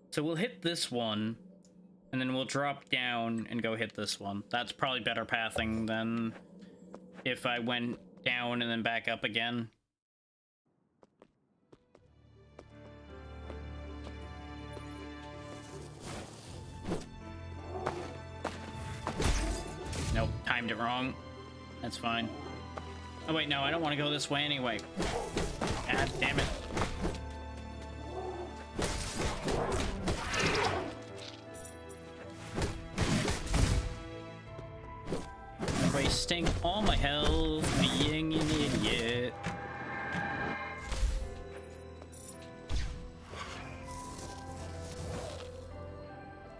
So we'll hit this one, and then we'll drop down and go hit this one. That's probably better pathing than if I went down and then back up again. Nope, timed it wrong. That's fine. Oh wait, no, I don't want to go this way anyway. God damn it. Wasting all my health being an idiot.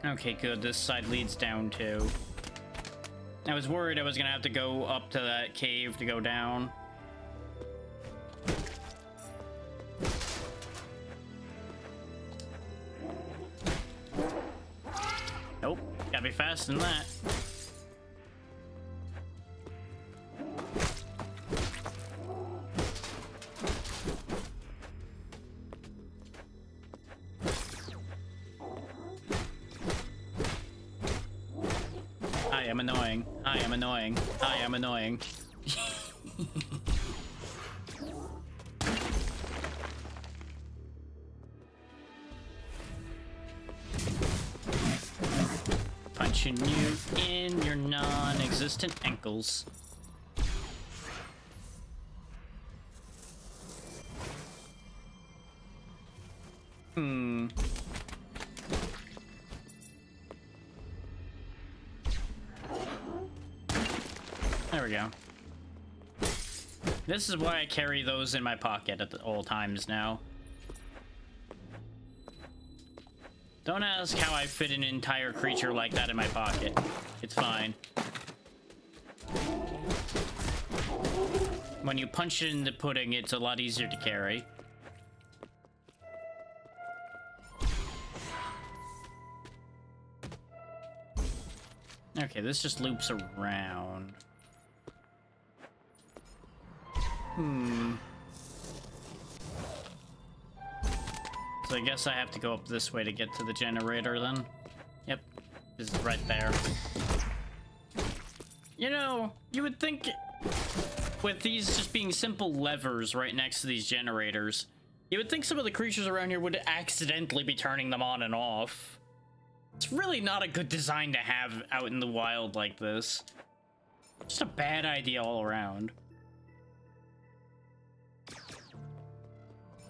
Okay, good. This side leads down too. I was worried I was gonna have to go up to that cave to go down. Nope. Gotta be faster than that. I am annoying. I am annoying. I am annoying. Punching you in your non-existent ankles. There we go. This is why I carry those in my pocket at all times now. Don't ask how I fit an entire creature like that in my pocket. It's fine. When you punch it in the pudding, it's a lot easier to carry. Okay, this just loops around. So I guess I have to go up this way to get to the generator then. Yep, this is right there. You know, you would think with these just being simple levers right next to these generators, you would think some of the creatures around here would accidentally be turning them on and off. It's really not a good design to have out in the wild like this. Just a bad idea all around.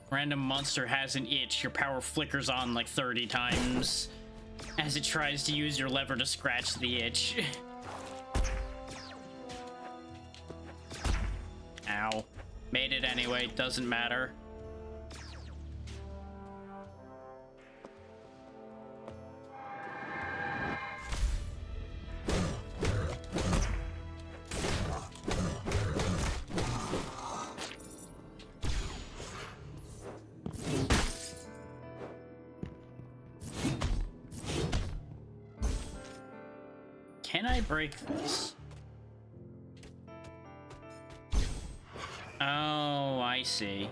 Random monster has an itch. Your power flickers on like 30 times as it tries to use your lever to scratch the itch. Ow. Made it anyway. Doesn't matter. Can I break this? Oh, I see.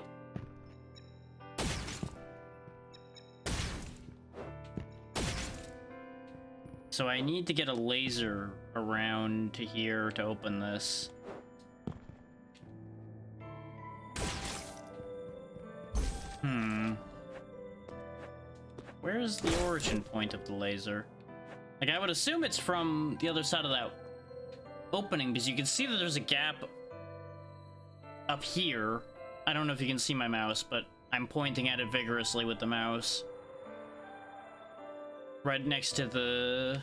So I need to get a laser around to here to open this. Where's the origin point of the laser? Like, I would assume it's from the other side of that opening, because you can see that there's a gap up here. I don't know if you can see my mouse, but I'm pointing at it vigorously with the mouse. Right next to the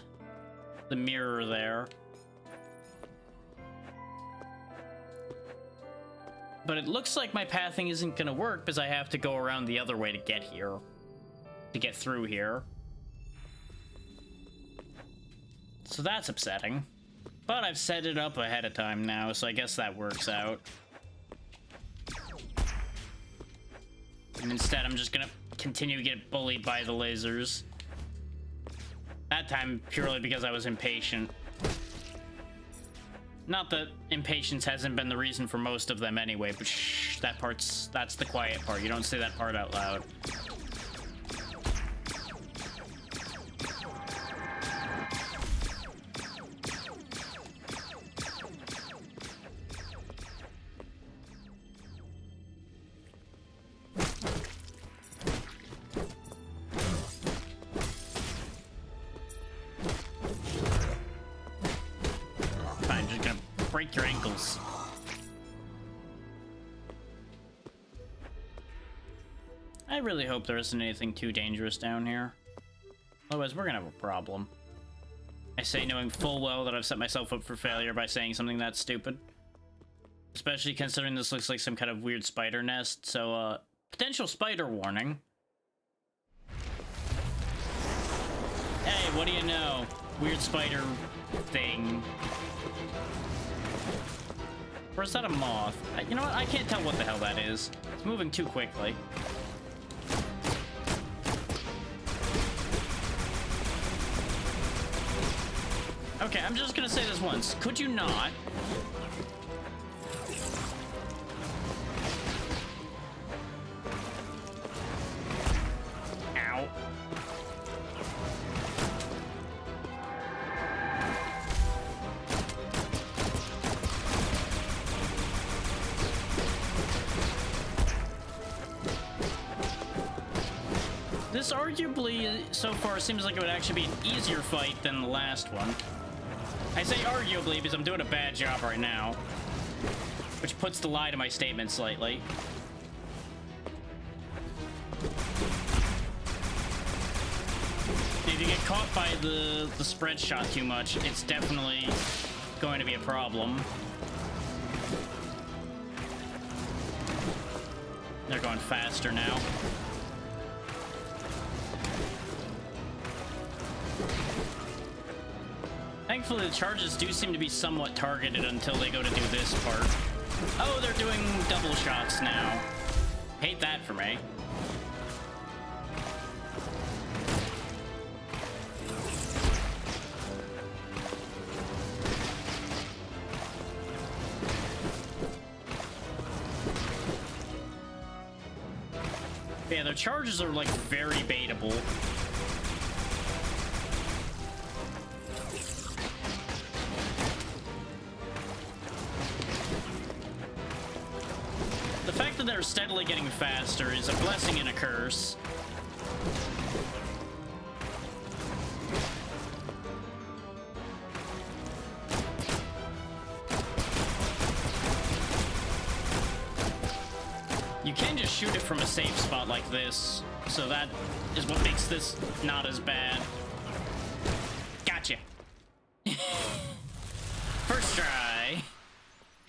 mirror there. But it looks like my pathing isn't gonna work because I have to go around the other way to get here. To get through here. So that's upsetting. But I've set it up ahead of time now, so I guess that works out. And instead, I'm just gonna continue to get bullied by the lasers. That time, purely because I was impatient. Not that impatience hasn't been the reason for most of them anyway, but shh, that's the quiet part. You don't say that part out loud. Break your ankles. I really hope there isn't anything too dangerous down here. Otherwise, we're gonna have a problem. I say knowing full well that I've set myself up for failure by saying something that stupid. Especially considering this looks like some kind of weird spider nest, so, potential spider warning. Hey, what do you know? Weird spider thing. Or is that a moth? You know what? I can't tell what the hell that is. It's moving too quickly. Okay, I'm just gonna say this once. Could you not? Ow. This arguably, so far, seems like it would actually be an easier fight than the last one. I say arguably because I'm doing a bad job right now, which puts the lie to my statement slightly. If you get caught by the spread shot too much, it's definitely going to be a problem. They're going faster now. Thankfully, the charges do seem to be somewhat targeted until they go to do this part. Oh, they're doing double shots now. Hate that for me. Yeah, their charges are like very baitable. The fact that they're steadily getting faster is a blessing and a curse. You can just shoot it from a safe spot like this, so that is what makes this not as bad. Gotcha. First try.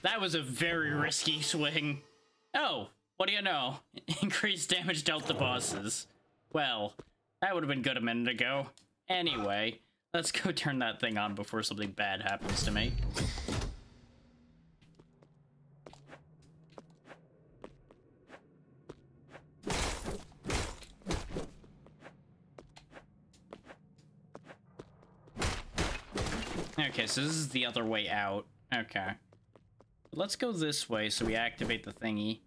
That was a very risky swing. Oh, what do you know? Increased damage dealt to bosses. Well, that would have been good a minute ago. Anyway, let's go turn that thing on before something bad happens to me. Okay, so this is the other way out. Okay. Let's go this way so we activate the thingy.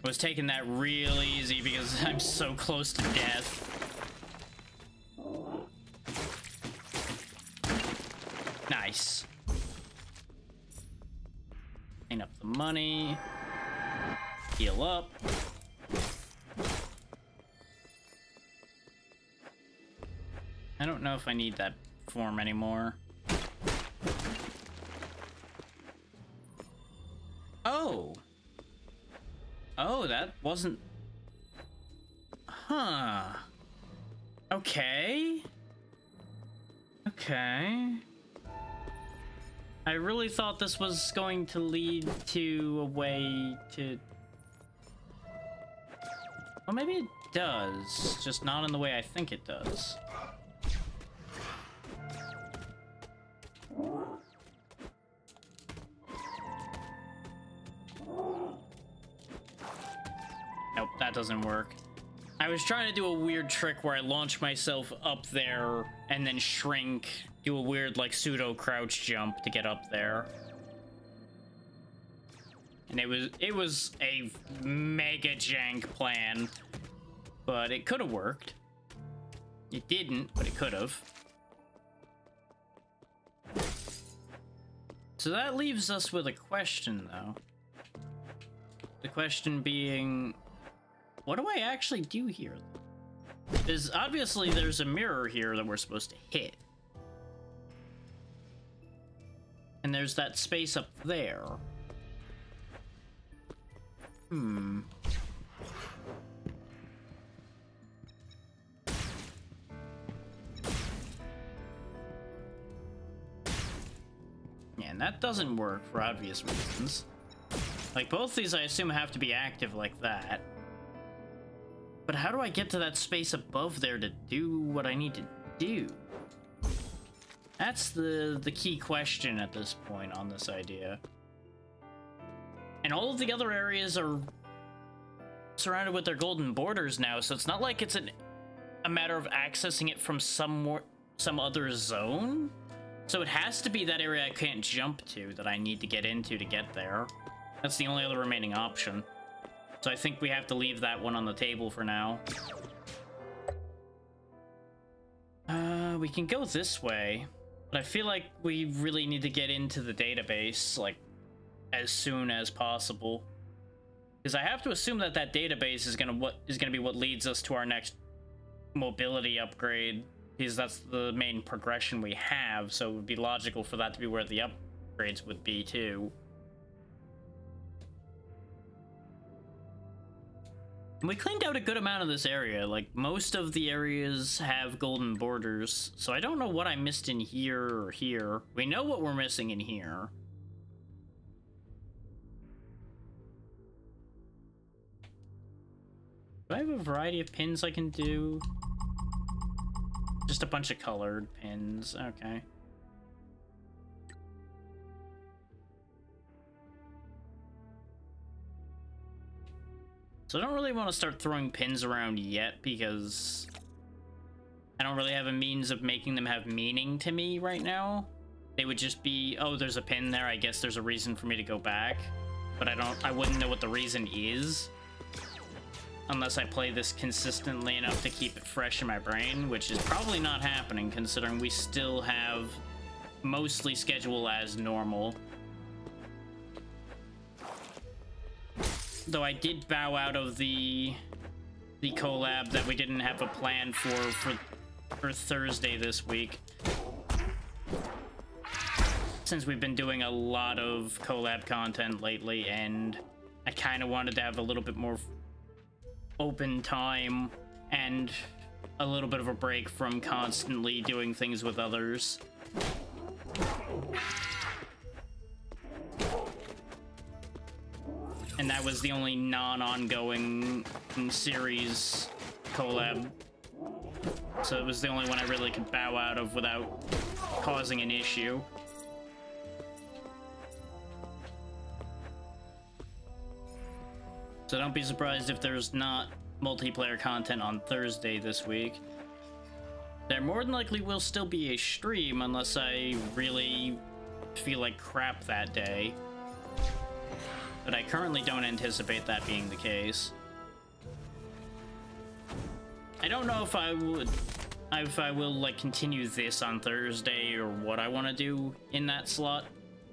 Was taking that real easy because I'm so close to death. Nice. Clean up the money. Heal up. I don't know if I need that form anymore. Oh! Oh, that wasn't... Huh. Okay. Okay. I really thought this was going to lead to a way to... Well, maybe it does, just not in the way I think it does. Nope, that doesn't work. I was trying to do a weird trick where I launch myself up there and then shrink, do a weird like pseudo crouch jump to get up there. And it was a mega jank plan, but it could have worked. It didn't, but it could have. So that leaves us with a question though. The question being, what do I actually do here? Because obviously there's a mirror here that we're supposed to hit. And there's that space up there. Hmm. Yeah, and that doesn't work for obvious reasons. Like, both these I assume have to be active like that. But how do I get to that space above there to do what I need to do? That's the key question at this point on this idea. And all of the other areas are surrounded with their golden borders now, so it's not like it's a matter of accessing it from some other zone. So it has to be that area I can't jump to that I need to get into to get there. That's the only other remaining option. So I think we have to leave that one on the table for now. We can go this way, but I feel like we really need to get into the database, like, as soon as possible. Because I have to assume that that database is gonna be what leads us to our next mobility upgrade, because that's the main progression we have, so it would be logical for that to be where the upgrades would be, too. We cleaned out a good amount of this area. Like, most of the areas have golden borders, so I don't know what I missed in here or here. We know what we're missing in here. Do I have a variety of pins I can do? Just a bunch of colored pins. Okay. So I don't really want to start throwing pins around yet because I don't really have a means of making them have meaning to me right now. They would just be, oh, there's a pin there, I guess there's a reason for me to go back. But I wouldn't know what the reason is unless I play this consistently enough to keep it fresh in my brain, which is probably not happening considering we still have mostly schedule as normal. Though I did bow out of the collab that we didn't have a plan for Thursday this week. Since we've been doing a lot of collab content lately, and I kind of wanted to have a little bit more open time and a little bit of a break from constantly doing things with others. And that was the only non-ongoing series collab. So it was the only one I really could bow out of without causing an issue. So don't be surprised if there's not multiplayer content on Thursday this week. There more than likely will still be a stream unless I really feel like crap that day. But I currently don't anticipate that being the case. I don't know if I will like continue this on Thursday or what I want to do in that slot.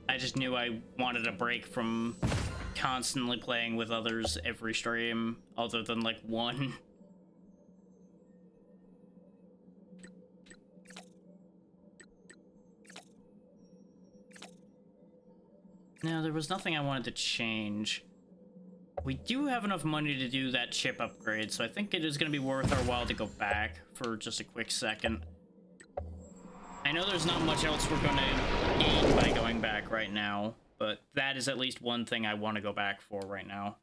I just knew I wanted a break from constantly playing with others every stream other than like one. No, there was nothing I wanted to change. We do have enough money to do that chip upgrade, so I think it is going to be worth our while to go back for just a quick second. I know there's not much else we're going to gain by going back right now, but that is at least one thing I want to go back for right now.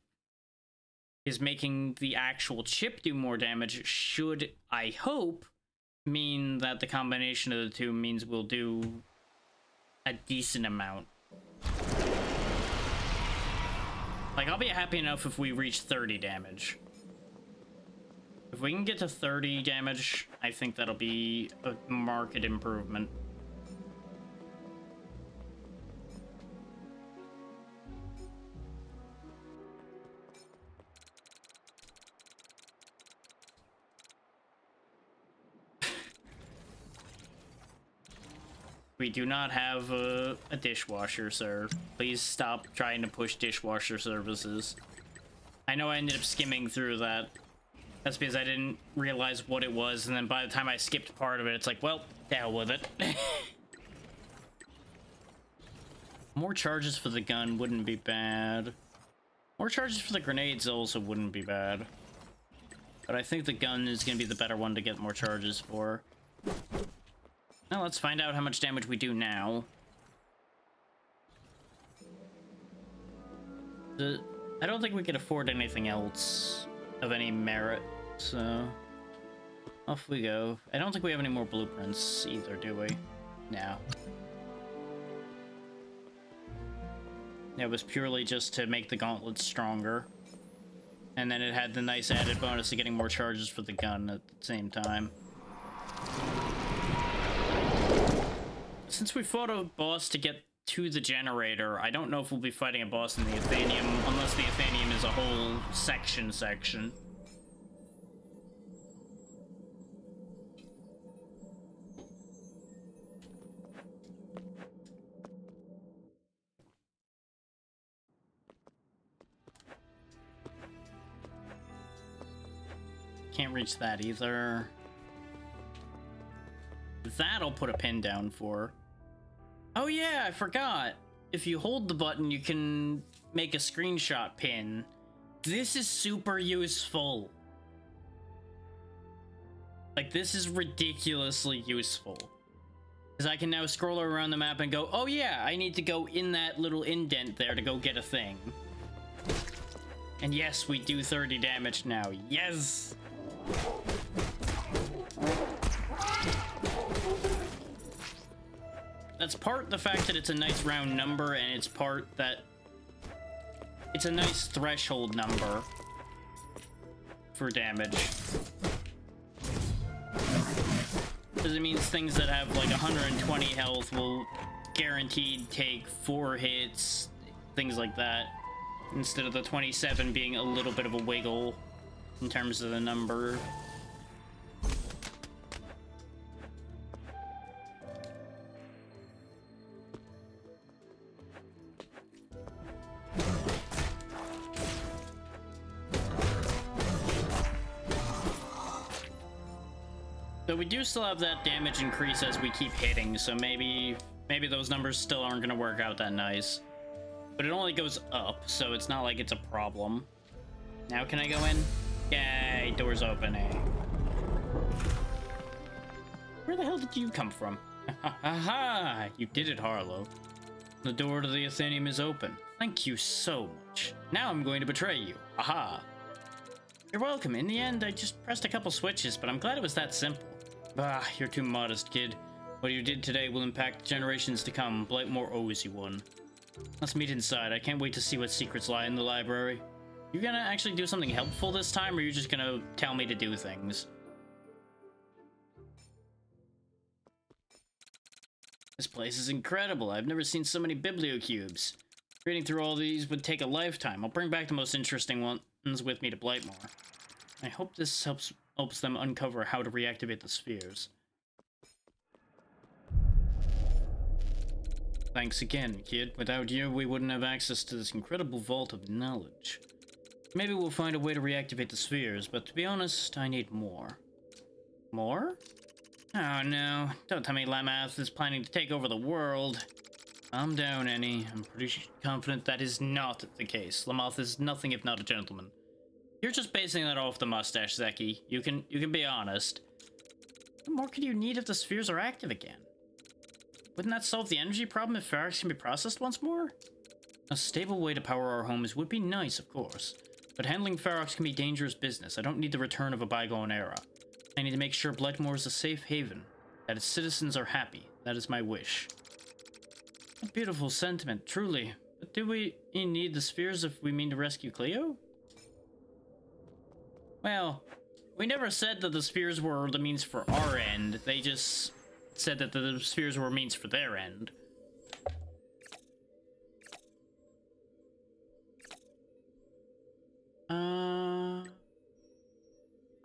Is making the actual chip do more damage should, I hope, mean that the combination of the two means we'll do a decent amount. Like, I'll be happy enough if we reach 30 damage. If we can get to 30 damage, I think that'll be a marked improvement. We do not have a dishwasher, sir. Please stop trying to push dishwasher services. I know I ended up skimming through that. That's because I didn't realize what it was, and then by the time I skipped part of it, it's like, well, to hell with it. More charges for the gun wouldn't be bad. More charges for the grenades also wouldn't be bad. But I think the gun is going to be the better one to get more charges for. Now let's find out how much damage we do now. I don't think we can afford anything else of any merit, so off we go. I don't think we have any more blueprints either, do we? No. It was purely just to make the gauntlet stronger. And then it had the nice added bonus of getting more charges for the gun at the same time. Since we fought a boss to get to the generator, I don't know if we'll be fighting a boss in the Athenium, unless the Athenium is a whole section. Can't reach that either. That'll put a pin down for. Oh yeah, I forgot. If you hold the button, you can make a screenshot pin. This is super useful. Like, this is ridiculously useful. Because I can now scroll around the map and go, oh yeah, I need to go in that little indent there to go get a thing. And yes, we do 30 damage now. Yes! That's part the fact that it's a nice round number, and it's part that it's a nice threshold number for damage. Because it means things that have like 120 health will guaranteed take 4 hits, things like that, instead of the 27 being a little bit of a wiggle in terms of the number. So we do still have that damage increase as we keep hitting, so maybe those numbers still aren't going to work out that nice. But it only goes up, so it's not like it's a problem. Now can I go in? Yay, door's opening. Where the hell did you come from? Aha! You did it, Harlow. The door to the Athenium is open. Thank you so much. Now I'm going to betray you. Aha! You're welcome. In the end, I just pressed a couple switches, but I'm glad it was that simple. Ah, you're too modest, kid. What you did today will impact generations to come. Blightmore owes you one. Let's meet inside. I can't wait to see what secrets lie in the library. You gonna actually do something helpful this time, or are you just gonna tell me to do things? This place is incredible. I've never seen so many bibliocubes. Reading through all these would take a lifetime. I'll bring back the most interesting ones with me to Blightmore. I hope this helps them uncover how to reactivate the spheres. Thanks again, kid. Without you, we wouldn't have access to this incredible vault of knowledge. Maybe we'll find a way to reactivate the spheres, but to be honest, I need more. More? Oh no, don't tell me Lamath is planning to take over the world. Calm down, Annie. I'm pretty confident that is not the case. Lamath is nothing if not a gentleman. You're just basing that off the mustache, Zeki. You can be honest. What more could you need if the spheres are active again? Wouldn't that solve the energy problem if Ferox can be processed once more? A stable way to power our homes would be nice, of course. But handling Ferox can be dangerous business. I don't need the return of a bygone era. I need to make sure Blightmore is a safe haven, that its citizens are happy. That is my wish. A beautiful sentiment, truly. But do we need the spheres if we mean to rescue Cleo? Well, we never said that the spheres were the means for our end. They just said that the spheres were means for their end.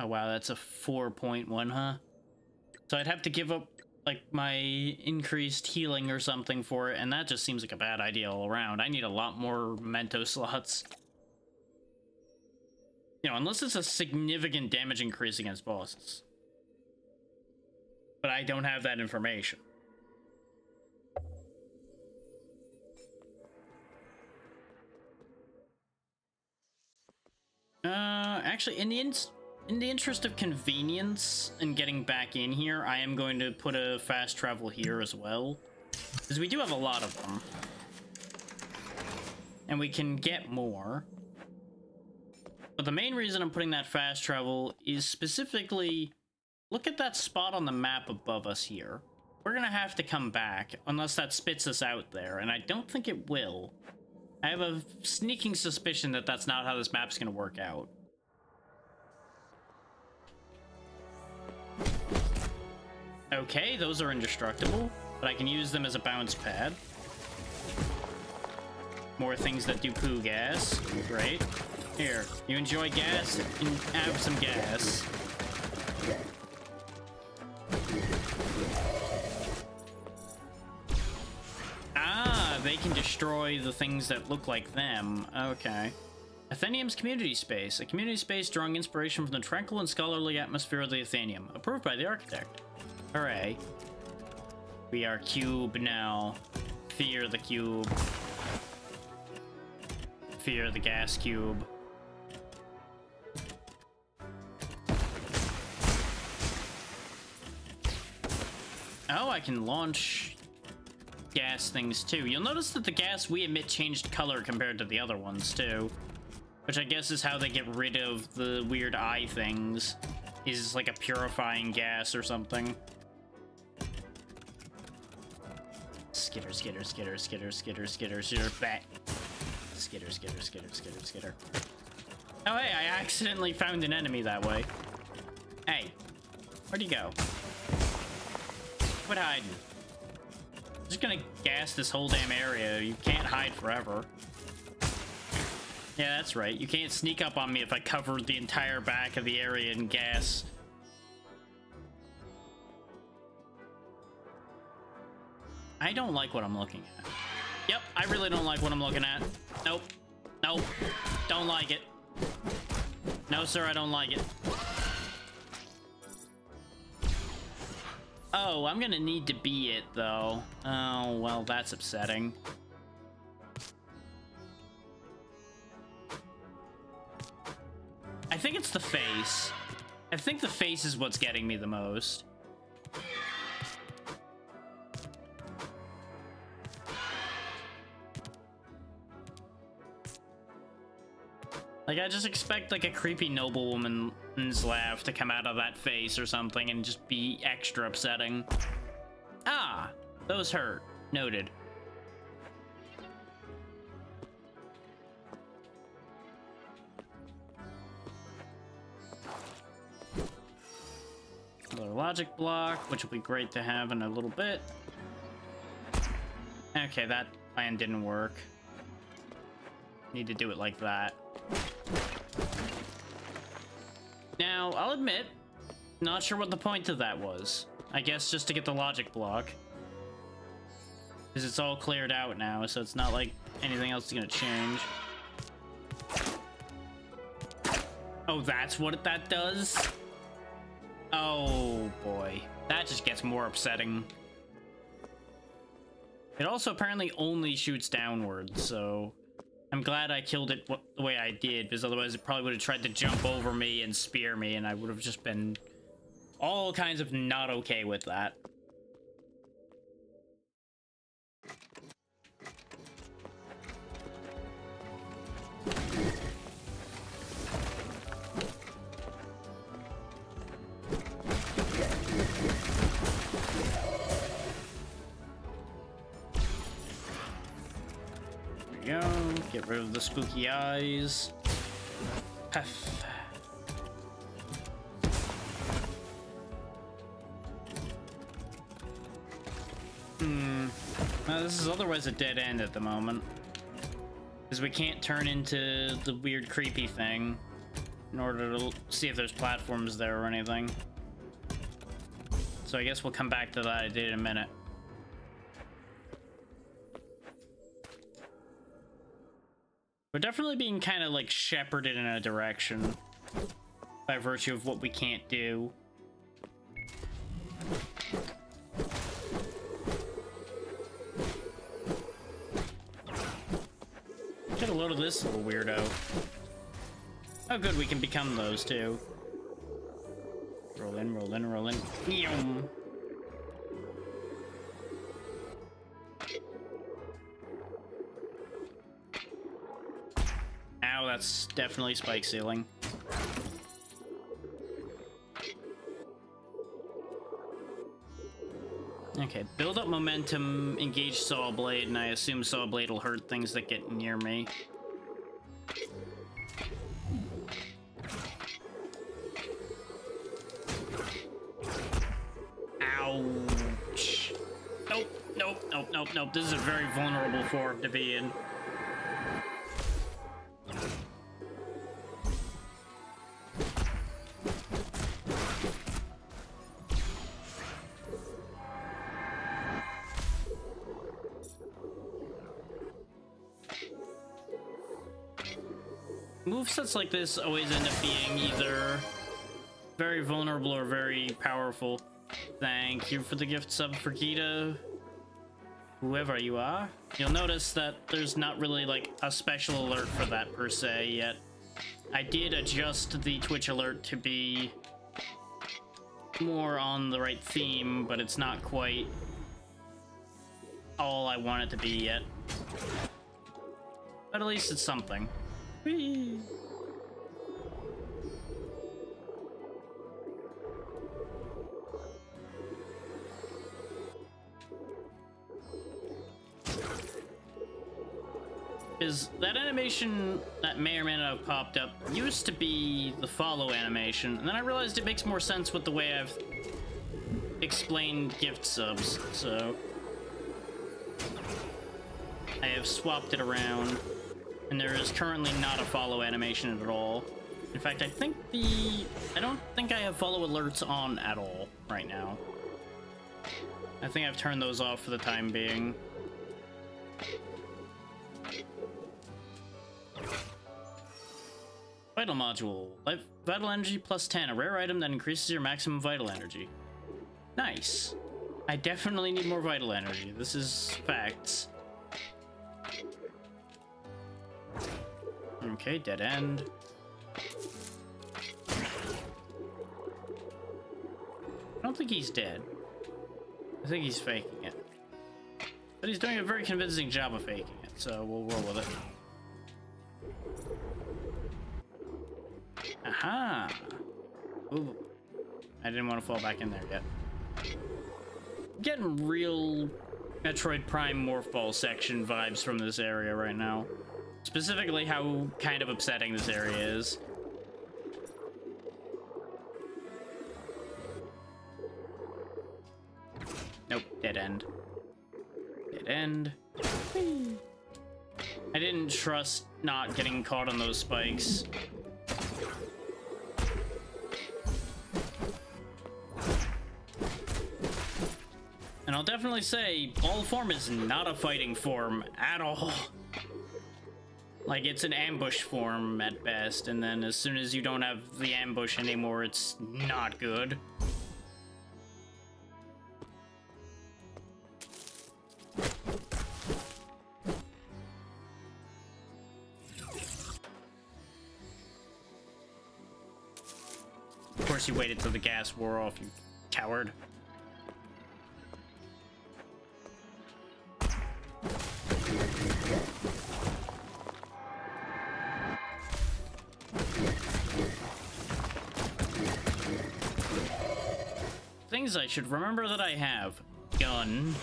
Oh wow, that's a 4.1, huh? So I'd have to give up, like, my increased healing or something for it, and that just seems like a bad idea all around. I need a lot more memento slots. You know, unless it's a significant damage increase against bosses. But I don't have that information. Actually, in the interest of convenience and getting back in here, I am going to put a fast travel here as well, because we do have a lot of them, and we can get more. But the main reason I'm putting that fast travel is specifically, look at that spot on the map above us here. We're gonna have to come back unless that spits us out there, and I don't think it will. I have a sneaking suspicion that that's not how this map's gonna work out. Okay, those are indestructible, but I can use them as a bounce pad. More things that do poo gas. Great. Here, you enjoy gas? And have some gas. Ah, they can destroy the things that look like them. Okay. Athenium's community space. A community space drawing inspiration from the tranquil and scholarly atmosphere of the Athenium. Approved by the architect. Hooray. We are cube now. Fear the cube. Fear the gas cube. Oh, I can launch gas things too. You'll notice that the gas we emit changed color compared to the other ones too. Which I guess is how they get rid of the weird eye things. Is like a purifying gas or something. Skitter, skitter, skitter, skitter, skitter, skitter, skitter, bat. Skitter, skitter, skitter, skitter, skitter. Oh hey, I accidentally found an enemy that way. Hey, where'd you go? Quit hiding. I'm just gonna gas this whole damn area. You can't hide forever. Yeah, that's right. You can't sneak up on me if I cover the entire back of the area in gas. I don't like what I'm looking at. Yep, I really don't like what I'm looking at. Nope. Nope. Don't like it. No, sir, I don't like it. Oh, I'm gonna need to be it, though. Oh, well, that's upsetting. I think it's the face. I think the face is what's getting me the most. Like, I just expect, like, a creepy noblewoman's laugh to come out of that face or something and just be extra upsetting. Ah, those hurt. Noted. Another logic block, which will be great to have in a little bit. Okay, that plan didn't work. Need to do it like that. Now, I'll admit, not sure what the point of that was. I guess just to get the logic block. Because it's all cleared out now, so it's not like anything else is gonna change. Oh, that's what that does? Oh, boy. That just gets more upsetting. It also apparently only shoots downwards, so... I'm glad I killed it the way I did, because otherwise it probably would have tried to jump over me and spear me, and I would have just been all kinds of not okay with that. Go. Get rid of the spooky eyes. Puff. Now, this is otherwise a dead end at the moment. Because we can't turn into the weird creepy thing in order to see if there's platforms there or anything. So I guess we'll come back to that idea in a minute. We're definitely being kind of like shepherded in a direction by virtue of what we can't do. Get a load of this little weirdo. Oh, good, we can become those too. Roll in, roll in, roll in. Yum. Ow, that's definitely spike ceiling. Okay, build up momentum, engage Saw Blade, and I assume Saw Blade will hurt things that get near me. Ouch. Nope, nope, nope, nope, nope. This is a very vulnerable form to be in. Movesets like this always end up being either very vulnerable or very powerful. Thank you for the gift sub for Gita. Whoever you are. You'll notice that there's not really like a special alert for that per se yet. I did adjust the Twitch alert to be more on the right theme, but it's not quite all I want it to be yet. But at least it's something. Whee! Is that animation that may or may not have popped up used to be the follow animation, and then I realized it makes more sense with the way I've explained gift subs, so I have swapped it around, and there is currently not a follow animation at all. In fact, I don't think I have follow alerts on at all right now. I think I've turned those off for the time being. Vital module. Vital energy plus 10. A rare item that increases your maximum vital energy. Nice. I definitely need more vital energy. This is facts. Okay, dead end. I don't think he's dead. I think he's faking it. But he's doing a very convincing job of faking it, so we'll roll with it. Aha! Ooh. I didn't want to fall back in there yet. I'm getting real Metroid Prime Morph Ball section vibes from this area right now. Specifically how kind of upsetting this area is. Nope, dead end. Dead end. Whee. I didn't trust not getting caught on those spikes. And I'll definitely say, ball form is not a fighting form at all. Like, it's an ambush form at best, and then as soon as you don't have the ambush anymore, it's not good. Of course you waited till the gas wore off, you coward. Things I should remember that I have. Gun.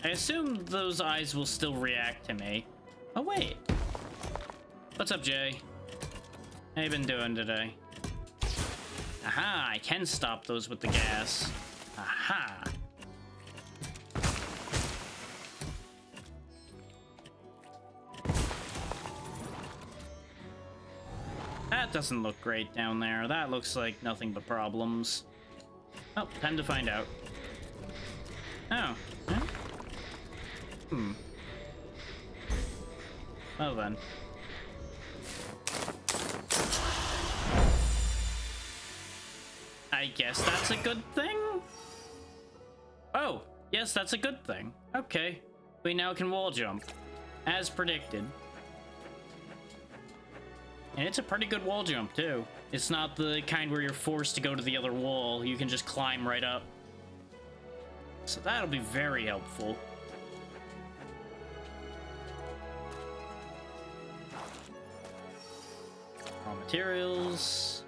I assume those eyes will still react to me. Oh, wait. What's up, Jay? How you been doing today? Aha, I can stop those with the gas. Aha. That doesn't look great down there. That looks like nothing but problems. Oh, time to find out. Oh. Huh? Well then. I guess that's a good thing? Oh, yes, that's a good thing. Okay. We now can wall jump. as predicted. And it's a pretty good wall jump, too. It's not the kind where you're forced to go to the other wall. You can just climb right up. So that'll be very helpful. Raw materials.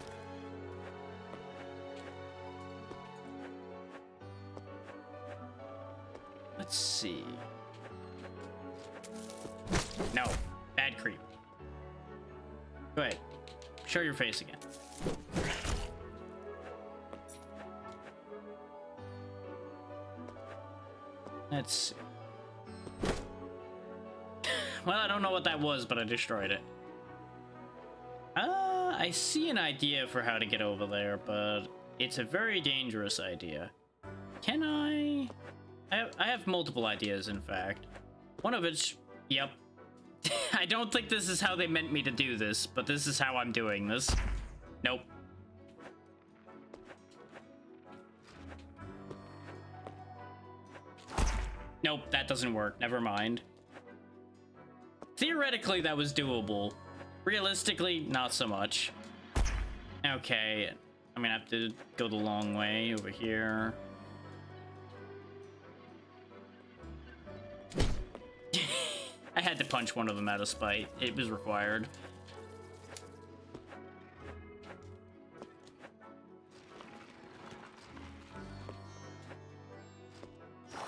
Let's see. No. Bad creep. Go ahead. Show your face again. Let's see. Well, I don't know what that was, but I destroyed it. I see an idea for how to get over there, but it's a very dangerous idea. Can I have multiple ideas, in fact. One of it's... Yep. I don't think this is how they meant me to do this, but this is how I'm doing this. Nope. Nope, that doesn't work. Never mind. Theoretically, that was doable. Realistically, not so much. Okay. I'm gonna have to go the long way over here. I had to punch one of them out of spite. It was required.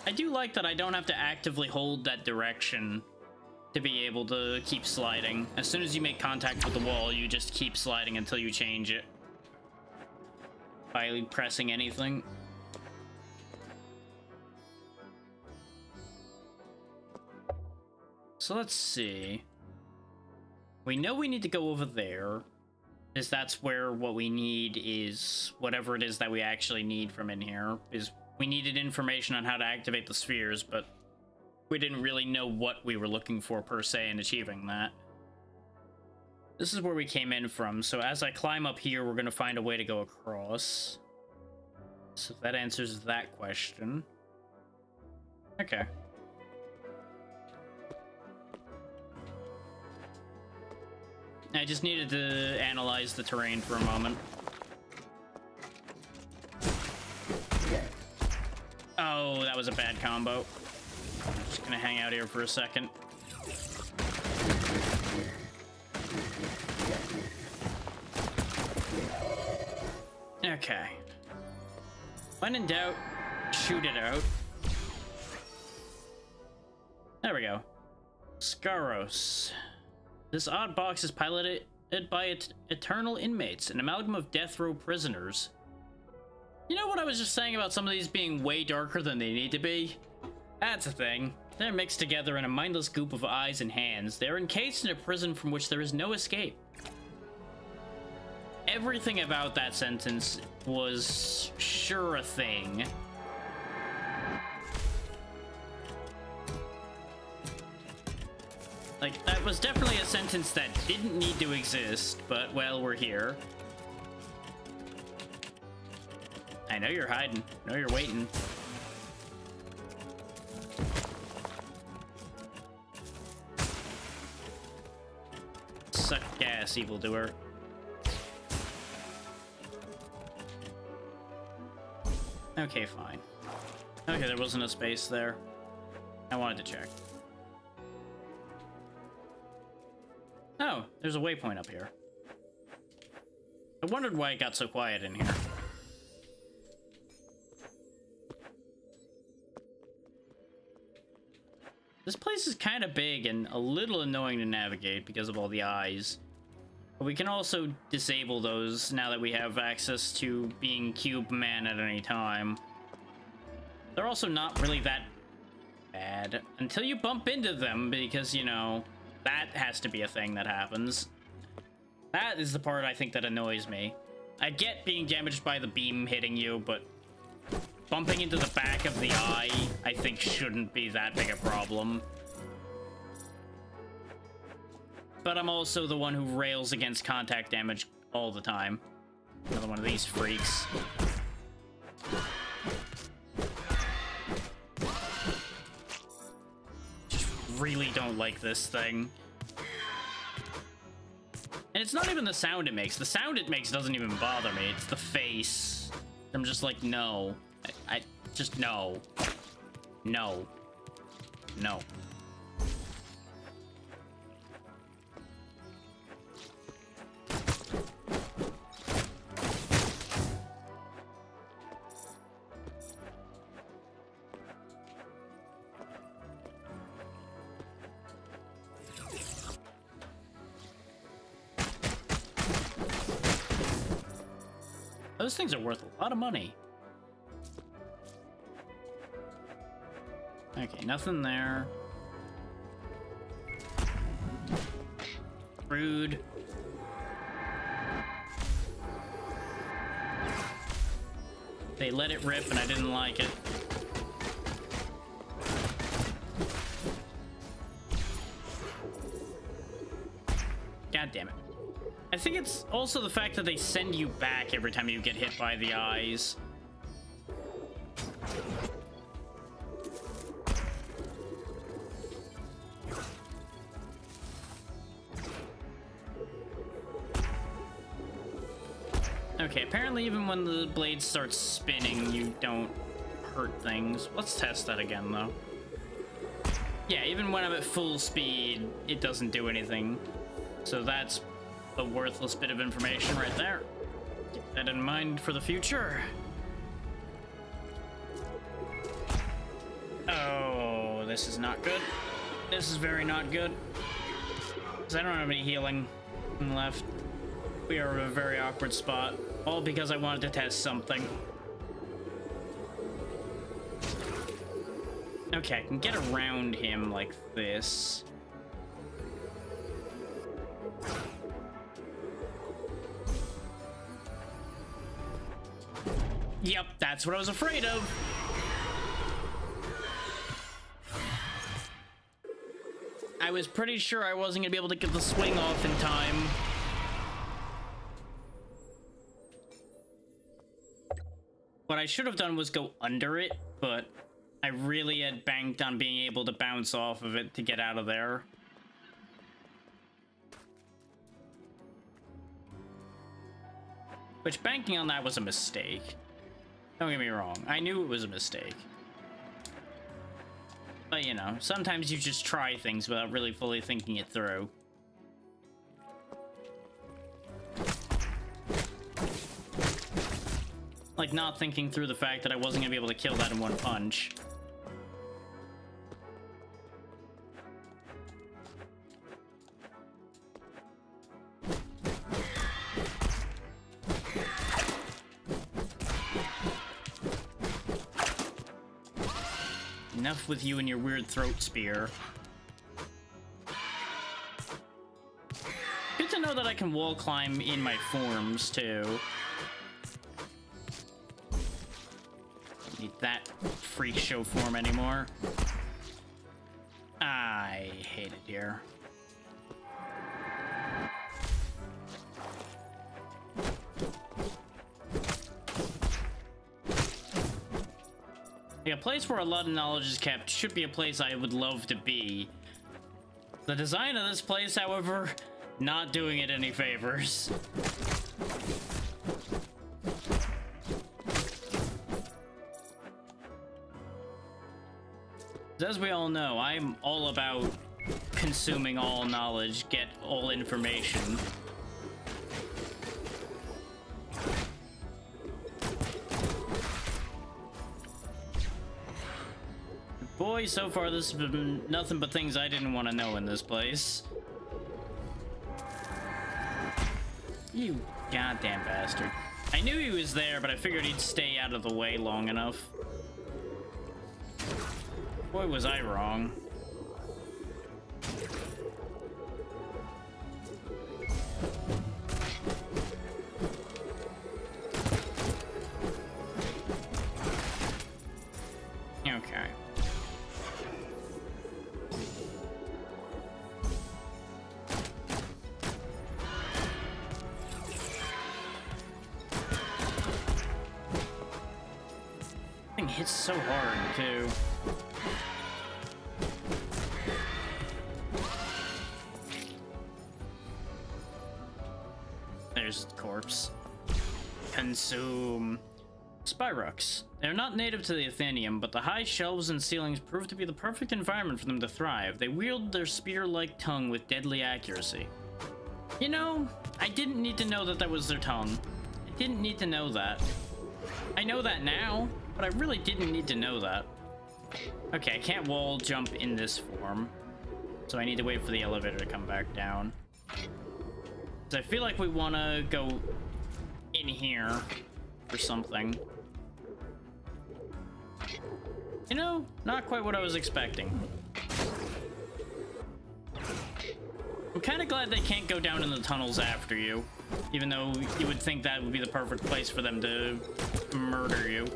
I do like that I don't have to actively hold that direction to be able to keep sliding. As soon as you make contact with the wall, you just keep sliding until you change it. By pressing anything. So let's see. We know we need to go over there, because that's where what we need is whatever it is that we actually need from in here. Is we needed information on how to activate the spheres, but we didn't really know what we were looking for per se in achieving that. This is where we came in from, so as I climb up here, we're going to find a way to go across. So that answers that question. Okay. I just needed to analyze the terrain for a moment. Oh, that was a bad combo. I'm just gonna hang out here for a second. Okay. When in doubt, shoot it out. There we go. Scaros. This odd box is piloted by eternal inmates, an amalgam of death row prisoners. You know what I was just saying about some of these being way darker than they need to be? That's a thing. They're mixed together in a mindless goop of eyes and hands. They're encased in a prison from which there is no escape. Everything about that sentence was sure a thing. Like, that was definitely a sentence that didn't need to exist, but, well, we're here. I know you're hiding. I know you're waiting. Suck gas, evildoer. Okay, fine. Okay, there wasn't a space there. I wanted to check. Oh, there's a waypoint up here. I wondered why it got so quiet in here. This place is kind of big and a little annoying to navigate because of all the eyes. But we can also disable those now that we have access to being Cube Man at any time. They're also not really that bad until you bump into them because, you know, that has to be a thing that happens. That is the part I think that annoys me. I get being damaged by the beam hitting you, but bumping into the back of the eye, I think, shouldn't be that big a problem. But I'm also the one who rails against contact damage all the time. Another one of these freaks. Just really don't like this thing. And it's not even the sound it makes. The sound it makes doesn't even bother me. It's the face. I'm just like, no. I just, no. No. No. Those things are worth a lot of money. Okay, nothing there. Rude. They let it rip and I didn't like it. God damn it. I think it's also the fact that they send you back every time you get hit by the eyes. Okay, apparently even when the blade starts spinning, you don't hurt things. Let's test that again, though. Yeah, even when I'm at full speed, it doesn't do anything. So that's a worthless bit of information right there. Keep that in mind for the future. Oh, this is not good. This is very not good. Because I don't have any healing left. We are in a very awkward spot. All because I wanted to test something. Okay, I can get around him like this. Yep, that's what I was afraid of. I was pretty sure I wasn't gonna be able to get the swing off in time. What I should have done was go under it, but I really had banked on being able to bounce off of it to get out of there. Which, banking on that was a mistake. Don't get me wrong, I knew it was a mistake. But, you know, sometimes you just try things without really fully thinking it through. Like, not thinking through the fact that I wasn't gonna be able to kill that in one punch. Enough with you and your weird throat spear. Good to know that I can wall climb in my forms, too. Need that freak show form anymore. I hate it here. Like, a place where a lot of knowledge is kept should be a place I would love to be. The design of this place, however, not doing it any favors. As we all know, I'm all about consuming all knowledge, get all information. Boy, so far this has been nothing but things I didn't want to know in this place. You goddamn bastard. I knew he was there, but I figured he'd stay out of the way long enough. Boy, was I wrong. Okay. Thing hits so hard, too. There's the corpse. Consume. Spyrox. They're not native to the Athenium, but the high shelves and ceilings prove to be the perfect environment for them to thrive. They wield their spear-like tongue with deadly accuracy. You know, I didn't need to know that that was their tongue. I didn't need to know that. I know that now, but I really didn't need to know that. Okay, I can't wall jump in this form, so I need to wait for the elevator to come back down. So I feel like we want to go in here or something. You know, not quite what I was expecting. I'm kind of glad they can't go down in the tunnels after you, even though you would think that would be the perfect place for them to murder you.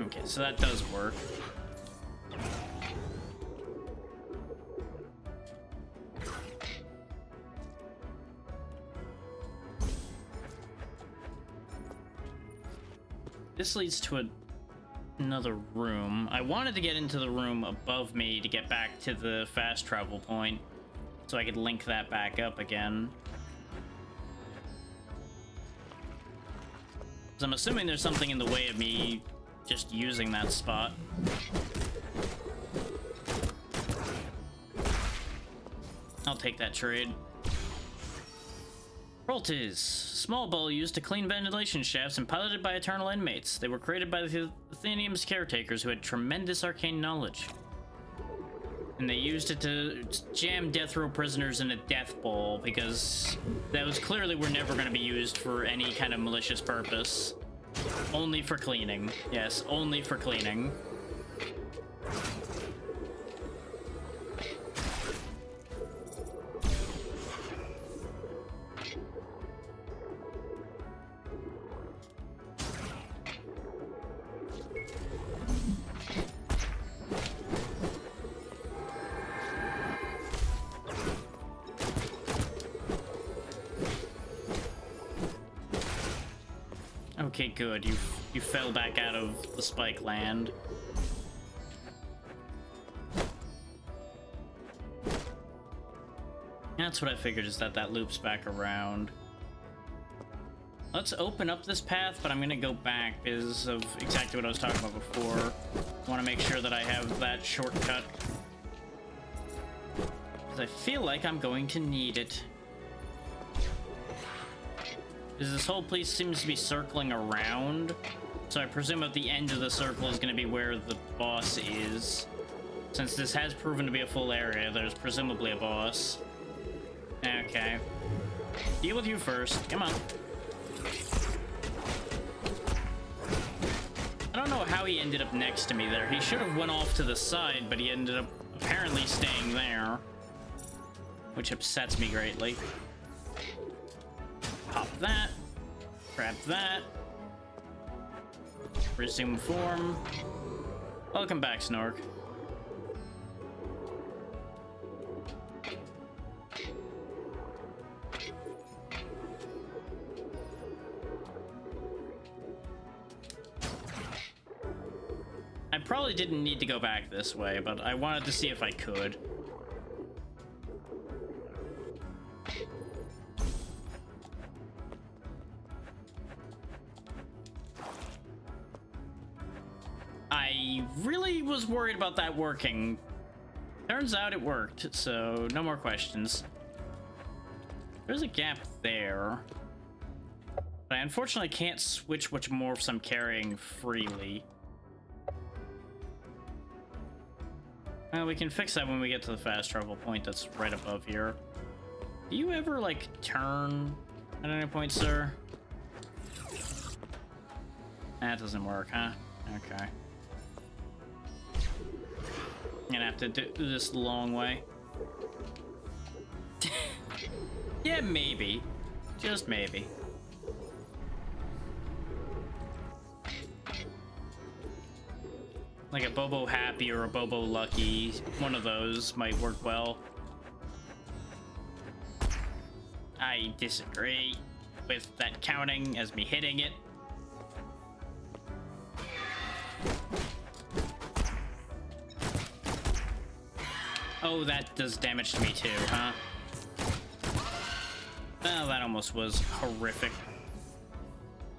Okay, so that does work. This leads to another room. I wanted to get into the room above me to get back to the fast travel point, so I could link that back up again. So I'm assuming there's something in the way of me just using that spot. I'll take that trade. Roltes. Small ball used to clean ventilation shafts and piloted by eternal inmates. They were created by the Athenium's caretakers who had tremendous arcane knowledge. And they used it to jam death row prisoners in a death bowl, because those clearly were never going to be used for any kind of malicious purpose. Only for cleaning. Yes, only for cleaning. Okay, good. You fell back out of the spike land. That's what I figured, is that loops back around. Let's open up this path, but I'm gonna go back because of exactly what I was talking about before. I want to make sure that I have that shortcut, because I feel like I'm going to need it. Because this whole place seems to be circling around, so I presume at the end of the circle is going to be where the boss is. Since this has proven to be a full area, there's presumably a boss. Okay. Deal with you first. Come on. I don't know how he ended up next to me there. He should have went off to the side, but he ended up apparently staying there, which upsets me greatly. Pop that. Grab that. Resume form. Welcome back, Snork. I probably didn't need to go back this way, but I wanted to see if I could. I really was worried about that working. Turns out it worked, so no more questions. There's a gap there. But I unfortunately can't switch which morphs I'm carrying freely. Well, we can fix that when we get to the fast travel point that's right above here. Do you ever, like, turn at any point, sir? That doesn't work, huh? Okay. I'm gonna have to do this the long way. Yeah, maybe. Just maybe. Like a Bobo Happy or a Bobo Lucky. One of those might work well. I disagree with that counting as me hitting it. Oh, that does damage to me too, huh? Well, that almost was horrific.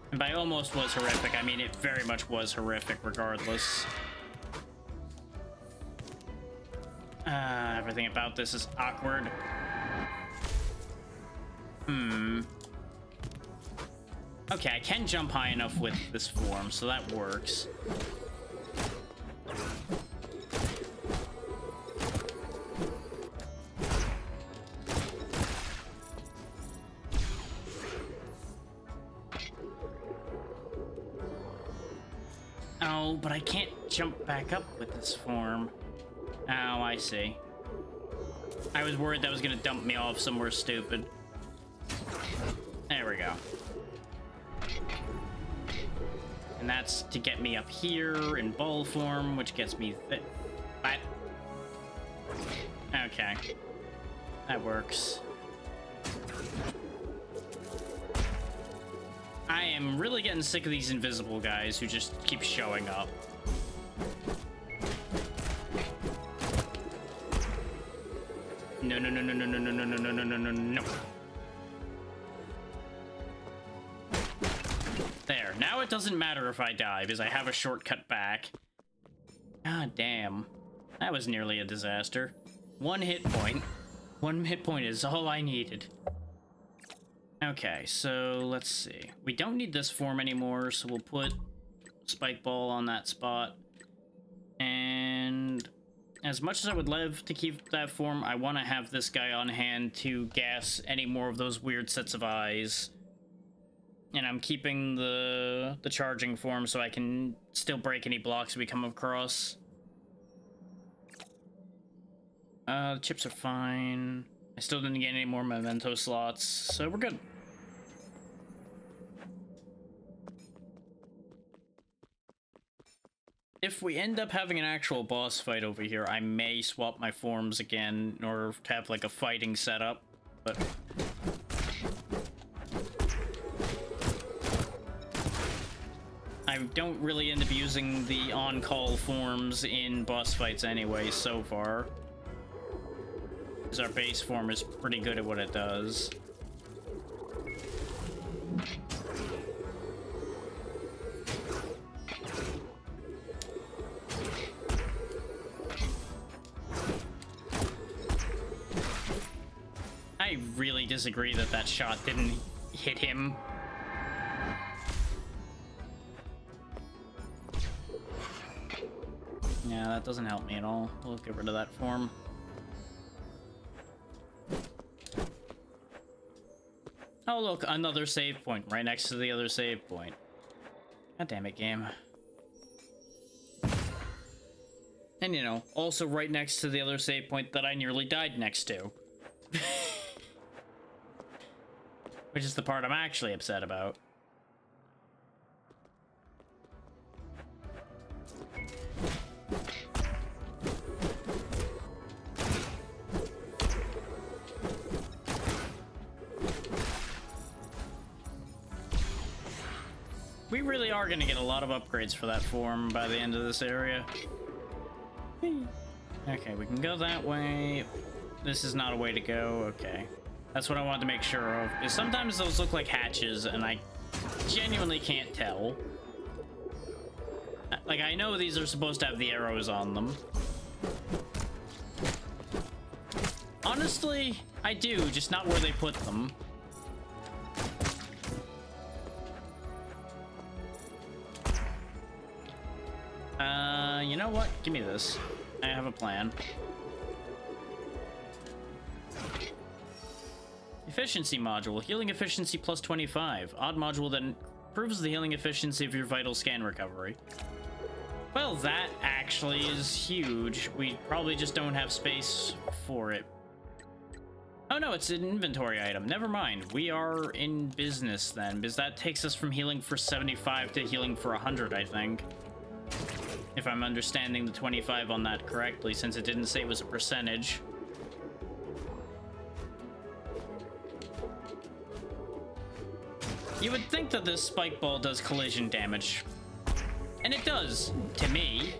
And by almost was horrific, I mean it very much was horrific regardless. Everything about this is awkward. Okay, I can jump high enough with this form, so that works. Oh, but I can't jump back up with this form. Oh, I see. I was worried that was gonna dump me off somewhere stupid. There we go. And that's to get me up here in ball form, which gets me what? Okay. That works. I am really getting sick of these invisible guys who just keep showing up. No, no, no, no, no, no, no, no, no, no, no, no, no, no. There. Now it doesn't matter if I die, because I have a shortcut back. God damn. That was nearly a disaster. 1 hit point. 1 hit point is all I needed. Okay, so let's see. We don't need this form anymore, so we'll put Spike Ball on that spot. And as much as I would love to keep that form, I want to have this guy on hand to gas any more of those weird sets of eyes. And I'm keeping the charging form so I can still break any blocks we come across. The chips are fine. I still didn't get any more memento slots, so we're good. If we end up having an actual boss fight over here, I may swap my forms again in order to have like a fighting setup, but I don't really end up using the on-call forms in boss fights anyway so far, because our base form is pretty good at what it does. I really disagree that that shot didn't hit him. Yeah, that doesn't help me at all. We'll get rid of that form. Oh, look, another save point right next to the other save point. God damn it, game. And, you know, also right next to the other save point that I nearly died next to. Which is the part I'm actually upset about. We really are going to get a lot of upgrades for that form by the end of this area. Okay, we can go that way. This is not a way to go. Okay. That's what I wanted to make sure of. Is sometimes those look like hatches, and I genuinely can't tell. Like, I know these are supposed to have the arrows on them. Honestly, I do, just not where they put them. You know what? Give me this. I have a plan. Efficiency module. Healing efficiency plus 25. Odd module that improves the healing efficiency of your vital scan recovery. Well, that actually is huge. We probably just don't have space for it. Oh no, it's an inventory item. Never mind. We are in business then, because that takes us from healing for 75 to healing for 100, I think. If I'm understanding the 25 on that correctly, since it didn't say it was a percentage. You would think that this spike ball does collision damage. And it does, to me.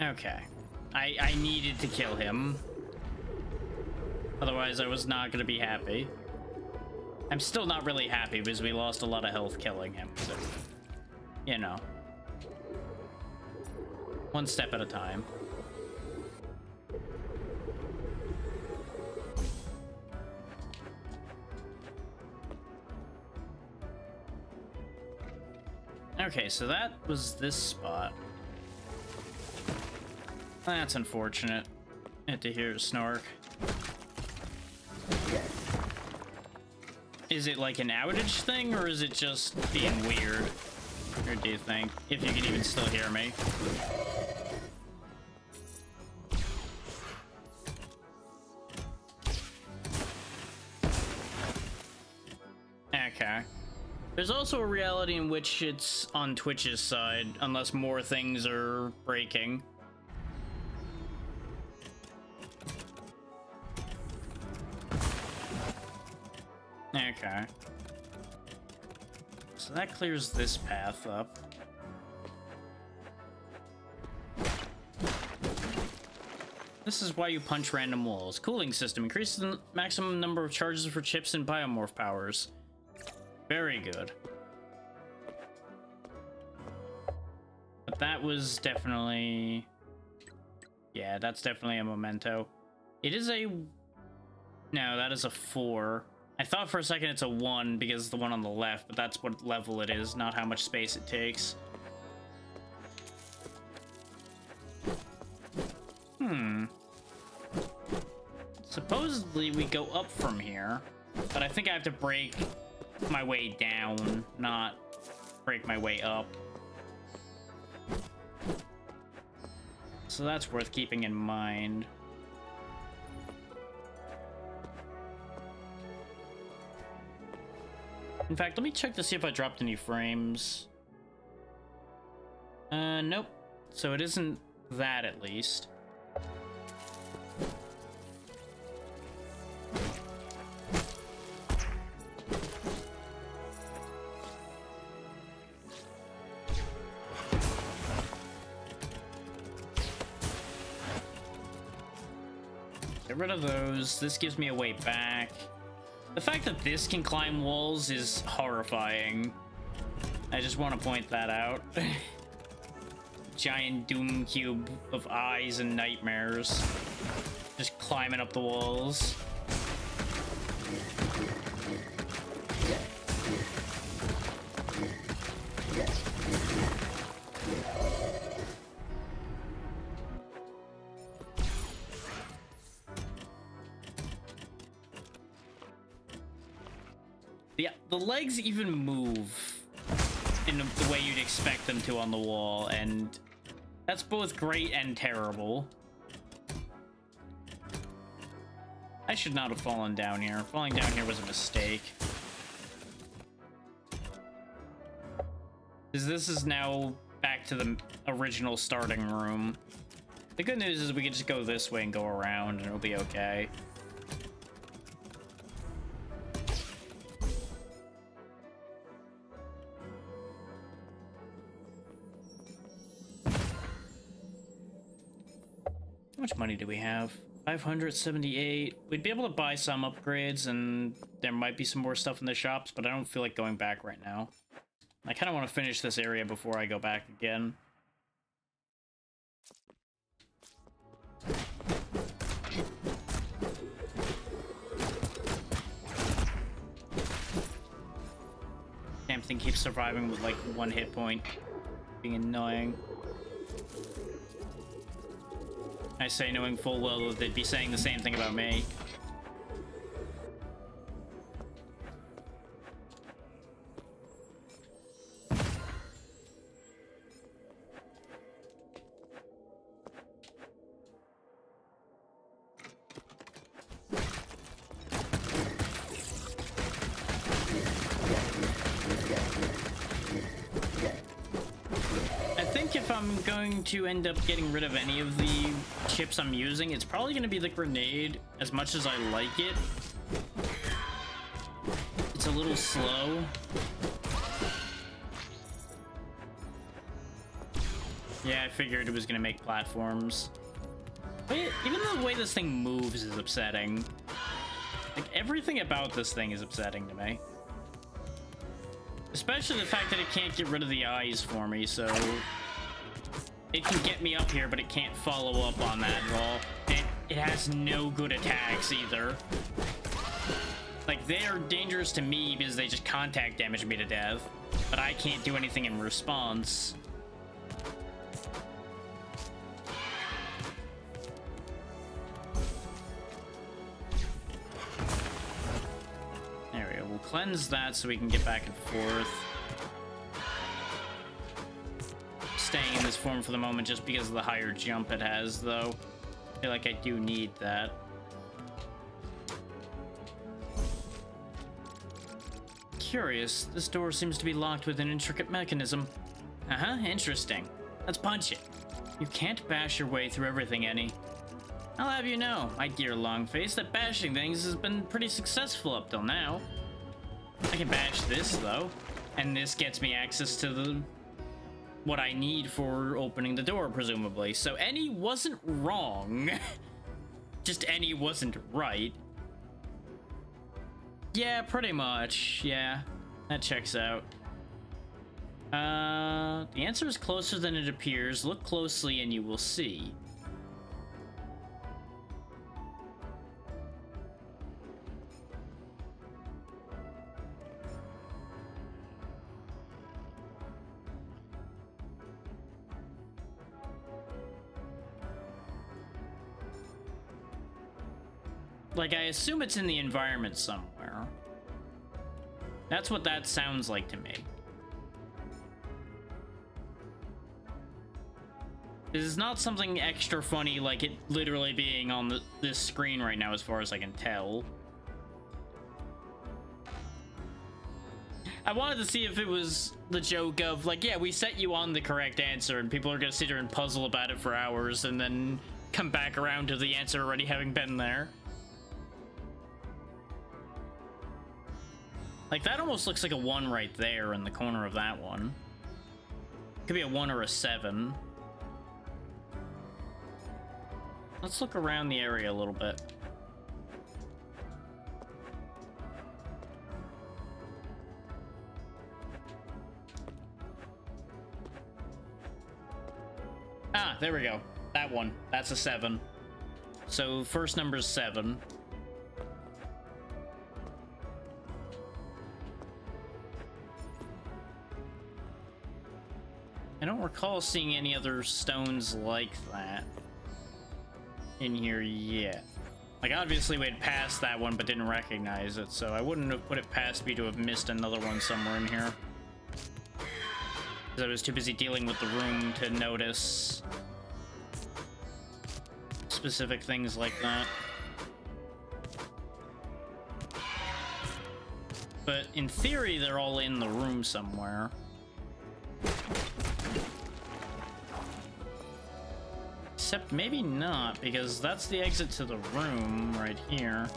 Okay. I needed to kill him. Otherwise, I was not going to be happy. I'm still not really happy because we lost a lot of health killing him. So, you know. One step at a time. Okay, so that was this spot. That's unfortunate. I had to hear it snark. Is it like an outage thing, or is it just being weird? Or do you think? If you can even still hear me. Okay. There's also a reality in which it's on Twitch's side, unless more things are breaking. Okay. So that clears this path up. This is why you punch random walls. Cooling system. Increase the maximum number of charges for chips and biomorph powers. Very good. But that was definitely... Yeah, that's definitely a memento. It is a... No, that is a 4. I thought for a second it's a 1 because it's the one on the left, but that's what level it is, not how much space it takes. Supposedly we go up from here, but I think I have to break my way down, not break my way up. So that's worth keeping in mind. In fact, let me check to see if I dropped any frames. Nope. So it isn't that, at least. Get rid of those. This gives me a way back. The fact that this can climb walls is horrifying. I just want to point that out. Giant doom cube of eyes and nightmares. Just climbing up the walls. Yeah, the legs even move in the way you'd expect them to on the wall, and that's both great and terrible. I should not have fallen down here. Falling down here was a mistake. Because this is now back to the original starting room. The good news is we can just go this way and go around, and it'll be okay. How much money do we have? 578. We'd be able to buy some upgrades, and there might be some more stuff in the shops, but I don't feel like going back right now. I kind of want to finish this area before I go back again. Damn thing keeps surviving with like 1 hit point. Being annoying. I say knowing full well that they'd be saying the same thing about me. I'm going to end up getting rid of any of the chips I'm using. It's probably going to be the grenade, as much as I like it. It's a little slow. Yeah, I figured it was gonna make platforms. But even the way this thing moves is upsetting. Like, everything about this thing is upsetting to me. Especially the fact that it can't get rid of the eyes for me, so... It can get me up here, but it can't follow up on that at all. And it has no good attacks either. Like, they are dangerous to me because they just contact damage me to death. But I can't do anything in response. There we go. We'll cleanse that so we can get back and forth. Staying in this form for the moment just because of the higher jump it has, though. I feel like I do need that. Curious. This door seems to be locked with an intricate mechanism. Uh-huh, interesting. Let's punch it. You can't bash your way through everything, Annie. I'll have you know, my dear Longface, that bashing things has been pretty successful up till now. I can bash this, though. And this gets me access to the... what I need for opening the door, presumably. So Annie wasn't wrong. Just Annie wasn't right. Yeah, pretty much. Yeah, that checks out. The answer is closer than it appears. Look closely and you will see. Like, I assume it's in the environment somewhere. That's what that sounds like to me. This is not something extra funny like it literally being on this screen right now, as far as I can tell. I wanted to see if it was the joke of, like, yeah, we set you on the correct answer, and people are gonna sit here and puzzle about it for hours, and then come back around to the answer already having been there. Like, that almost looks like a 1 right there in the corner of that one. Could be a 1 or a 7. Let's look around the area a little bit. Ah, there we go. That one. That's a 7. So, first number's 7. I don't recall seeing any other stones like that in here yet. Like, obviously we had passed that one but didn't recognize it, so I wouldn't have put it past me to have missed another one somewhere in here. Because I was too busy dealing with the room to notice specific things like that. But in theory, they're all in the room somewhere. Except maybe not, because that's the exit to the room right here.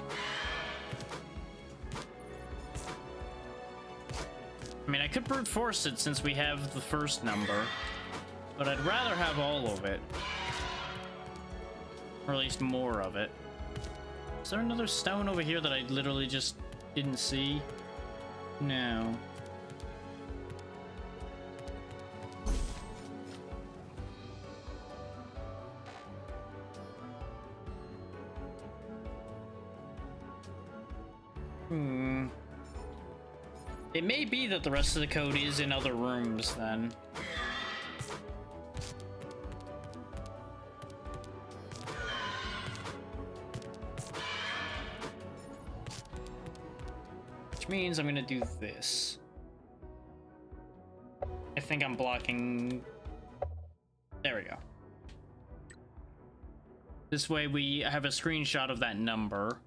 I mean, I could brute force it since we have the first number, but I'd rather have all of it. Or at least more of it. Is there another stone over here that I literally just didn't see? No. It may be that the rest of the code is in other rooms, then. Which means I'm gonna do this. I think I'm blocking... There we go. This way we have a screenshot of that number.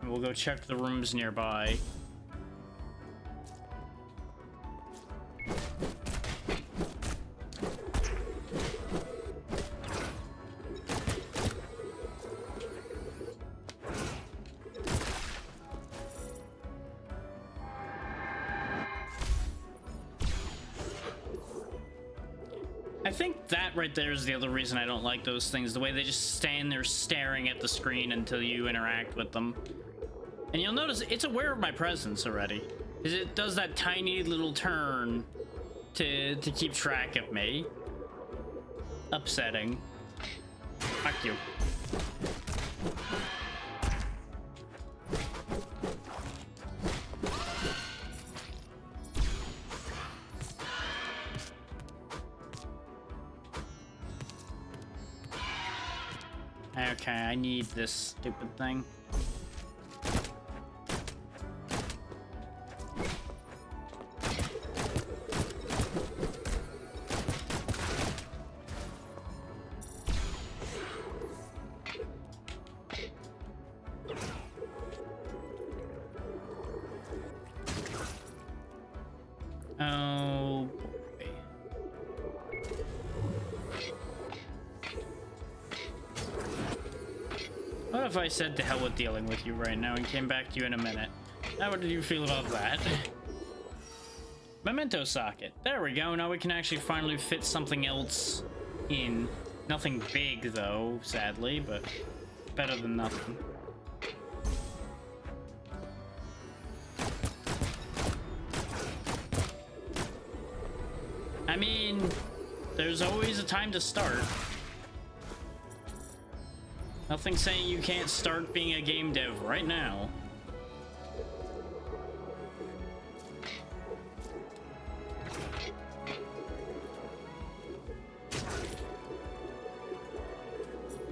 We'll go check the rooms nearby. I think that right there is the other reason I don't like those things. The way they just stand there staring at the screen until you interact with them. And you'll notice it's aware of my presence already. It does that tiny little turn to keep track of me. Upsetting. Fuck you. Okay, I need this stupid thing. Oh boy. What if I said to hell with dealing with you right now and came back to you in a minute? How would you feel about that? Memento socket. There we go. Now we can actually finally fit something else in. Nothing big though, sadly, but better than nothing. I mean, there's always a time to start. Nothing saying you can't start being a game dev right now.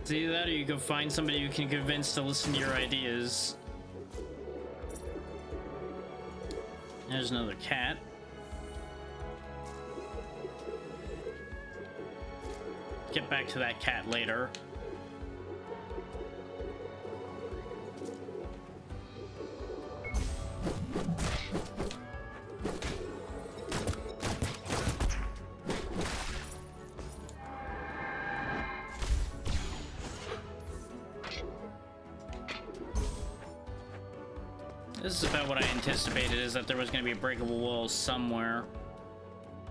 It's either that or you can find somebody you can convince to listen to your ideas. There's another cat. Get back to that cat later. This is about what I anticipated, is that there was going to be a breakable wall somewhere.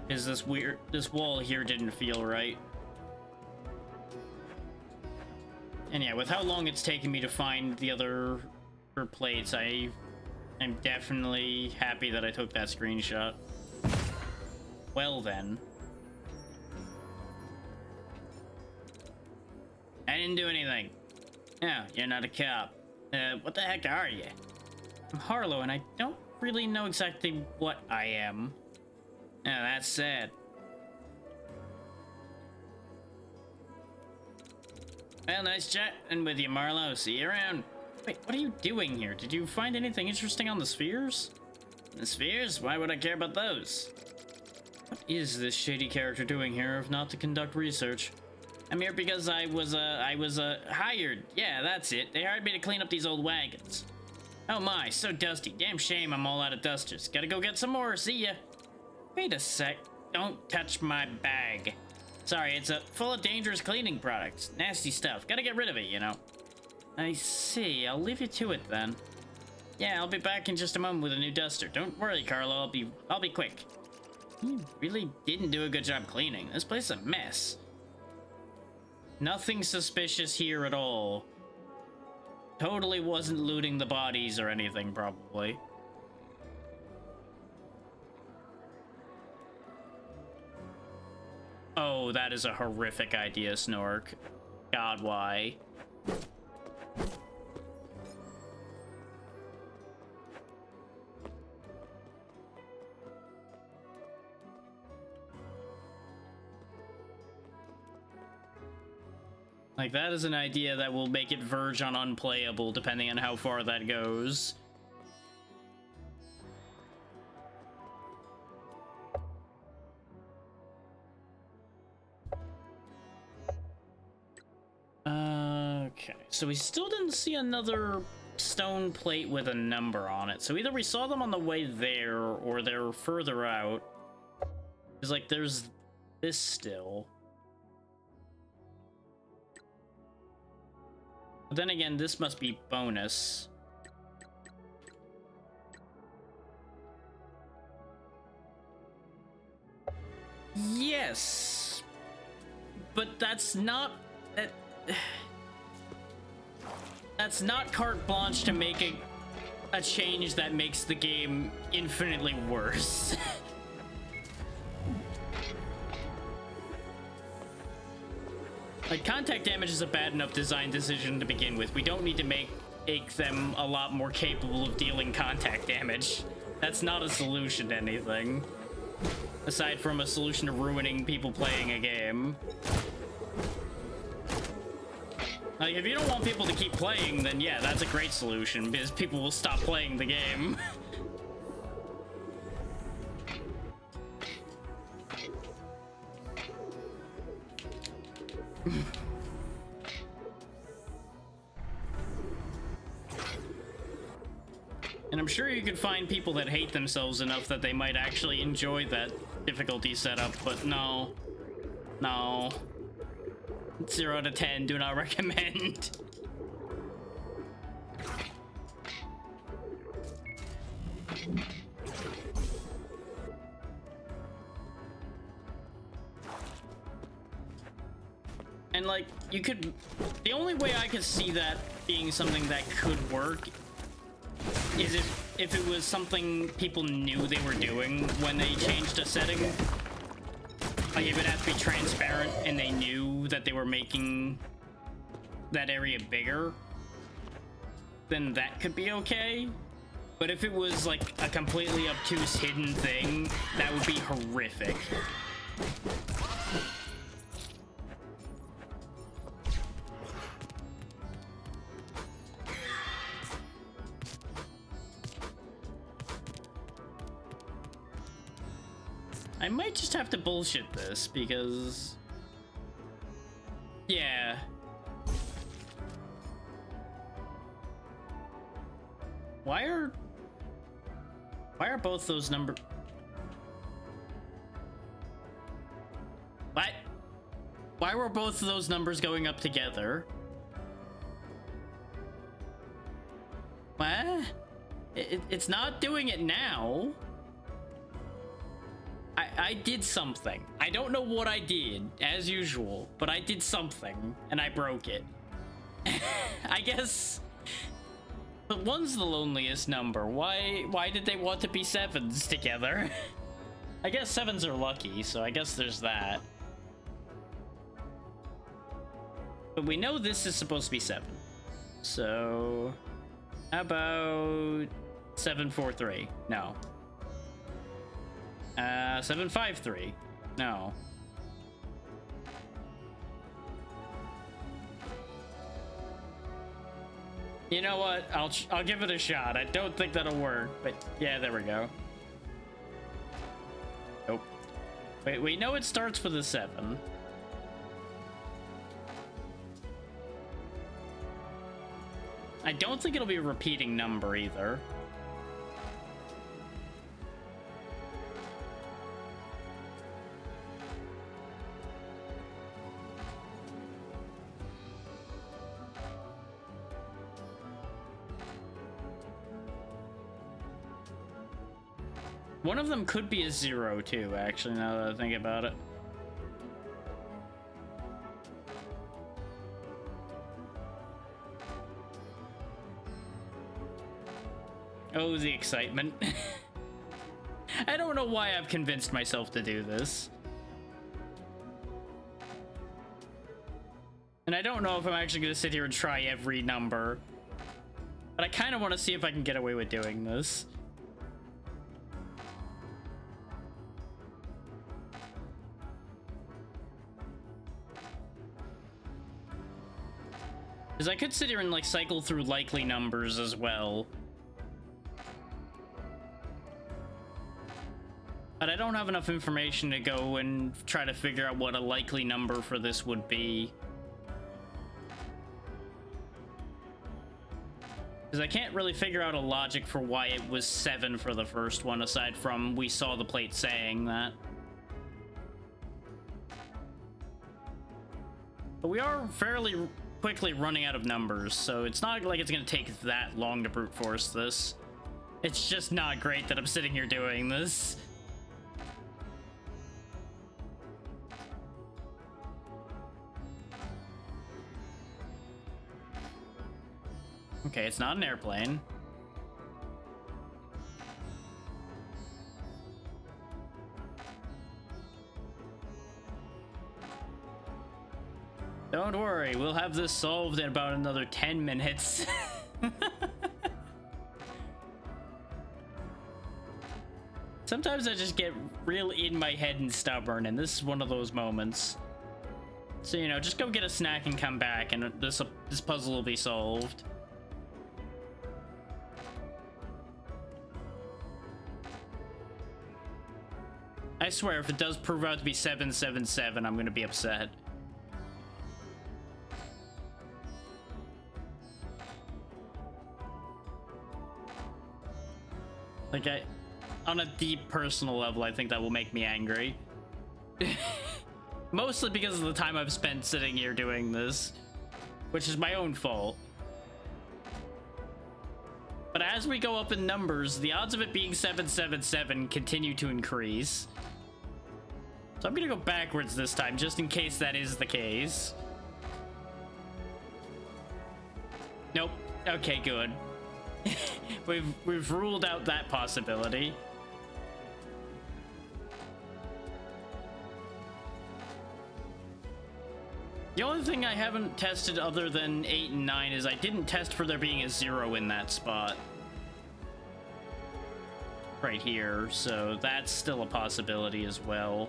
Is this wall here didn't feel right. And yeah, with how long it's taken me to find the other plates, I'm definitely happy that I took that screenshot. Well then. I didn't do anything. No, you're not a cop. What the heck are you? I'm Harlow, and I don't really know exactly what I am. Oh, that's sad. Well, nice chatting with you, Marlowe. See you around. Wait, what are you doing here? Did you find anything interesting on the spheres? The spheres? Why would I care about those? What is this shady character doing here if not to conduct research? I'm here because I was hired. Yeah, that's it. They hired me to clean up these old wagons. Oh my, so dusty. Damn shame I'm all out of dusters. Gotta go get some more. See ya. Wait a sec. Don't touch my bag. Sorry, it's full of dangerous cleaning products. Nasty stuff. Gotta get rid of it, you know. I see. I'll leave you to it then. Yeah, I'll be back in just a moment with a new duster. Don't worry, Carlo. I'll be quick. You really didn't do a good job cleaning. This place is a mess. Nothing suspicious here at all. Totally wasn't looting the bodies or anything, probably. Oh, that is a horrific idea, Snork. God, why? Like, that is an idea that will make it verge on unplayable, depending on how far that goes. Okay, so we still didn't see another stone plate with a number on it. So either we saw them on the way there, or they're further out. It's like, there's this still. But then again, this must be bonus. Yes! But that's not... That's not carte blanche to make a change that makes the game infinitely worse. Like, contact damage is a bad enough design decision to begin with. We don't need to make them a lot more capable of dealing contact damage. That's not a solution to anything. Aside from a solution to ruining people playing a game. Like, if you don't want people to keep playing, then yeah, that's a great solution, because people will stop playing the game. And I'm sure you can find people that hate themselves enough that they might actually enjoy that difficulty setup, but no. No. 0 out of 10, do not recommend. And like, you could... The only way I could see that being something that could work is if it was something people knew they were doing when they changed a setting. Like, if it had to be transparent and they knew that they were making that area bigger, then that could be okay. But if it was like a completely obtuse hidden thing, that would be horrific. I might just have to bullshit this because... Yeah. Why are both those numbers... What? Why were both of those numbers going up together? What? It's not doing it now. I did something. I don't know what I did, as usual, but I did something, and I broke it. I guess... But one's the loneliest number. Why did they want to be sevens together? I guess sevens are lucky, so I guess there's that. But we know this is supposed to be 7. So... How about... 743? No. 753? No. You know what? I'll give it a shot. I don't think that'll work, but yeah, there we go. Nope. Wait, we know it starts with a 7. I don't think it'll be a repeating number either. One of them could be a 0 too, actually, now that I think about it. Oh, the excitement. I don't know why I've convinced myself to do this. And I don't know if I'm actually going to sit here and try every number. But I kind of want to see if I can get away with doing this. Because I could sit here and like cycle through likely numbers as well. But I don't have enough information to go and try to figure out what a likely number for this would be. Because I can't really figure out a logic for why it was 7 for the first one, aside from we saw the plate saying that. But we are fairly quickly running out of numbers, so it's not like it's going to take that long to brute force this. It's just not great that I'm sitting here doing this. Okay, it's not an airplane. Don't worry, we'll have this solved in about another 10 minutes. Sometimes I just get real in my head and stubborn, and this is one of those moments. So, you know, just go get a snack and come back, and this puzzle will be solved. I swear, if it does prove out to be 777, I'm gonna be upset. Like, on a deep personal level, I think that will make me angry. Mostly because of the time I've spent sitting here doing this, which is my own fault. But as we go up in numbers, the odds of it being 777 continue to increase. So I'm gonna go backwards this time, just in case that is the case. Nope. Okay, good. We've ruled out that possibility. The only thing I haven't tested other than 8 and 9 is I didn't test for there being a 0 in that spot. Right here, so that's still a possibility as well.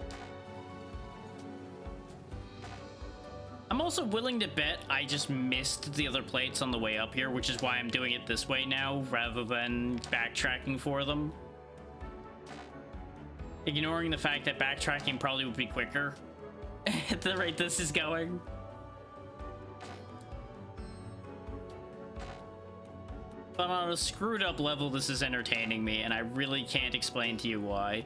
I'm also willing to bet I just missed the other plates on the way up here, which is why I'm doing it this way now, rather than backtracking for them. Ignoring the fact that backtracking probably would be quicker at the rate this is going. But on a screwed up level, this is entertaining me, and I really can't explain to you why.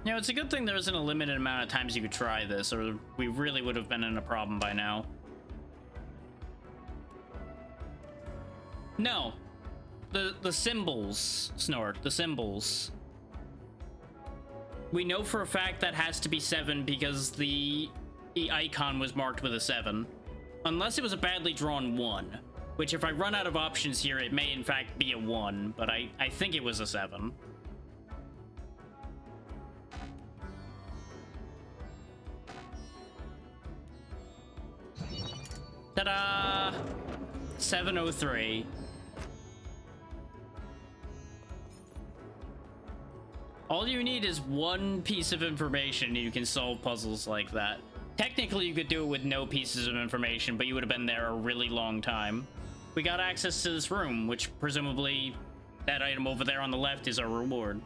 You know, it's a good thing there isn't a limited amount of times you could try this, or we really would have been in a problem by now. No. The symbols, Snort, the symbols. We know for a fact that has to be 7 because the icon was marked with a 7. Unless it was a badly drawn 1, which if I run out of options here, it may in fact be a 1, but I think it was a 7. Ta-da! 703. All you need is one piece of information and you can solve puzzles like that. Technically, you could do it with no pieces of information, but you would have been there a really long time. We got access to this room, which presumably that item over there on the left is our reward.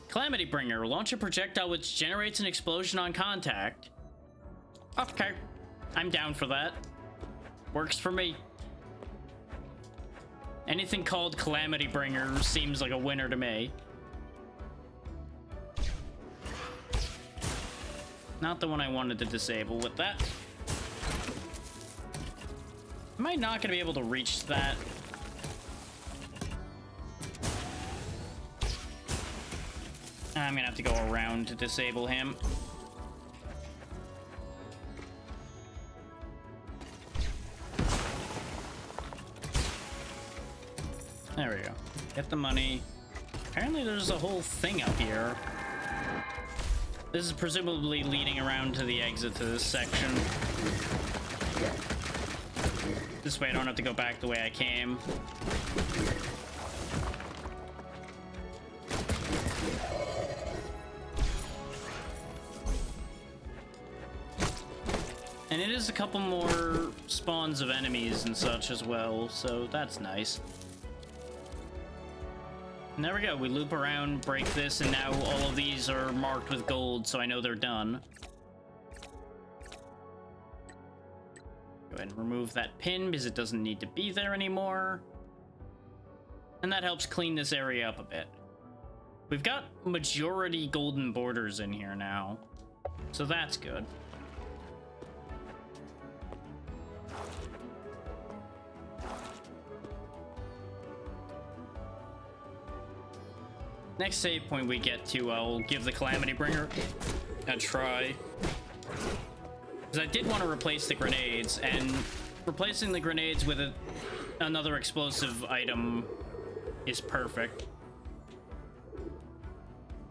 Calamity Bringer. Launch a projectile which generates an explosion on contact. Okay. I'm down for that. Works for me. Anything called Calamity Bringer seems like a winner to me. Not the one I wanted to disable with that. Am I not going to be able to reach that? I'm gonna have to go around to disable him. There we go. Get the money. Apparently there's a whole thing up here. This is presumably leading around to the exit to this section. This way I don't have to go back the way I came. And it is a couple more spawns of enemies and such as well, so that's nice. And there we go, we loop around, break this, and now all of these are marked with gold, so I know they're done. Go ahead and remove that pin, because it doesn't need to be there anymore. And that helps clean this area up a bit. We've got majority golden borders in here now. So that's good. Next save point we get to, I'll give the Calamity Bringer a try. Because I did want to replace the grenades, and replacing the grenades with another explosive item is perfect.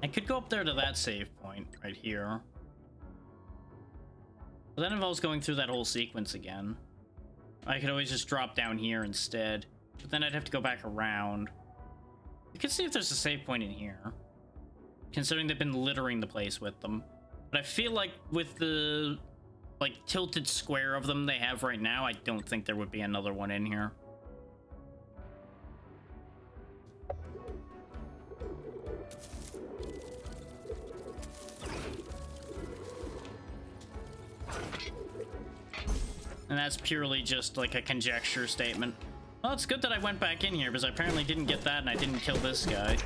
I could go up there to that save point right here. But that involves going through that whole sequence again. I could always just drop down here instead. But then I'd have to go back around. You can see if there's a save point in here, considering they've been littering the place with them. But I feel like with the tilted square of them they have right now, I don't think there would be another one in here. And that's purely just like a conjecture statement. Well, it's good that I went back in here, because I apparently didn't get that and I didn't kill this guy.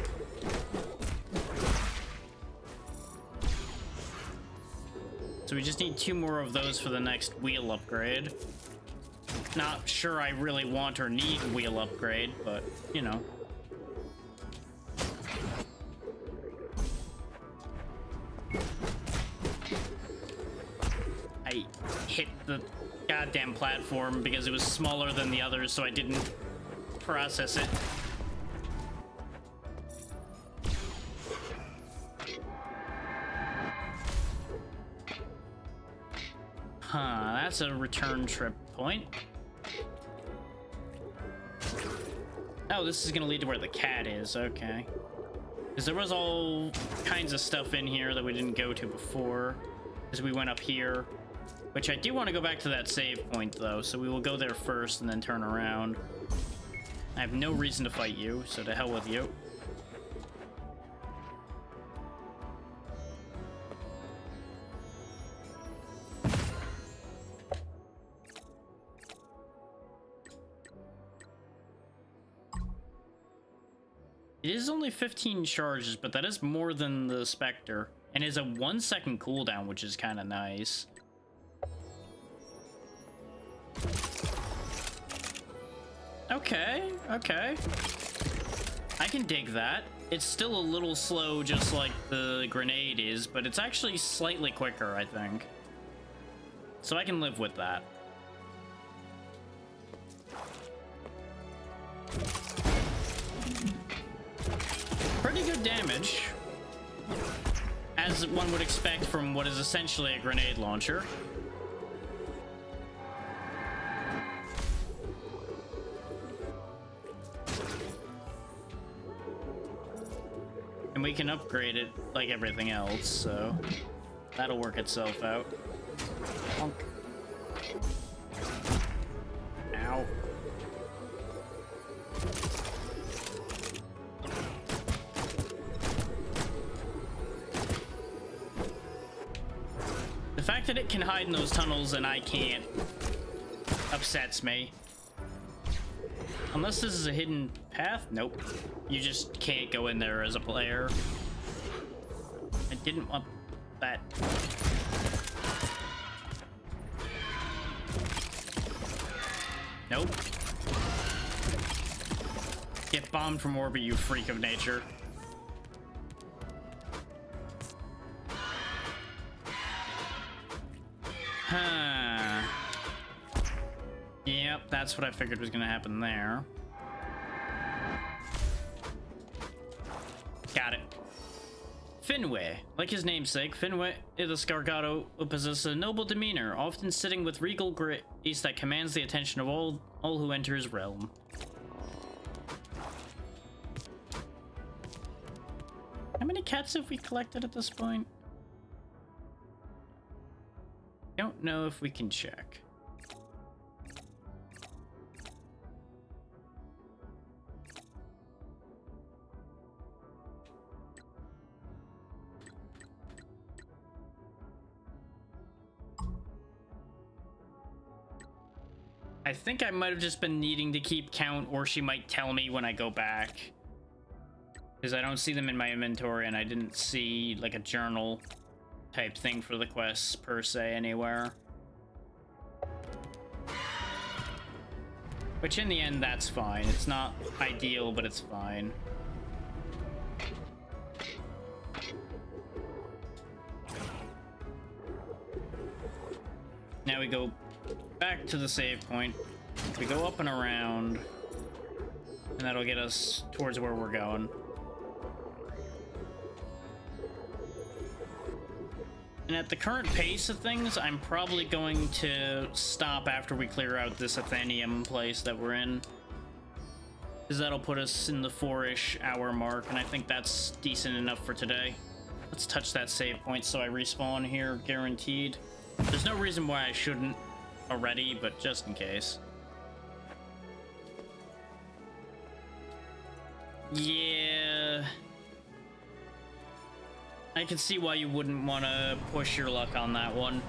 So we just need 2 more of those for the next wheel upgrade. Not sure I really want or need wheel upgrade, but, you know. I hit the goddamn platform because it was smaller than the others, so I didn't process it. Huh, that's a return trip point. Oh, this is gonna lead to where the cat is, okay. Because there was all kinds of stuff in here that we didn't go to before, because we went up here. Which I do want to go back to that save point, though, so we will go there first and then turn around. I have no reason to fight you, so to hell with you. It is only 15 charges, but that is more than the Spectre, and is a 1-second cooldown, which is kind of nice. Okay, okay. I can dig that. It's still a little slow, just like the grenade is, but it's actually slightly quicker, I think. So I can live with that. Pretty good damage, as one would expect from what is essentially a grenade launcher. And we can upgrade it like everything else, so that'll work itself out. Bonk. Ow. The fact that it can hide in those tunnels and I can't upsets me. Unless this is a hidden path? Nope. You just can't go in there as a player. I didn't want that. Nope. Get bombed from orbit, you freak of nature. Huh. Yep, that's what I figured was gonna happen there. Got it. Finwë. Like his namesake, Finwë the Scargato possesses a noble demeanor, often sitting with regal grace that commands the attention of all who enter his realm. How many cats have we collected at this point? Don't know if we can check. I think I might have just been needing to keep count, or she might tell me when I go back. Because I don't see them in my inventory, and I didn't see, like, a journal type thing for the quests per se anywhere. Which in the end, that's fine. It's not ideal, but it's fine. Now we go back to the save point. We go up and around, and that'll get us towards where we're going. And at the current pace of things, I'm probably going to stop after we clear out this Athenium place that we're in. Because that'll put us in the 4-ish hour mark, and I think that's decent enough for today. Let's touch that save point so I respawn here, guaranteed. There's no reason why I shouldn't already, but just in case. Yeah... I can see why you wouldn't want to push your luck on that one.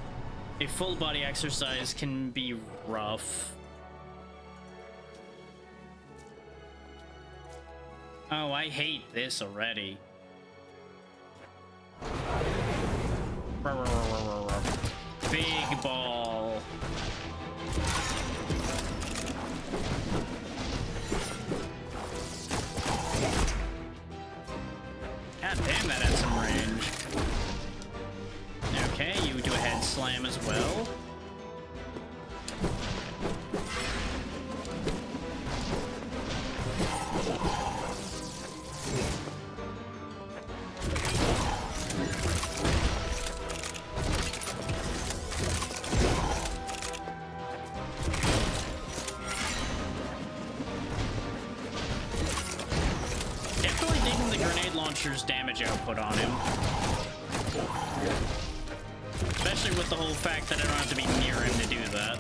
A full body exercise can be rough. Oh, I hate this already. Big ball. God damn, that had some range. Okay, you do a head slam as well. Damage output on him. Especially with the whole fact that I don't have to be near him to do that.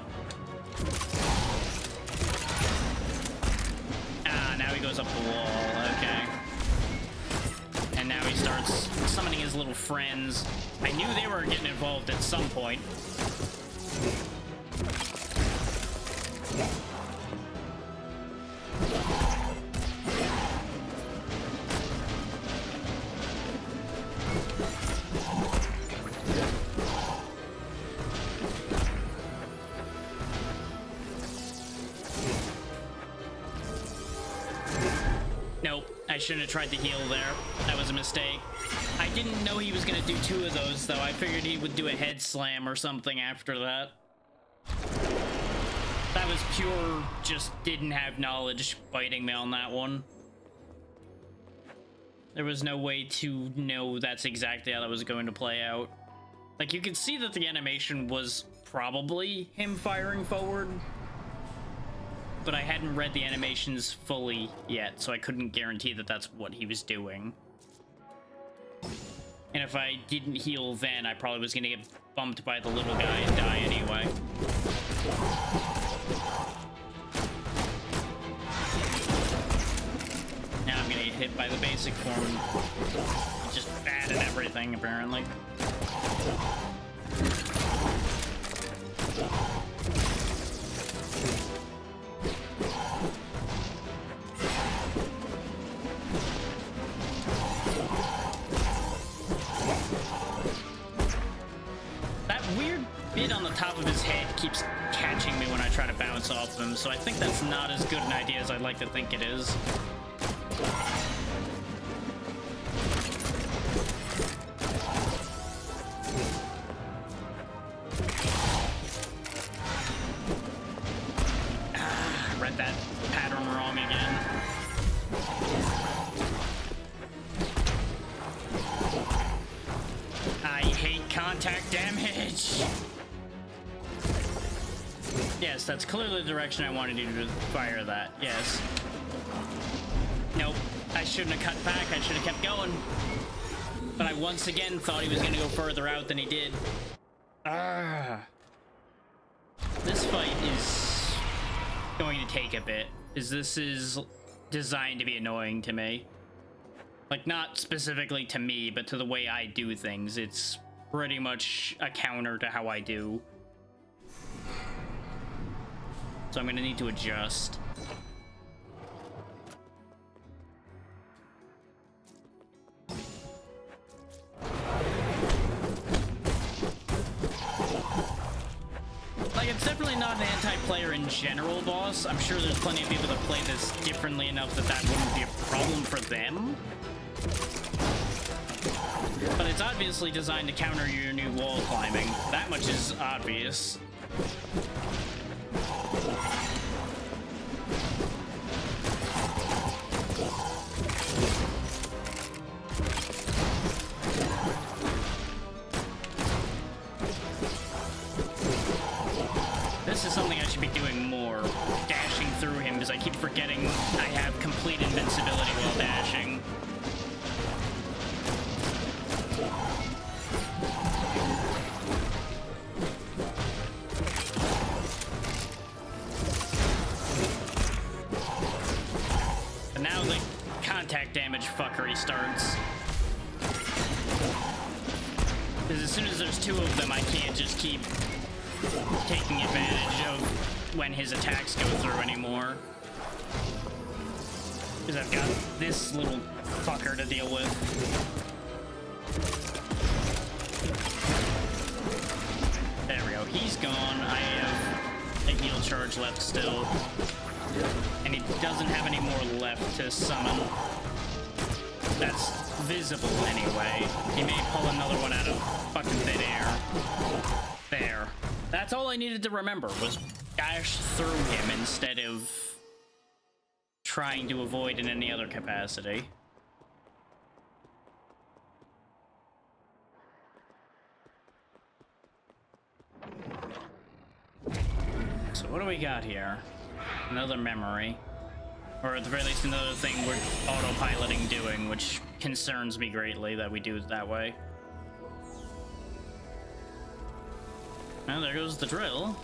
Ah, now he goes up the wall. Okay. And now he starts summoning his little friends. I knew they were getting involved at some point. I shouldn't have tried to heal there. That was a mistake. I didn't know he was going to do 2 of those, though. I figured he would do a head slam or something after that. That was pure, just didn't have knowledge biting me on that one. There was no way to know that's exactly how that was going to play out. Like, you could see that the animation was probably him firing forward, but I hadn't read the animations fully yet, so I couldn't guarantee that that's what he was doing. And if I didn't heal then, I probably was gonna get bumped by the little guy and die anyway. Now I'm gonna get hit by the basic form. He's just bad at everything, apparently. On the top of his head keeps catching me when I try to bounce off him, so I think that's not as good an idea as I'd like to think it is. Read that pattern wrong again. I hate contact damage. Yes, that's clearly the direction I wanted you to fire that. Yes. Nope. I shouldn't have cut back. I should have kept going. But I once again thought he was going to go further out than he did. This fight is going to take a bit, because this is designed to be annoying to me. Like, not specifically to me, but to the way I do things. It's pretty much a counter to how I do. So I'm gonna need to adjust. player in general, boss. I'm sure there's plenty of people that play this differently enough that that wouldn't be a problem for them. But it's obviously designed to counter your new wall climbing. That much is obvious. This is something I should be doing more. Dashing through him, because I keep forgetting I have complete invincibility while dashing. But now the contact damage fuckery starts. Because as soon as there's two of them, I can't just keep taking advantage of when his attacks go through anymore. Because I've got this little fucker to deal with. There we go. He's gone. I have a heal charge left still. And he doesn't have any more left to summon. That's visible anyway. He may pull another one out of fucking thin air. There. That's all I needed to remember, was dash through him instead of trying to avoid in any other capacity. So what do we got here? Another memory. Or at the very least another thing we're autopiloting doing, which concerns me greatly that we do it that way. Oh, there goes the drill.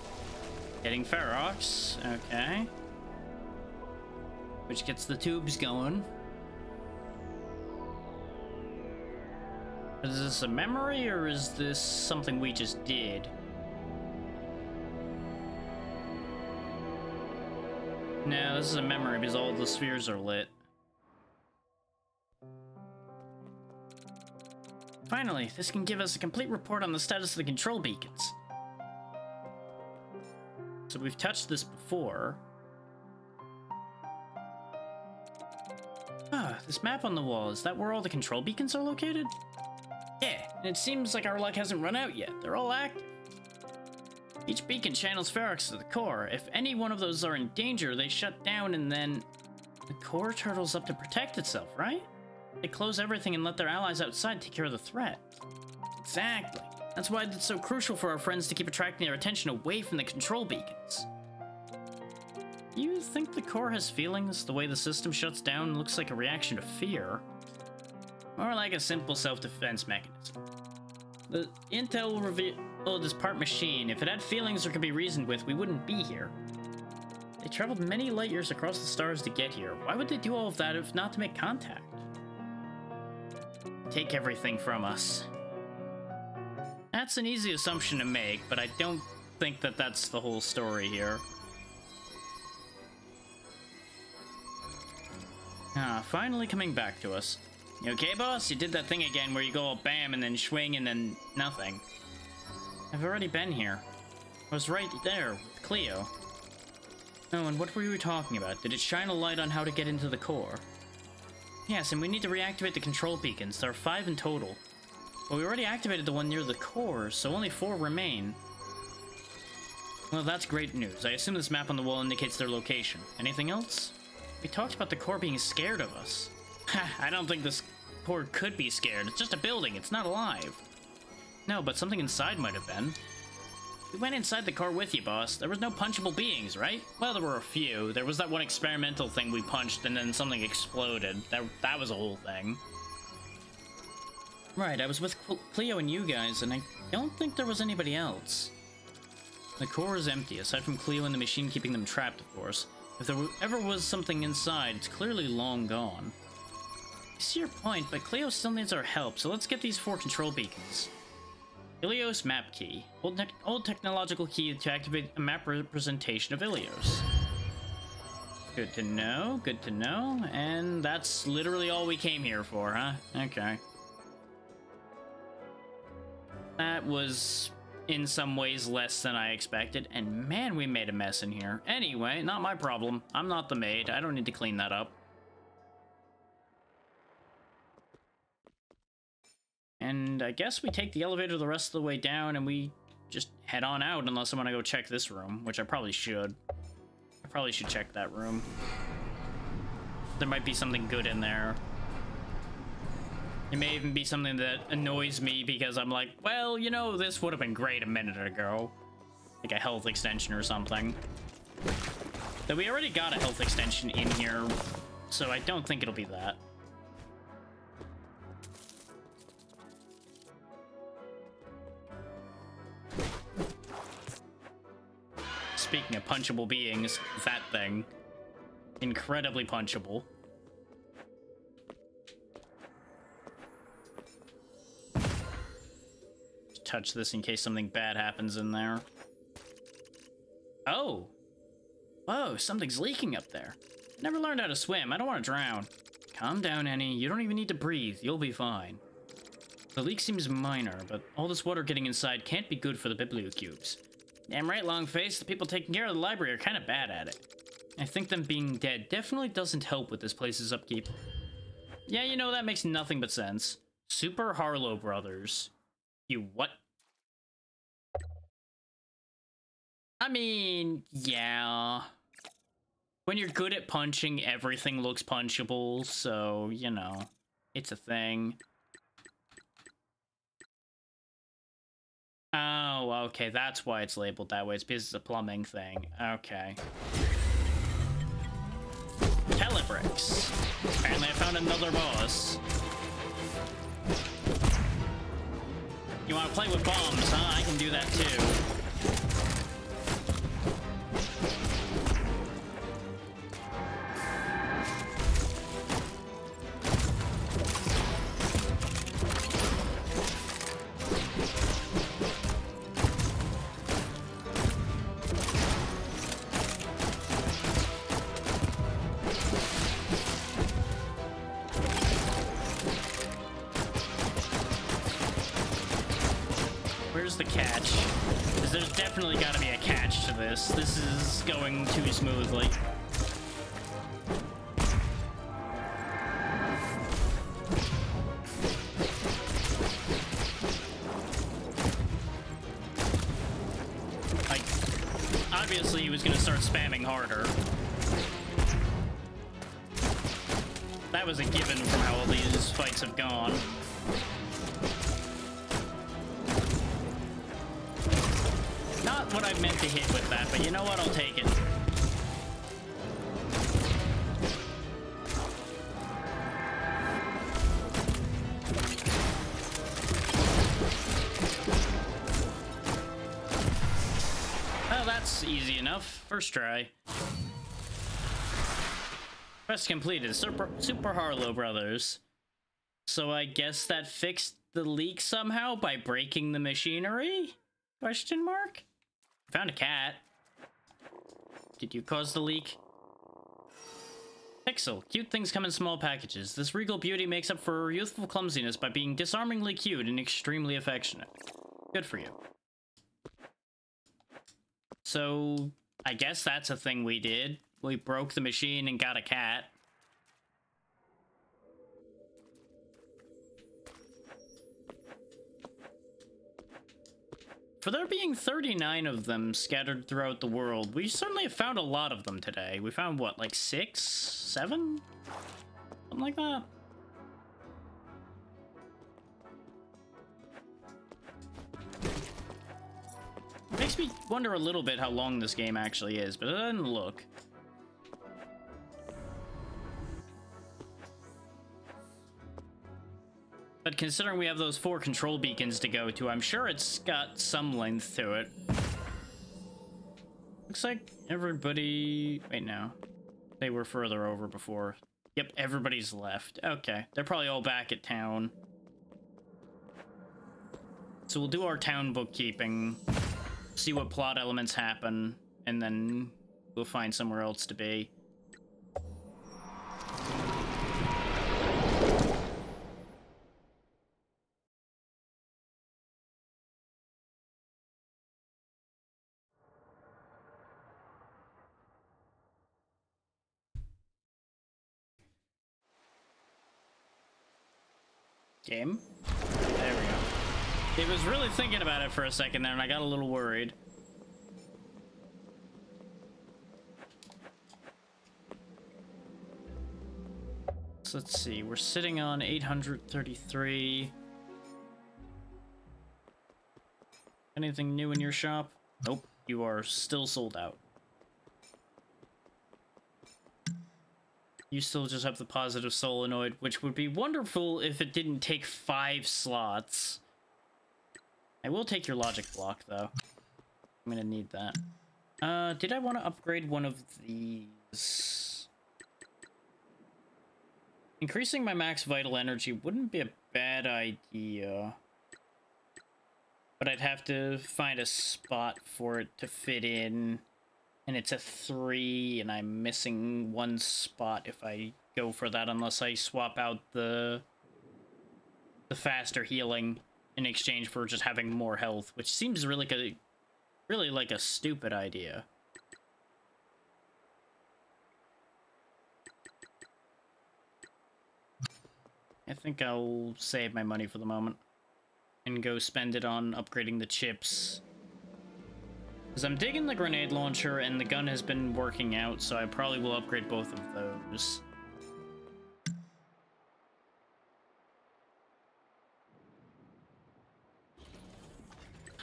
Hitting Ferox. Okay. Which gets the tubes going. Is this a memory, or is this something we just did? No, this is a memory because all the spheres are lit. Finally, this can give us a complete report on the status of the control beacons. So we've touched this before. Ah, this map on the wall, is that where all the control beacons are located? Yeah, and it seems like our luck hasn't run out yet. They're all active. Each beacon channels Ferox to the core. If any one of those are in danger, they shut down and then the core turtles up to protect itself, right? They close everything and let their allies outside take care of the threat. Exactly. That's why it's so crucial for our friends to keep attracting their attention away from the control beacons. You think the core has feelings? The way the system shuts down looks like a reaction to fear. More like a simple self-defense mechanism. The intel revealed is part machine. If it had feelings or could be reasoned with, we wouldn't be here. They traveled many light years across the stars to get here. Why would they do all of that if not to make contact? Take everything from us. That's an easy assumption to make, but I don't think that that's the whole story here. Ah, finally coming back to us. You okay, boss? You did that thing again where you go all bam and then swing and then nothing. I've already been here. I was right there with Cleo. Oh, and what were you talking about? Did it shine a light on how to get into the core? Yes, and we need to reactivate the control beacons. There are 5 in total. Well, we already activated the one near the core, so only 4 remain. Well, that's great news. I assume this map on the wall indicates their location. Anything else? We talked about the core being scared of us. Ha, I don't think this core could be scared. It's just a building. It's not alive. No, but something inside might have been. We went inside the core with you, boss. There was no punchable beings, right? Well, there were a few. There was that one experimental thing we punched and then something exploded. That was a whole thing. Right, I was with Cleo and you guys, and I don't think there was anybody else. The core is empty, aside from Cleo and the machine keeping them trapped, of course. If there ever was something inside, it's clearly long gone. I see your point, but Cleo still needs our help, so let's get these 4 control beacons. Ilios map key. Old technological key to activate a map representation of Ilios. Good to know, good to know. And that's literally all we came here for, huh? Okay. That was in some ways less than I expected, and man, we made a mess in here. Anyway, not my problem. I'm not the maid. I don't need to clean that up. And I guess we take the elevator the rest of the way down and we just head on out unless I want to go check this room, which I probably should. I probably should check that room. There might be something good in there. It may even be something that annoys me because I'm like, well, you know, this would have been great a minute ago. Like a health extension or something. Though we already got a health extension in here, so I don't think it'll be that. Speaking of punchable beings, that thing. Incredibly punchable. Just touch this in case something bad happens in there. Oh! Whoa, something's leaking up there. Never learned how to swim. I don't want to drown. Calm down, Annie. You don't even need to breathe. You'll be fine. The leak seems minor, but all this water getting inside can't be good for the bibliocubes. Damn right, Longface. The people taking care of the library are kind of bad at it. I think them being dead definitely doesn't help with this place's upkeep. Yeah, you know, that makes nothing but sense. Super Harlow Brothers. You what? I mean, yeah. When you're good at punching, everything looks punchable, so, you know, it's a thing. Oh, okay, that's why it's labeled that way. It's because it's a plumbing thing. Okay. Telebricks. Apparently I found another boss. You want to play with bombs, huh? I can do that too. The catch, because there's definitely got to be a catch to this. This is going too smoothly. Like, obviously he was going to start spamming harder. That was a given from how all these fights have gone. Not what I meant to hit with that, but you know what? I'll take it. Well, that's easy enough. First try. Quest completed. Super Harlow Brothers. So I guess that fixed the leak somehow by breaking the machinery? Question mark? Found a cat. Did you cause the leak? Pixel. Cute things come in small packages. This regal beauty makes up for her youthful clumsiness by being disarmingly cute and extremely affectionate. Good for you. So, I guess that's a thing we did. We broke the machine and got a cat. For there being 39 of them scattered throughout the world, we certainly have found a lot of them today. We found, what, like 6? 7? Something like that. Makes me wonder a little bit how long this game actually is, but it doesn't look. But considering we have those 4 control beacons to go to, I'm sure it's got some length to it. Looks like everybody... Wait, no. They were further over before. Yep, everybody's left. Okay, they're probably all back at town. So we'll do our town bookkeeping, see what plot elements happen, and then we'll find somewhere else to be. Game? There we go. It was really thinking about it for a second there, and I got a little worried. So let's see, we're sitting on 833. Anything new in your shop? Nope, you are still sold out. You still just have the positive solenoid, which would be wonderful if it didn't take 5 slots. I will take your logic block, though. I'm gonna need that. Did I want to upgrade one of these? Increasing my max vital energy wouldn't be a bad idea. But I'd have to find a spot for it to fit in. And it's a 3, and I'm missing 1 spot if I go for that, unless I swap out the faster healing in exchange for just having more health, which seems really like a stupid idea. I think I'll save my money for the moment and go spend it on upgrading the chips. Because I'm digging the grenade launcher, and the gun has been working out, so I probably will upgrade both of those.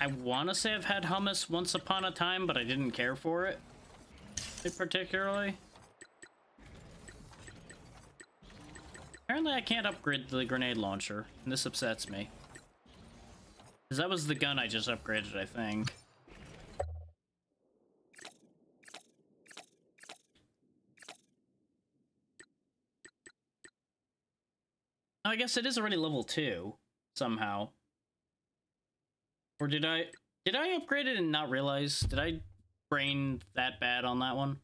I want to say I've had hummus once upon a time, but I didn't care for it particularly. Apparently I can't upgrade the grenade launcher, and this upsets me. Because that was the gun I just upgraded, I think. Oh, I guess it is already level 2, somehow. Or did I upgrade it and not realize? Did I brain that bad on that one?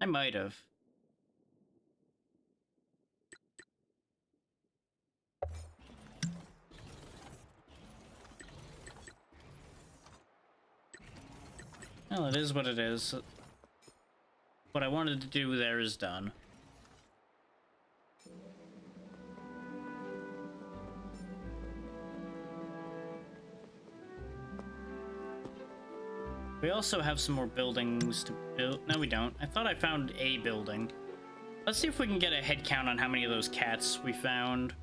I might have. Well, it is what it is. What I wanted to do there is done. We also have some more buildings to build. No, we don't. I thought I found a building. Let's see if we can get a head count on how many of those cats we found.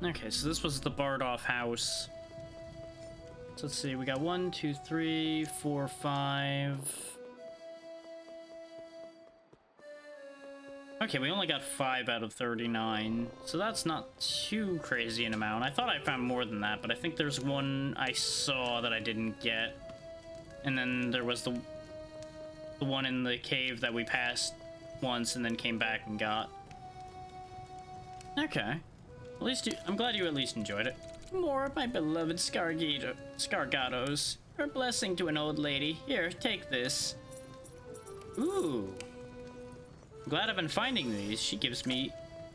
Okay, so this was the barred off house. So let's see, we got 1, 2, 3, 4, 5. Okay, we only got 5 out of 39, so that's not too crazy an amount. I thought I found more than that, but I think there's one I saw that I didn't get. And then there was the one in the cave that we passed once and then came back and got. Okay. At least I'm glad you at least enjoyed it. More of my beloved Scargatos. You're a blessing to an old lady. Here, take this. Ooh. Glad I've been finding these. She gives me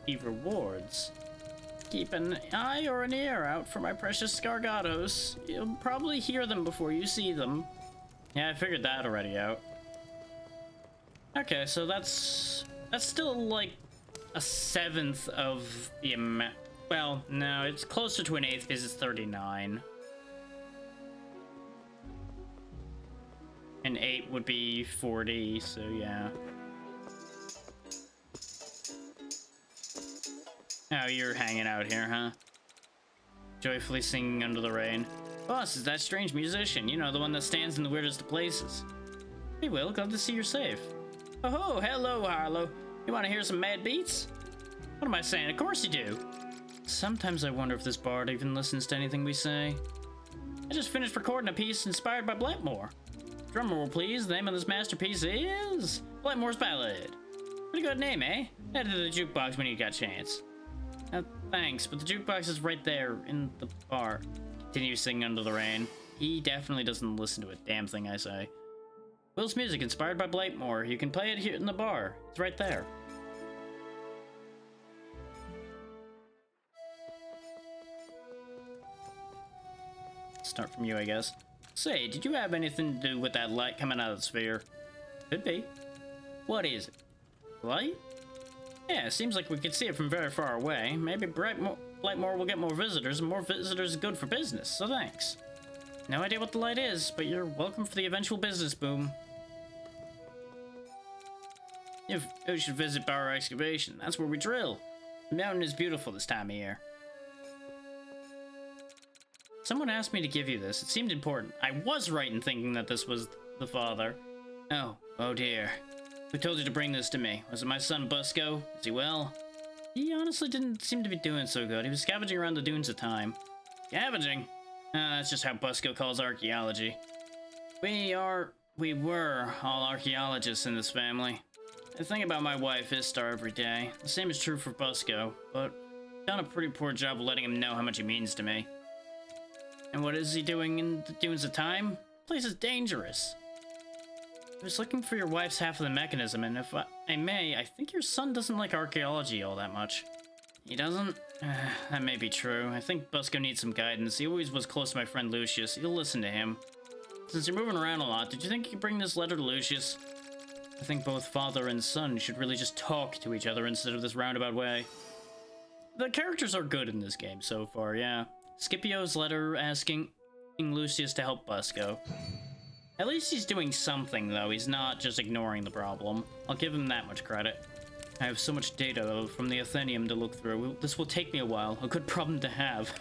rewards. Keep an eye or an ear out for my precious Scargatos. You'll probably hear them before you see them. Yeah, I figured that already out. Okay, so that's still like a 1/7 of the amount. Well, no, it's closer to an 1/8 because it's 39. And 8 would be 40, so yeah. Oh, you're hanging out here, huh? Joyfully singing under the rain. Boss, is that strange musician? You know, the one that stands in the weirdest of places. Hey, Will, glad to see you're safe. Oh, hello, Harlow. You want to hear some mad beats? What am I saying? Of course you do. Sometimes I wonder if this bard even listens to anything we say. I just finished recording a piece inspired by Blackmore. Drummer roll, please. The name of this masterpiece is Blackmore's Ballad. Pretty good name, eh? Add it to the jukebox when you got a chance. Thanks, but the jukebox is right there in the bar. Continue singing under the rain. He definitely doesn't listen to a damn thing I say. Will's music, inspired by Blightmore. You can play it here in the bar. It's right there. Start from you, I guess. Say, did you have anything to do with that light coming out of the sphere? Could be. What is it? Light? Yeah, it seems like we could see it from very far away. Maybe Blightmore will get more visitors, and more visitors is good for business, so thanks. No idea what the light is, but you're welcome for the eventual business boom. You should visit Bar Excavation. That's where we drill. The mountain is beautiful this time of year. Someone asked me to give you this. It seemed important. I was right in thinking that this was the father. Oh dear. Who told you to bring this to me? Was it my son Busco? Is he well? He honestly didn't seem to be doing so good. He was scavenging around the dunes at the time. Scavenging? That's just how Busco calls archaeology. We were all archaeologists in this family. I think about my wife, Istar, every day. The same is true for Busco, but I've done a pretty poor job of letting him know how much he means to me. And what is he doing in the dunes of time? The place is dangerous. I was looking for your wife's half of the mechanism, and if I may, I think your son doesn't like archaeology all that much. He doesn't? That may be true. I think Busco needs some guidance. He always was close to my friend Lucius. You'll listen to him. Since you're moving around a lot, did you think you could bring this letter to Lucius? I think both father and son should really just talk to each other instead of this roundabout way. The characters are good in this game so far, yeah. Scipio's letter asking Lucius to help Busco. At least he's doing something, though. He's not just ignoring the problem. I'll give him that much credit. I have so much data from the Athenium to look through. This will take me a while. A good problem to have.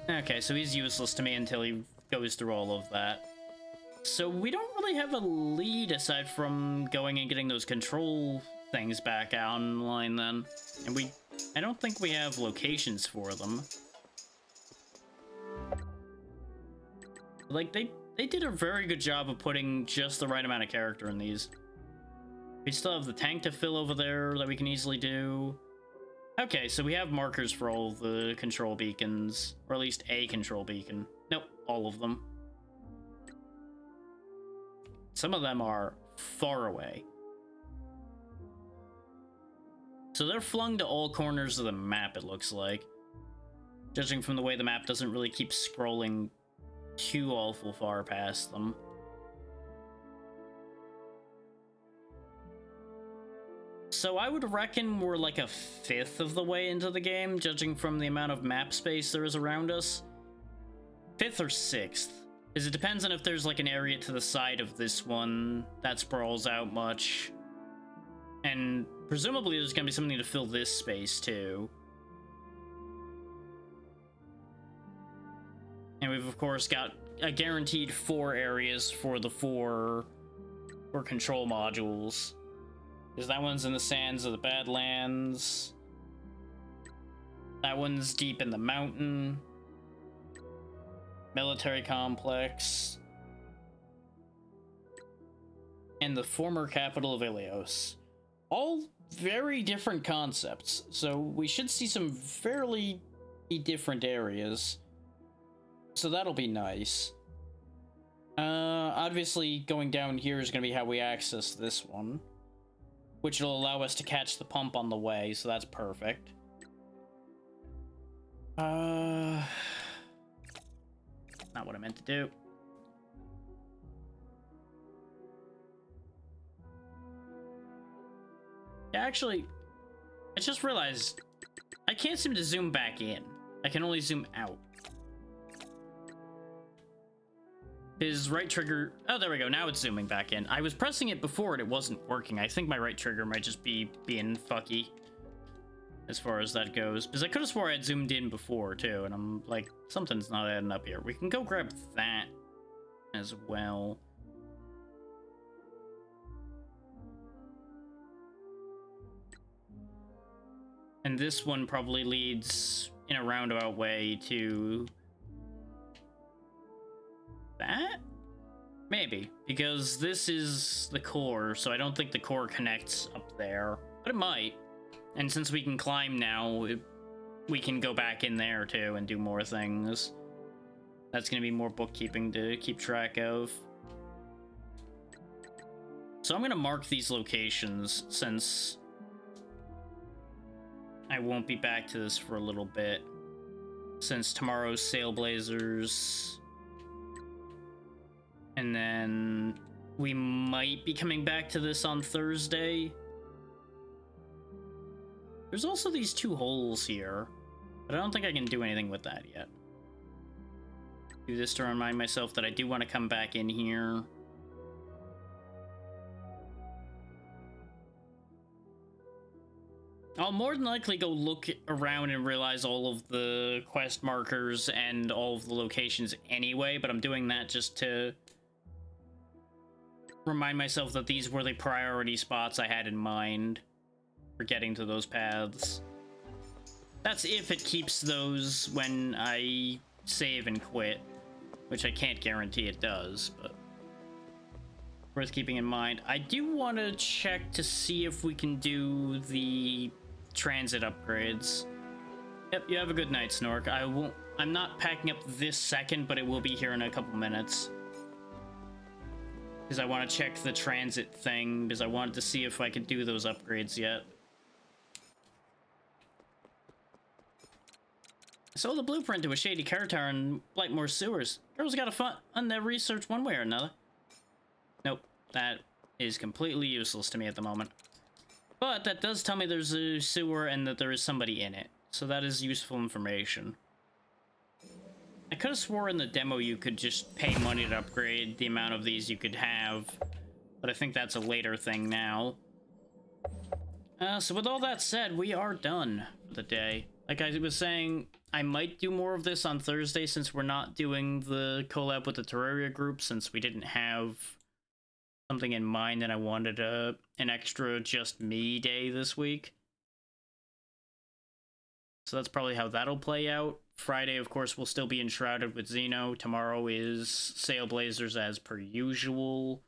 Okay, so he's useless to me until he goes through all of that. So we don't really have a lead aside from going and getting those control things back online then. And I don't think we have locations for them. Like, they did a very good job of putting just the right amount of character in these. We still have the tank to fill over there that we can easily do. Okay, so we have markers for all the control beacons, or at least a control beacon. Nope, all of them. Some of them are far away. So they're flung to all corners of the map, it looks like. Judging from the way the map doesn't really keep scrolling too awful far past them. So I would reckon we're like a fifth of the way into the game, judging from the amount of map space there is around us. Fifth or sixth. Because it depends on if there's like an area to the side of this one that sprawls out much. And presumably there's going to be something to fill this space too. And we've of course got a guaranteed 4 areas for the 4 control modules. Because that one's in the sands of the Badlands. That one's deep in the mountain. Military complex. And the former capital of Ilios. All very different concepts, so we should see some fairly different areas. So that'll be nice. Obviously, going down here is going to be how we access this one. Which will allow us to catch the pump on the way, so that's perfect. Not what I meant to do. Yeah, actually, I just realized I can't seem to zoom back in. I can only zoom out. His right trigger... Oh, there we go. Now it's zooming back in. I was pressing it before and it wasn't working. I think my right trigger might just be being fucky as far as that goes. Because I could have swore I had zoomed in before, too. And I'm like, something's not adding up here. We can go grab that as well. And this one probably leads in a roundabout way to... that? Maybe, because this is the core, so I don't think the core connects up there, but it might. And since we can climb now, we can go back in there too and do more things. That's going to be more bookkeeping to keep track of. So I'm gonna mark these locations since I won't be back to this for a little bit. Since tomorrow's Sailblazers. And then we might be coming back to this on Thursday. There's also these 2 holes here, but I don't think I can do anything with that yet. Do this to remind myself that I do want to come back in here. I'll more than likely go look around and realize all of the quest markers and all of the locations anyway, but I'm doing that just to remind myself that these were the priority spots I had in mind for getting to those paths. That's if it keeps those when I save and quit, which I can't guarantee it does, but worth keeping in mind. I do want to check to see if we can do the transit upgrades. Yep, you have a good night, Snork. I'm not packing up this second, but it will be here in a couple minutes. Because I want to check the transit thing, because I wanted to see if I could do those upgrades yet. I saw the blueprint to a shady car tower in Blightmoor sewers. Girls gotta fund their research one way or another. Nope, that is completely useless to me at the moment. But that does tell me there's a sewer and that there is somebody in it. So that is useful information. I could have swore in the demo you could just pay money to upgrade the amount of these you could have. But I think that's a later thing now. So with all that said, we are done for the day. Like I was saying, I might do more of this on Thursday since we're not doing the collab with the Terraria group, since we didn't have something in mind and I wanted an extra just me day this week. So that's probably how that'll play out. Friday, of course, will still be enshrouded with Xeno. Tomorrow is Sailblazers as per usual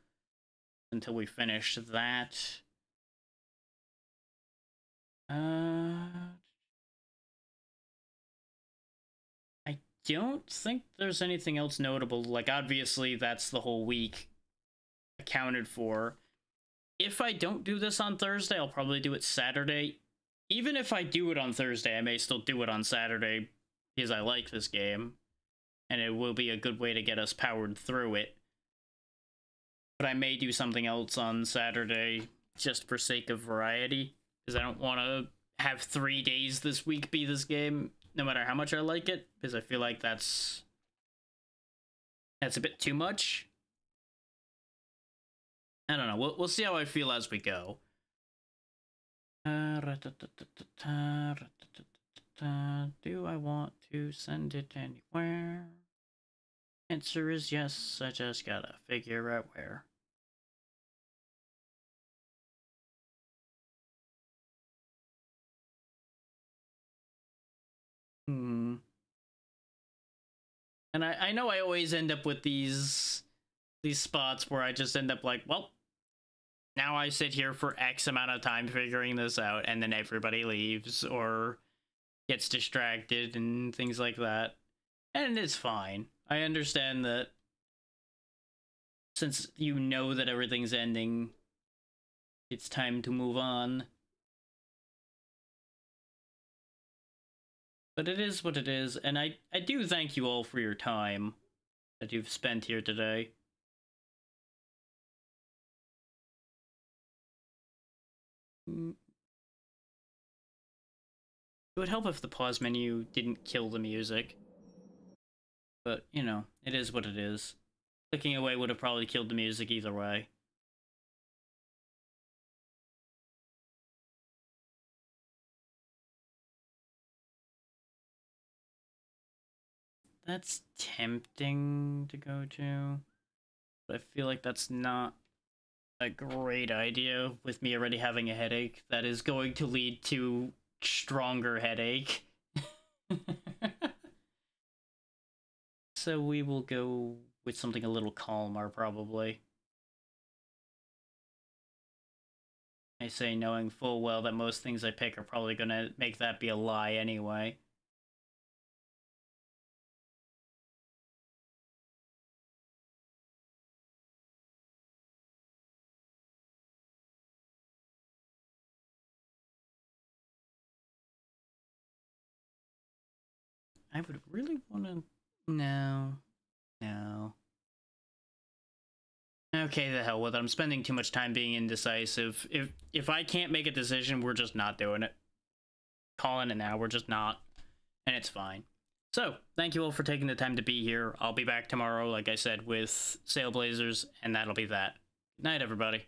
until we finish that. I don't think there's anything else notable. Like, obviously, that's the whole week accounted for. If I don't do this on Thursday, I'll probably do it Saturday. Even if I do it on Thursday, I may still do it on Saturday because I like this game. And it will be a good way to get us powered through it. But I may do something else on Saturday just for sake of variety. Because I don't want to have 3 days this week be this game, no matter how much I like it. Because I feel like that's a bit too much. I don't know. We'll see how I feel as we go. Do I want to send it anywhere? Answer is yes. I just gotta figure out where. And I know I always end up with these spots where I just end up like, well, now I sit here for X amount of time figuring this out, and then everybody leaves or gets distracted and things like that. And it's fine. I understand that since you know that everything's ending, it's time to move on. But it is what it is, and I do thank you all for your time that you've spent here today. It would help if the pause menu didn't kill the music. But, you know, it is what it is. Clicking away would have probably killed the music either way. That's tempting to go to, but I feel like that's not a great idea with me already having a headache that is going to lead to stronger headache. So we will go with something a little calmer, probably. I say knowing full well that most things I pick are probably gonna make that be a lie anyway. I would really want to... No. No. Okay, the hell with it. I'm spending too much time being indecisive. If I can't make a decision, we're just not doing it. Calling it now, we're just not. And it's fine. So, thank you all for taking the time to be here. I'll be back tomorrow, like I said, with Sailblazers, and that'll be that. Good night, everybody.